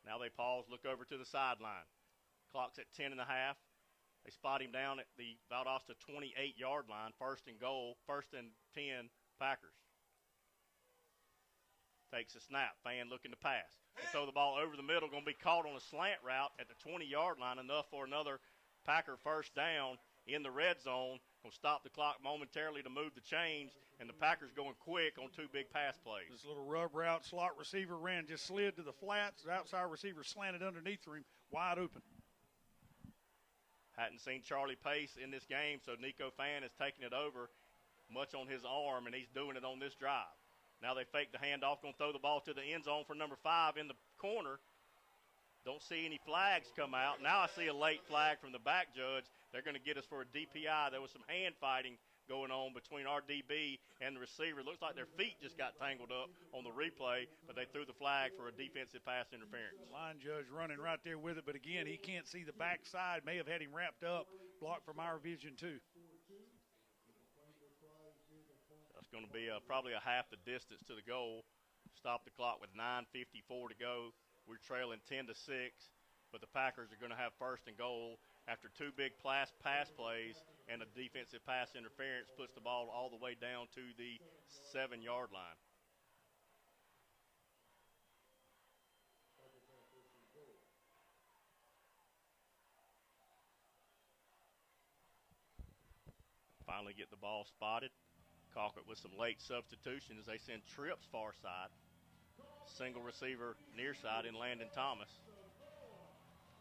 Now they pause, look over to the sideline. Clock's at 10 and a half. They spot him down at the Valdosta 28-yard line, first and goal, 1st and 10, Packers. Takes a snap, Fan looking to pass. They throw the ball over the middle, going to be caught on a slant route at the 20-yard line, enough for another Packer first down in the red zone. Going to stop the clock momentarily to move the chains, and the Packers going quick on 2 big pass plays. This little rub route, slot receiver ran, just slid to the flats. The outside receiver slanted underneath him, wide open. Hadn't seen Charlie Pace in this game, so Nico Fan is taking it over much on his arm, and he's doing it on this drive. Now they fake the handoff, going to throw the ball to the end zone for number 5 in the corner. Don't see any flags come out. Now I see a late flag from the back judge. They're going to get us for a DPI. There was some hand fighting going on between our DB and the receiver. Looks like their feet just got tangled up on the replay, but they threw the flag for a defensive pass interference. Line judge running right there with it, but again, he can't see the backside. May have had him wrapped up, blocked from our vision too. That's going to be probably a half the distance to the goal. Stop the clock with 9:54 to go. We're trailing 10-6, but the Packers are going to have first and goal after 2 big pass plays and a defensive pass interference puts the ball all the way down to the 7-yard line. Finally get the ball spotted. Colquitt with some late substitutions. They send trips far side. Single receiver near side in Landon Thomas.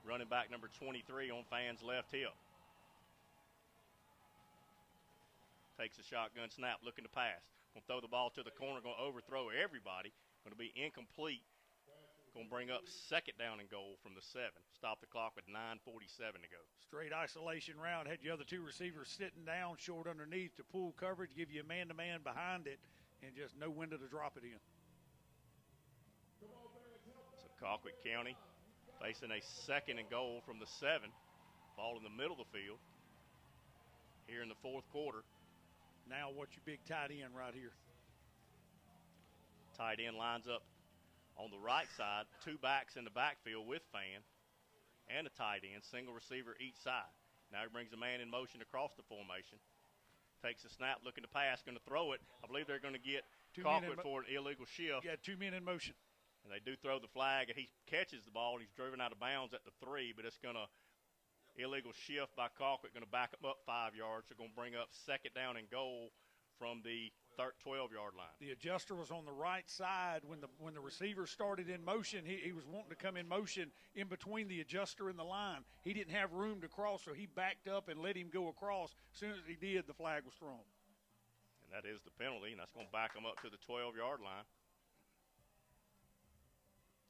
Running back number 23 on Fan's left hip. Takes a shotgun snap, looking to pass. Going to throw the ball to the corner, going to overthrow everybody. Going to be incomplete. Going to bring up 2nd down and goal from the 7. Stop the clock with 9:47 to go. Straight isolation route. Had your other 2 receivers sitting down short underneath to pull coverage, give you a man-to-man behind it, and just no window to drop it in. So Colquitt County facing a 2nd and goal from the 7. Ball in the middle of the field here in the 4th quarter. Now what's your big tight end right here? Tight end lines up on the right side, 2 backs in the backfield with Fan and a tight end, single receiver each side. Now he brings a man in motion across the formation. Takes a snap, looking to pass, going to throw it. I believe they're going to get Colquitt for an illegal shift. Yeah, 2 men in motion. And they do throw the flag, and he catches the ball, and he's driven out of bounds at the 3, but it's going to illegal shift by Colquitt, going to back him up 5 yards. They're going to bring up 2nd down and goal from the 12-yard line. The adjuster was on the right side when the receiver started in motion. He was wanting to come in motion in between the adjuster and the line. He didn't have room to cross, so he backed up and let him go across. As soon as he did, the flag was thrown. And that is the penalty, and that's going to back him up to the 12-yard line.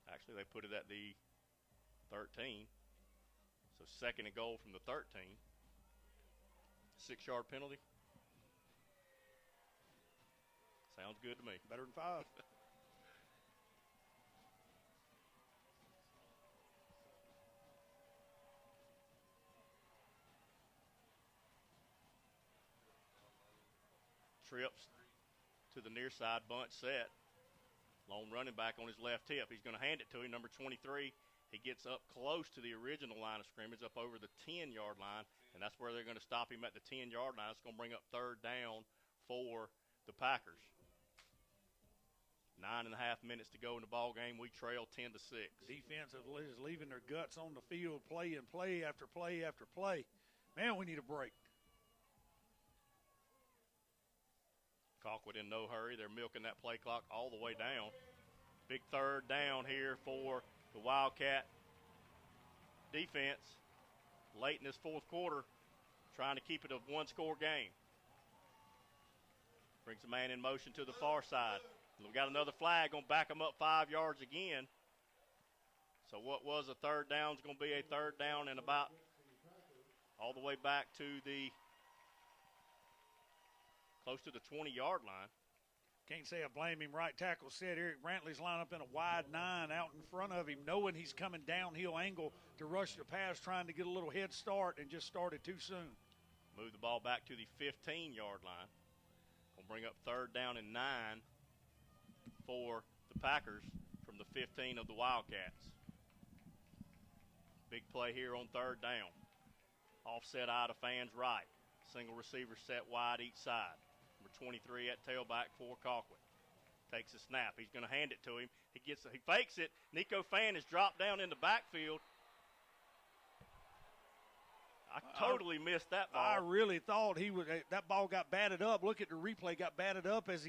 Actually, they put it at the 13. So 2nd and goal from the 13. 6-yard penalty. Sounds good to me. Better than 5. Trips to the near side, bunch set. Lone running back on his left hip. He's going to hand it to him, number 23. He gets up close to the original line of scrimmage, up over the 10-yard line, and that's where they're going to stop him at the 10-yard line. It's going to bring up 3rd down for the Packers. 9.5 minutes to go in the ball game. We trail 10-6. Defense is leaving their guts on the field, play after play after play. Man, we need a break. Colquitt in no hurry. They're milking that play clock all the way down. Big 3rd down here for the Wildcat defense late in this 4th quarter, trying to keep it a 1-score game. Brings a man in motion to the far side. We've got another flag, going to back them up 5 yards again. So what was a 3rd down is going to be a 3rd down and about all the way back to the close to the 20-yard line. Can't say I blame him. Right tackle said Eric Brantley's lined up in a wide 9 out in front of him, knowing he's coming downhill angle to rush the pass, trying to get a little head start, and just started too soon. Move the ball back to the 15-yard line. We'll bring up 3rd down and 9 for the Packers from the 15 of the Wildcats. Big play here on 3rd down. Offset eye to Fan's right. Single receiver set wide each side. Number 23 at tailback for Colquitt. Takes a snap. He's going to hand it to him. He fakes it. Nico Fan is dropped down in the backfield. I totally missed that ball. I really thought that ball got batted up. Look at the replay, got batted up as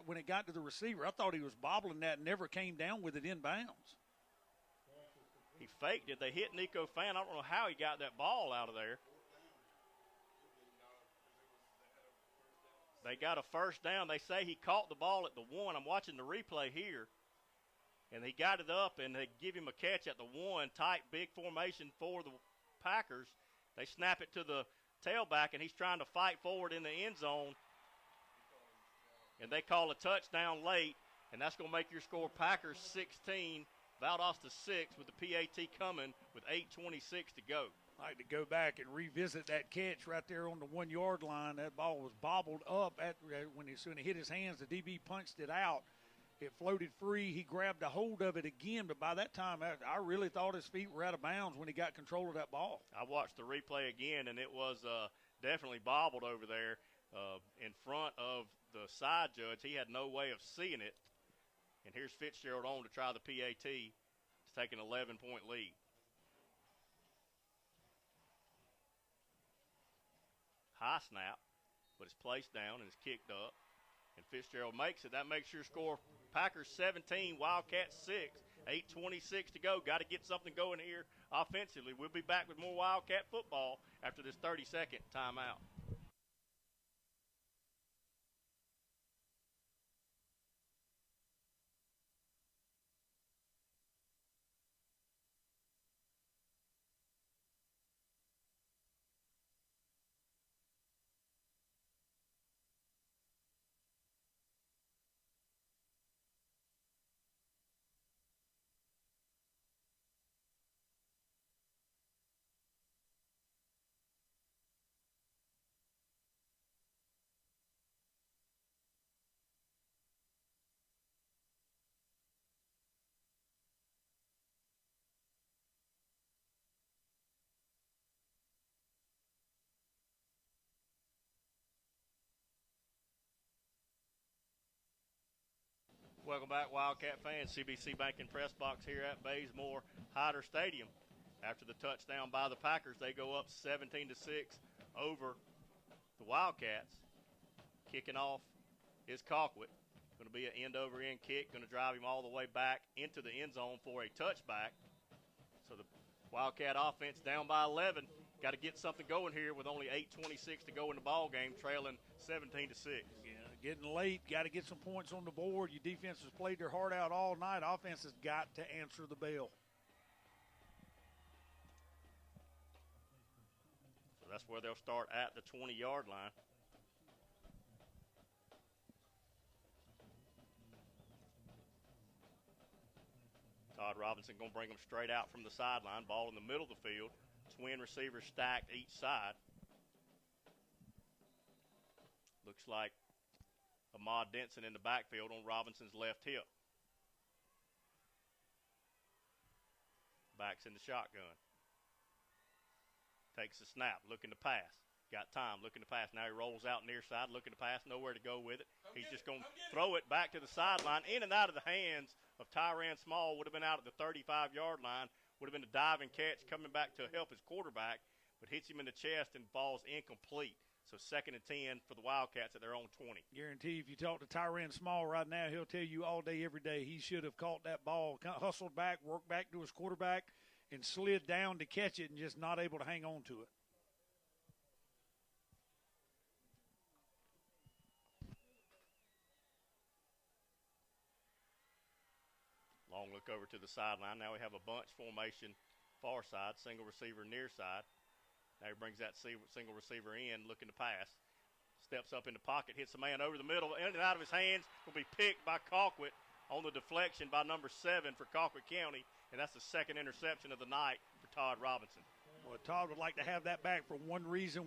when it got to the receiver. I thought he was bobbling that and never came down with it in bounds. He faked it. They hit Nico Fan. I don't know how he got that ball out of there. They got a 1st down. They say he caught the ball at the 1. I'm watching the replay here. And he got it up, and they give him a catch at the 1. Tight, big formation for the Packers. They snap it to the tailback, and he's trying to fight forward in the end zone. And they call a touchdown late, and that's going to make your score Packers 16, Valdosta 6, with the PAT coming with 8:26 to go. I'd like to go back and revisit that catch right there on the 1-yard line. That ball was bobbled up when it hit his hands. The DB punched it out. It floated free. He grabbed a hold of it again, but by that time, I really thought his feet were out of bounds when he got control of that ball. I watched the replay again, and it was definitely bobbled over there in front of the side judge. He had no way of seeing it. And here's Fitzgerald on to try the PAT to take an 11-point lead. High snap, but it's placed down and it's kicked up. And Fitzgerald makes it. That makes your score Packers 17, Wildcats 6. 8:26 to go. Got to get something going here offensively. We'll be back with more Wildcat football after this 30-second timeout. Welcome back, Wildcat fans. CBC Banking Press Box here at Bazemore Hyder Stadium. After the touchdown by the Packers, they go up 17-6 over the Wildcats. Kicking off is Colquitt. Going to be an end-over-end kick. Going to drive him all the way back into the end zone for a touchback. So the Wildcat offense down by 11. Got to get something going here with only 8:26 to go in the ball game, trailing 17-6. Getting late, got to get some points on the board. Your defense has played their heart out all night. Offense has got to answer the bell. So that's where they'll start at the 20-yard line. Todd Robinson going to bring them straight out from the sideline. Ball in the middle of the field. Twin receivers stacked each side. Looks like Ahmad Denson in the backfield on Robinson's left hip. Backs in the shotgun. Takes the snap, looking to pass. Got time, looking to pass. Now he rolls out near side, looking to pass, nowhere to go with it. He's just going to throw it back to the sideline, in and out of the hands of Tyrann Small. Would have been out at the 35-yard line. Would have been a diving catch coming back to help his quarterback, but hits him in the chest and falls incomplete. So 2nd and 10 for the Wildcats at their own 20. Guarantee if you talk to Tyrann Small right now, he'll tell you all day, every day, he should have caught that ball, hustled back, worked back to his quarterback, and slid down to catch it and just not able to hang on to it. Long look over to the sideline. Now we have a bunch formation, far side, single receiver near side. Now he brings that single receiver in, looking to pass. Steps up in the pocket, hits the man over the middle, in and out of his hands. Will be picked by Colquitt on the deflection by number 7 for Colquitt County, and that's the 2nd interception of the night for Todd Robinson. Well, Todd would like to have that back for one reason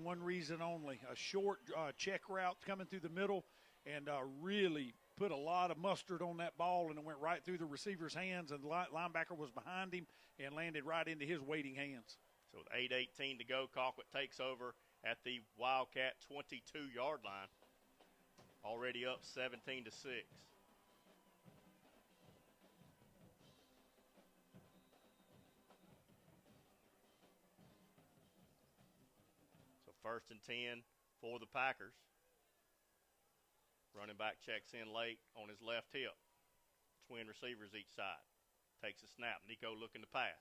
only. A short check route coming through the middle and really put a lot of mustard on that ball, and it went right through the receiver's hands, and the linebacker was behind him and landed right into his waiting hands. So with 8:18 to go, Colquitt takes over at the Wildcat 22-yard line. Already up 17-6. So 1st and 10 for the Packers. Running back checks in late on his left hip. Twin receivers each side. Takes a snap. Nico looking to pass.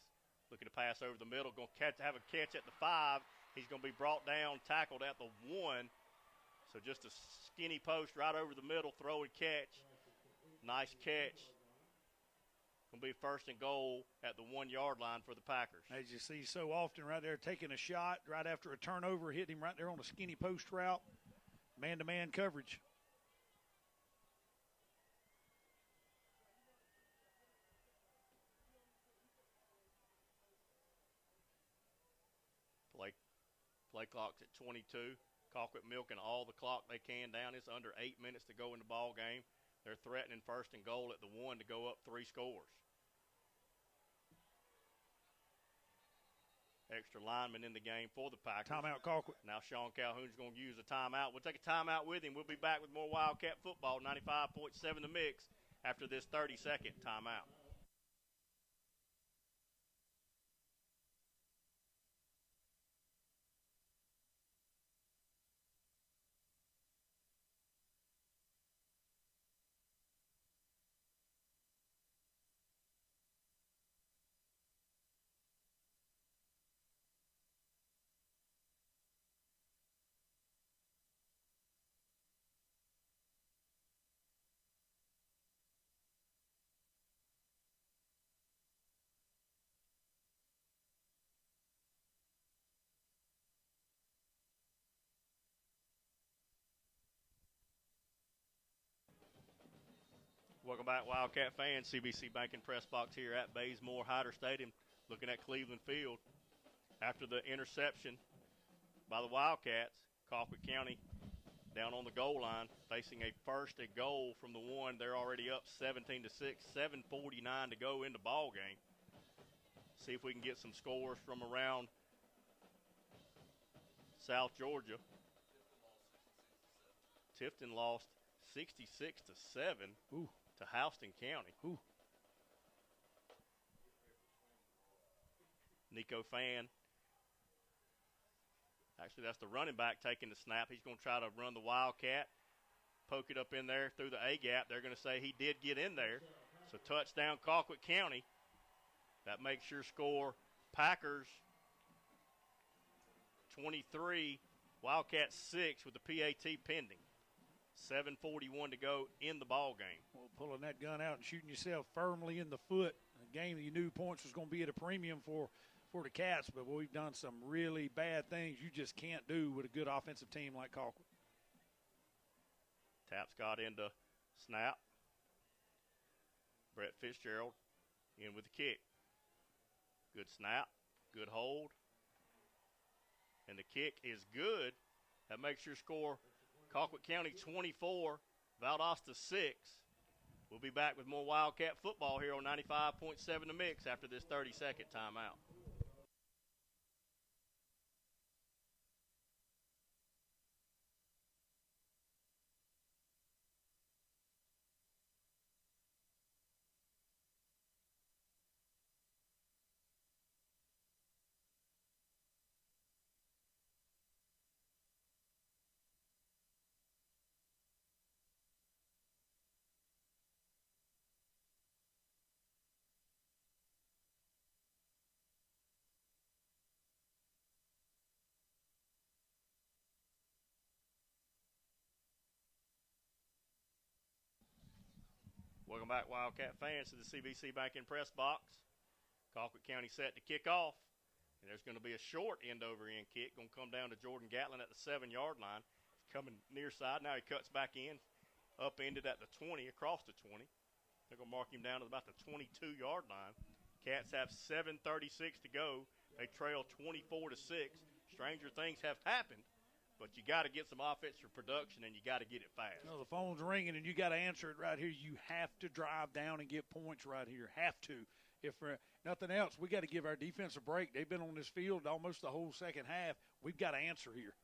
Looking to pass over the middle. Going to have a catch at the 5. He's going to be brought down, tackled at the 1. So just a skinny post right over the middle, throw and catch. Nice catch. Going to be 1st and goal at the 1-yard line for the Packers. As you see so often right there, taking a shot right after a turnover, hitting him right there on a skinny post route. Man-to-man coverage. Play clock's at 22. Colquitt milking all the clock they can down. It's under 8 minutes to go in the ball game. They're threatening 1st and goal at the 1 to go up 3 scores. Extra lineman in the game for the Packers. Timeout, Colquitt. Now Sean Calhoun's going to use a timeout. We'll take a timeout with him. We'll be back with more Wildcat football, 95.7 The Mix, after this 30-second timeout. Welcome back, Wildcat fans. CBC Banking Press Box here at Bazemore Hyder Stadium, looking at Cleveland Field. After the interception by the Wildcats, Colquitt County down on the goal line, facing a 1st and goal from the 1. They're already up 17-6, 7:49 to go in the ball game. See if we can get some scores from around South Georgia. Tifton lost 66-7. Ooh. To Houston County. Ooh. Nico Fan. Actually, that's the running back taking the snap. He's going to try to run the Wildcat, poke it up in there through the A-gap. They're going to say he did get in there. So touchdown, Colquitt County. That makes your score Packers 23, Wildcats 6 with the PAT pending. 7:41 to go in the ball game. Well, pulling that gun out and shooting yourself firmly in the foot. A game that you knew points was going to be at a premium for the Cats, but we've done some really bad things you just can't do with a good offensive team like Colquitt. Taps got into snap. Brett Fitzgerald in with the kick. Good snap, good hold. And the kick is good. That makes your score Colquitt County 24, Valdosta 6. We'll be back with more Wildcat football here on 95.7 The Mix after this 30-second timeout. Welcome back, Wildcat fans, to the CBC Banking Press Box. Colquitt County set to kick off. And there's going to be a short end-over-end kick. Going to come down to Jordan Gatlin at the 7-yard line. He's coming near side. Now he cuts back in. Upended at the 20, across the 20. They're going to mark him down to about the 22-yard line. Cats have 7:36 to go. They trail 24-6. Stranger things have happened, but you got to get some offensive production and you got to get it fast. No, the phone's ringing and you got to answer it right here. You have to drive down and get points right here. Have to. If for nothing else, we got to give our defense a break. They've been on this field almost the whole second half. We've got to answer here.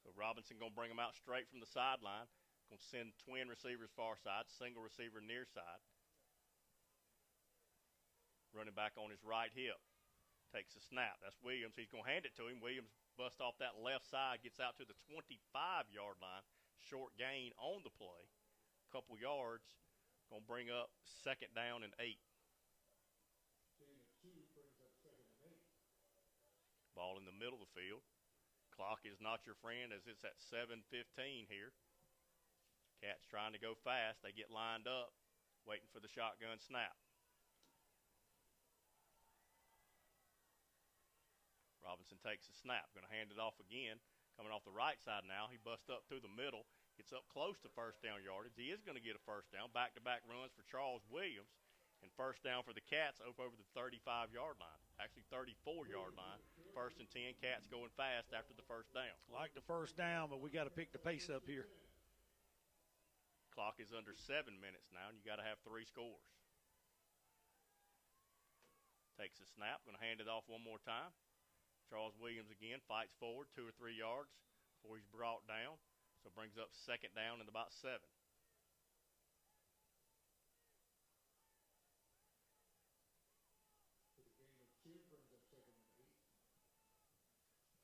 So Robinson going to bring them out straight from the sideline. Going to send twin receivers far side, single receiver near side. Running back on his right hip. Takes a snap. That's Williams. He's going to hand it to him. Williams busts off that left side, gets out to the 25-yard line. Short gain on the play. Couple yards. Going to bring up 2nd down and 8. Ball in the middle of the field. Clock is not your friend as it's at 7:15 here. Cats trying to go fast. They get lined up, waiting for the shotgun snap. Robinson takes a snap. Going to hand it off again. Coming off the right side now. He busts up through the middle. Gets up close to first down yardage. He is going to get a first down. Back-to-back runs for Charles Williams. And first down for the Cats over the 35-yard line. Actually, 34-yard line. 1st and 10. Cats going fast after the first down. Like the first down, but we got to pick the pace up here. Clock is under 7 minutes now, and you got to have 3 scores. Takes a snap. Going to hand it off one more time. Charles Williams again fights forward 2 or 3 yards before he's brought down. So brings up 2nd down and about 7.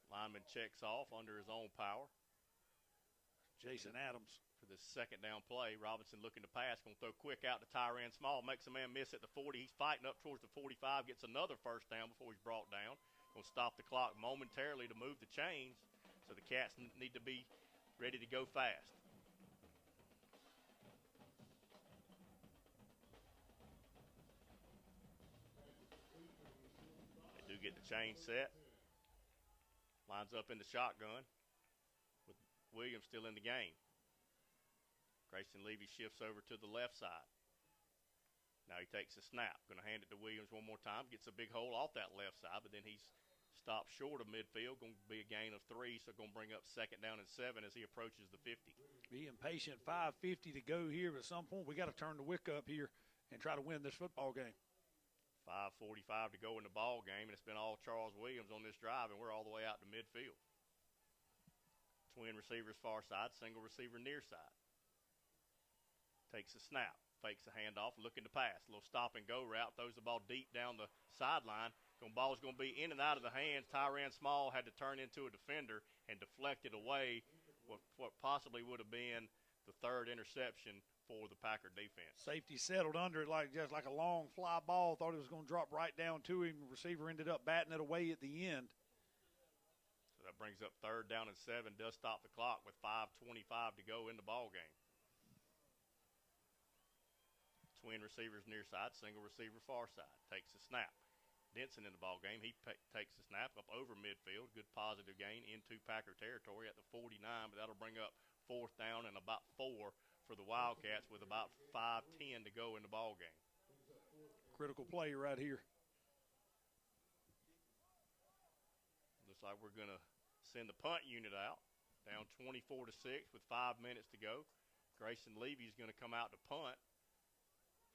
Lineman checks off under his own power. Jason Adams. For this 2nd down play, Robinson looking to pass. Going to throw quick out to Tyran Small. Makes a man miss at the 40. He's fighting up towards the 45. Gets another first down before he's brought down. Going to stop the clock momentarily to move the chains. So the Cats need to be ready to go fast. They do get the chain set. Lines up in the shotgun with Williams still in the game. Grayson Levy shifts over to the left side. Now he takes a snap. Going to hand it to Williams one more time. Gets a big hole off that left side, but then he's stopped short of midfield. Going to be a gain of 3, so going to bring up 2nd down and 7 as he approaches the 50. Be impatient. 5:50 to go here, but at some point we got to turn the wick up here and try to win this football game. 5:45 to go in the ball game, and it's been all Charles Williams on this drive, and we're all the way out to midfield. Twin receivers far side, single receiver near side. Takes a snap, fakes a handoff, looking to pass. A little stop and go route, throws the ball deep down the sideline. The ball's going to be in and out of the hands. Tyran Small had to turn into a defender and deflect it away what possibly would have been the 3rd interception for the Packer defense. Safety settled under it just like a long fly ball. Thought it was going to drop right down to him. The receiver ended up batting it away at the end. So that brings up 3rd down and 7. Does stop the clock with 5:25 to go in the ball game. Twin receivers near side, single receiver far side. Takes a snap. Denson in the ball game. He takes the snap up over midfield. Good positive gain into Packer territory at the 49, but that'll bring up 4th down and about 4 for the Wildcats with about 5:10 to go in the ball game. Critical play right here. Looks like we're going to send the punt unit out. Down 24-6 with 5 minutes to go. Grayson Levy is going to come out to punt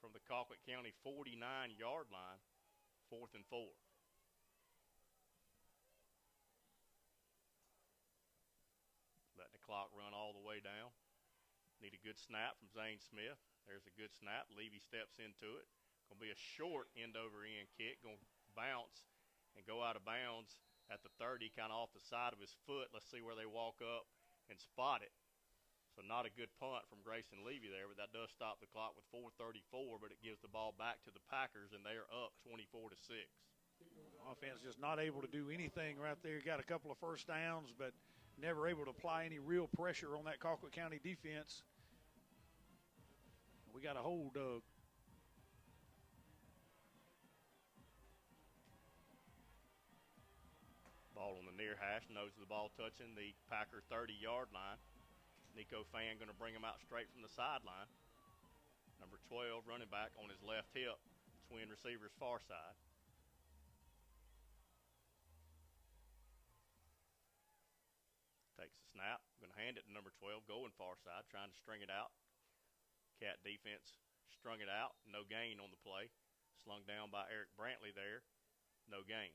from the Colquitt County 49-yard line, 4th and 4. Letting the clock run all the way down. Need a good snap from Zane Smith. There's a good snap. Levy steps into it. Going to be a short end-over-end kick. Going to bounce and go out of bounds at the 30, kind of off the side of his foot. Let's see where they walk up and spot it. So not a good punt from Grayson Levy there, but that does stop the clock with 4:34, but it gives the ball back to the Packers, and they are up 24-6. Offense just not able to do anything right there. Got a couple of first downs, but never able to apply any real pressure on that Colquitt County defense. We got a hold, Doug. Ball on the near hash, nose of the ball touching the Packer 30-yard line. Nico Fan going to bring him out straight from the sideline. Number 12, running back on his left hip. Twin receivers far side. Takes the snap. Going to hand it to number 12, going far side, trying to string it out. Cat defense strung it out. No gain on the play. Slung down by Eric Brantley there. No gain.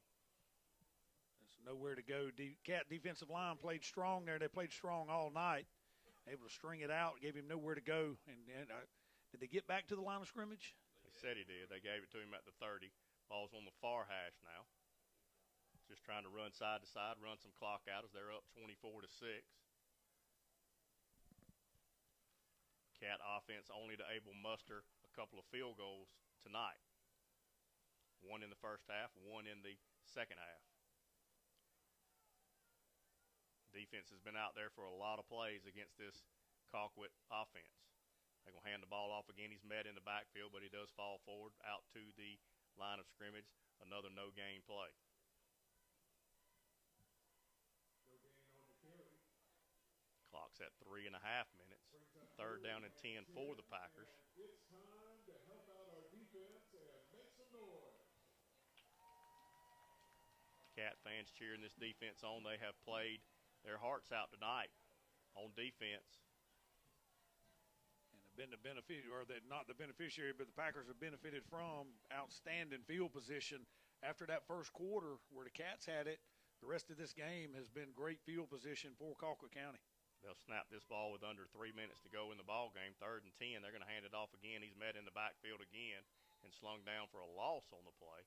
There's nowhere to go. Cat defensive line played strong there. They played strong all night. Able to string it out, gave him nowhere to go. And did they get back to the line of scrimmage? They said he did. They gave it to him at the 30. Ball's on the far hash now. Just trying to run side to side, run some clock out as they're up 24-6. Cat offense only to able muster a couple of field goals tonight. One in the first half, one in the second half. Defense has been out there for a lot of plays against this Colquitt offense. They're going to hand the ball off again. He's met in the backfield, but he does fall forward out to the line of scrimmage. Another no-gain play. Clock's at 3.5 minutes. 3rd down and 10 for the Packers. It's time to help out our defense and make some noise. Cat fans cheering this defense on. They have played their hearts out tonight on defense. And have been the beneficiary, or not the beneficiary, but the Packers have benefited from outstanding field position after that first quarter where the Cats had it. The rest of this game has been great field position for Colquitt County. They'll snap this ball with under 3 minutes to go in the ball game. 3rd and 10. They're going to hand it off again. He's met in the backfield again and slung down for a loss on the play.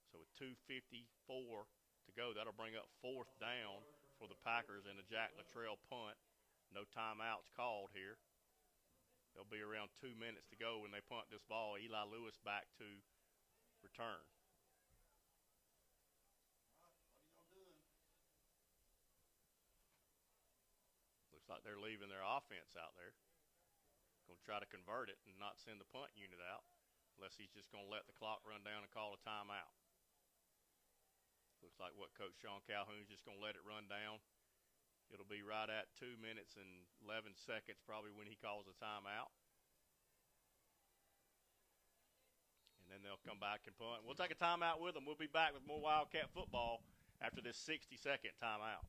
So with 2:54 to go, that'll bring up 4th down for the Packers and a Jack Luttrell punt. No timeouts called here. There'll be around 2 minutes to go when they punt this ball. Eli Lewis back to return. Looks like they're leaving their offense out there. Going to try to convert it and not send the punt unit out unless he's just going to let the clock run down and call a timeout. Looks like what Coach Sean Calhoun's just going to let it run down. It'll be right at 2 minutes and 11 seconds probably when he calls a timeout. And then they'll come back and punt. We'll take a timeout with them. We'll be back with more Wildcat football after this 60-second timeout.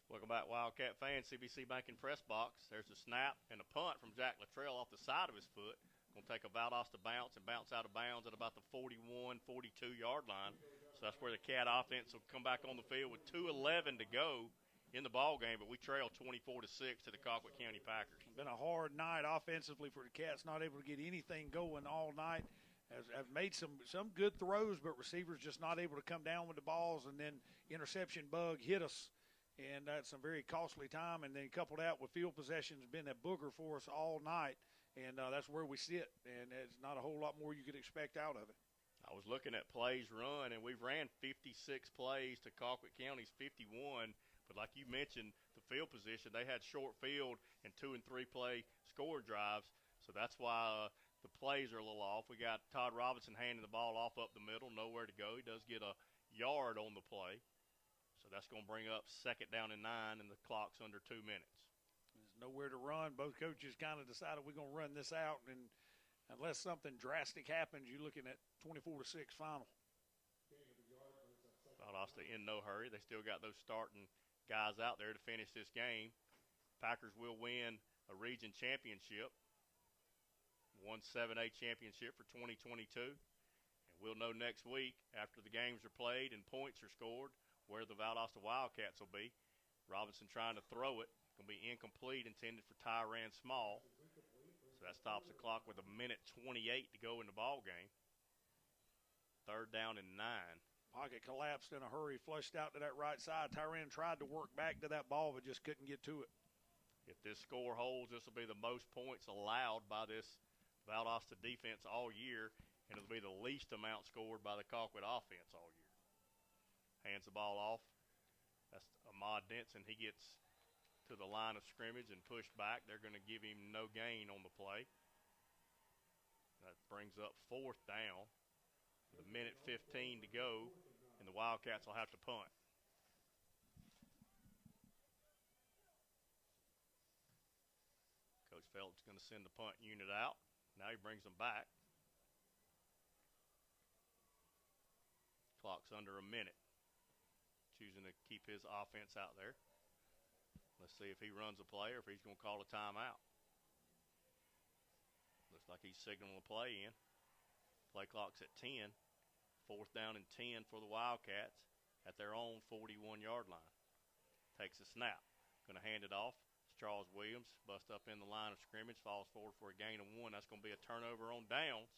Welcome back, Wildcat fans. CBC Banking Press Box. There's a snap and a punt from Jack Luttrell off the side of his foot. Going to take a Valdosta bounce and bounce out of bounds at about the 41, 42-yard line. So that's where the Cat offense will come back on the field with 2:11 to go in the ball game, but we trail 24-6 to the Colquitt County Packers. It's been a hard night offensively for the Cats, not able to get anything going all night. Have made some good throws, but receivers just not able to come down with the balls, and then interception bug hit us. And that's some very costly time. And then coupled out with field possession has been a booger for us all night. And that's where we sit. And it's not a whole lot more you could expect out of it. I was looking at plays run, and we've ran 56 plays to Colquitt County's 51. But like you mentioned, the field position, they had short field and 2- and 3-play score drives. So that's why the plays are a little off. We got Todd Robinson handing the ball off up the middle, nowhere to go. He does get a yard on the play. So that's going to bring up 2nd down and 9, and the clock's under 2 minutes. There's nowhere to run. Both coaches kind of decided we're going to run this out, and unless something drastic happens, you're looking at 24-6 final. Valdosta in no hurry. They still got those starting guys out there to finish this game. Packers will win a region championship, 7A championship for 2022. And we'll know next week after the games are played and points are scored where the Valdosta Wildcats will be. Robinson trying to throw it. Going to be incomplete, intended for Tyran Small. So that stops the clock with 1:28 to go in the ball game. 3rd down and 9. Pocket collapsed in a hurry, flushed out to that right side. Tyran tried to work back to that ball, but just couldn't get to it. If this score holds, this will be the most points allowed by this Valdosta defense all year, and it'll be the least amount scored by the Colquitt offense all year. Hands the ball off. That's Ahmad Denson. He gets to the line of scrimmage and pushed back. They're going to give him no gain on the play. That brings up 4th down. With 1:15 to go, and the Wildcats will have to punt. Coach Felt's going to send the punt unit out. Now he brings them back. Clock's under a minute. Choosing to keep his offense out there. Let's see if he runs a play or if he's going to call a timeout. Looks like he's signaling a play in. Play clock's at 10. 4th down and 10 for the Wildcats at their own 41-yard line. Takes a snap. Going to hand it off. It's Charles Williams. Bust up in the line of scrimmage. Falls forward for a gain of 1. That's going to be a turnover on downs.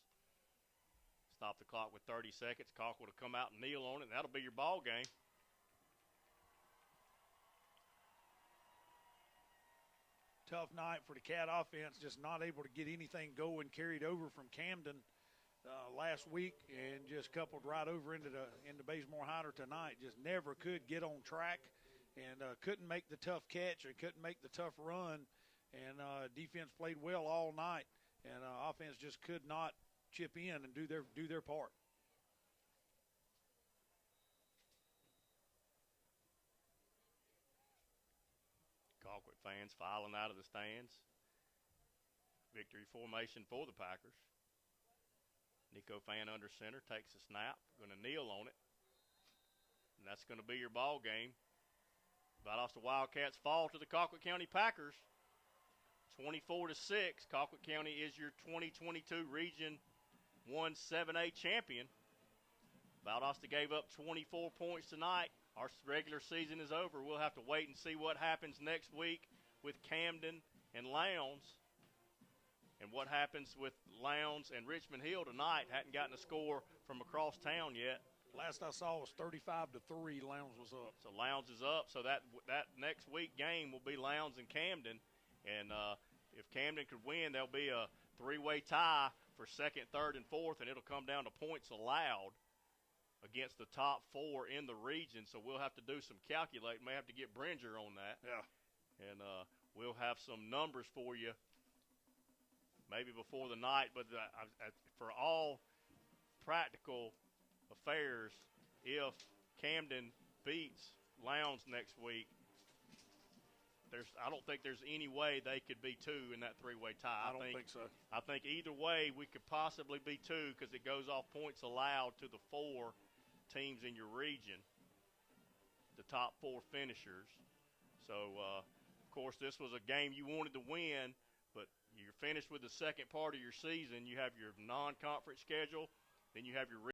Stop the clock with 30 seconds. Colquitt will come out and kneel on it, and that'll be your ball game. Tough night for the Cat offense, just not able to get anything going. Carried over from Camden last week and just coupled right over into Bazemore Hyder tonight. Just never could get on track and couldn't make the tough catch or couldn't make the tough run. And defense played well all night, and offense just could not chip in and do their part. Colquitt fans filing out of the stands. Victory formation for the Packers. Nico Fan under center, takes a snap, going to kneel on it. And that's going to be your ball game. Valdosta Wildcats fall to the Colquitt County Packers. 24-6. Colquitt County is your 2022 Region 1 7A champion. Valdosta gave up 24 points tonight. Our regular season is over. We'll have to wait and see what happens next week with Camden and Lowndes. And what happens with Lowndes and Richmond Hill tonight. Hadn't gotten a score from across town yet. Last I saw was 35-3. Lowndes was up. So Lowndes is up. So that next week game will be Lowndes and Camden. And if Camden could win, there'll be a 3-way tie for 2nd, 3rd, and 4th, and it'll come down to points allowed against the top 4 in the region. So we'll have to do some calculating. May have to get Bringer on that. Yeah. And we'll have some numbers for you maybe before the night. But for all practical affairs, if Camden beats Lowndes next week, I don't think there's any way they could be 2 in that 3-way tie. I don't think so. I think either way we could possibly be 2 because it goes off points allowed to the 4 teams in your region, the top 4 finishers. So, of course, this was a game you wanted to win, but you're finished with the second part of your season. You have your non-conference schedule, then you have your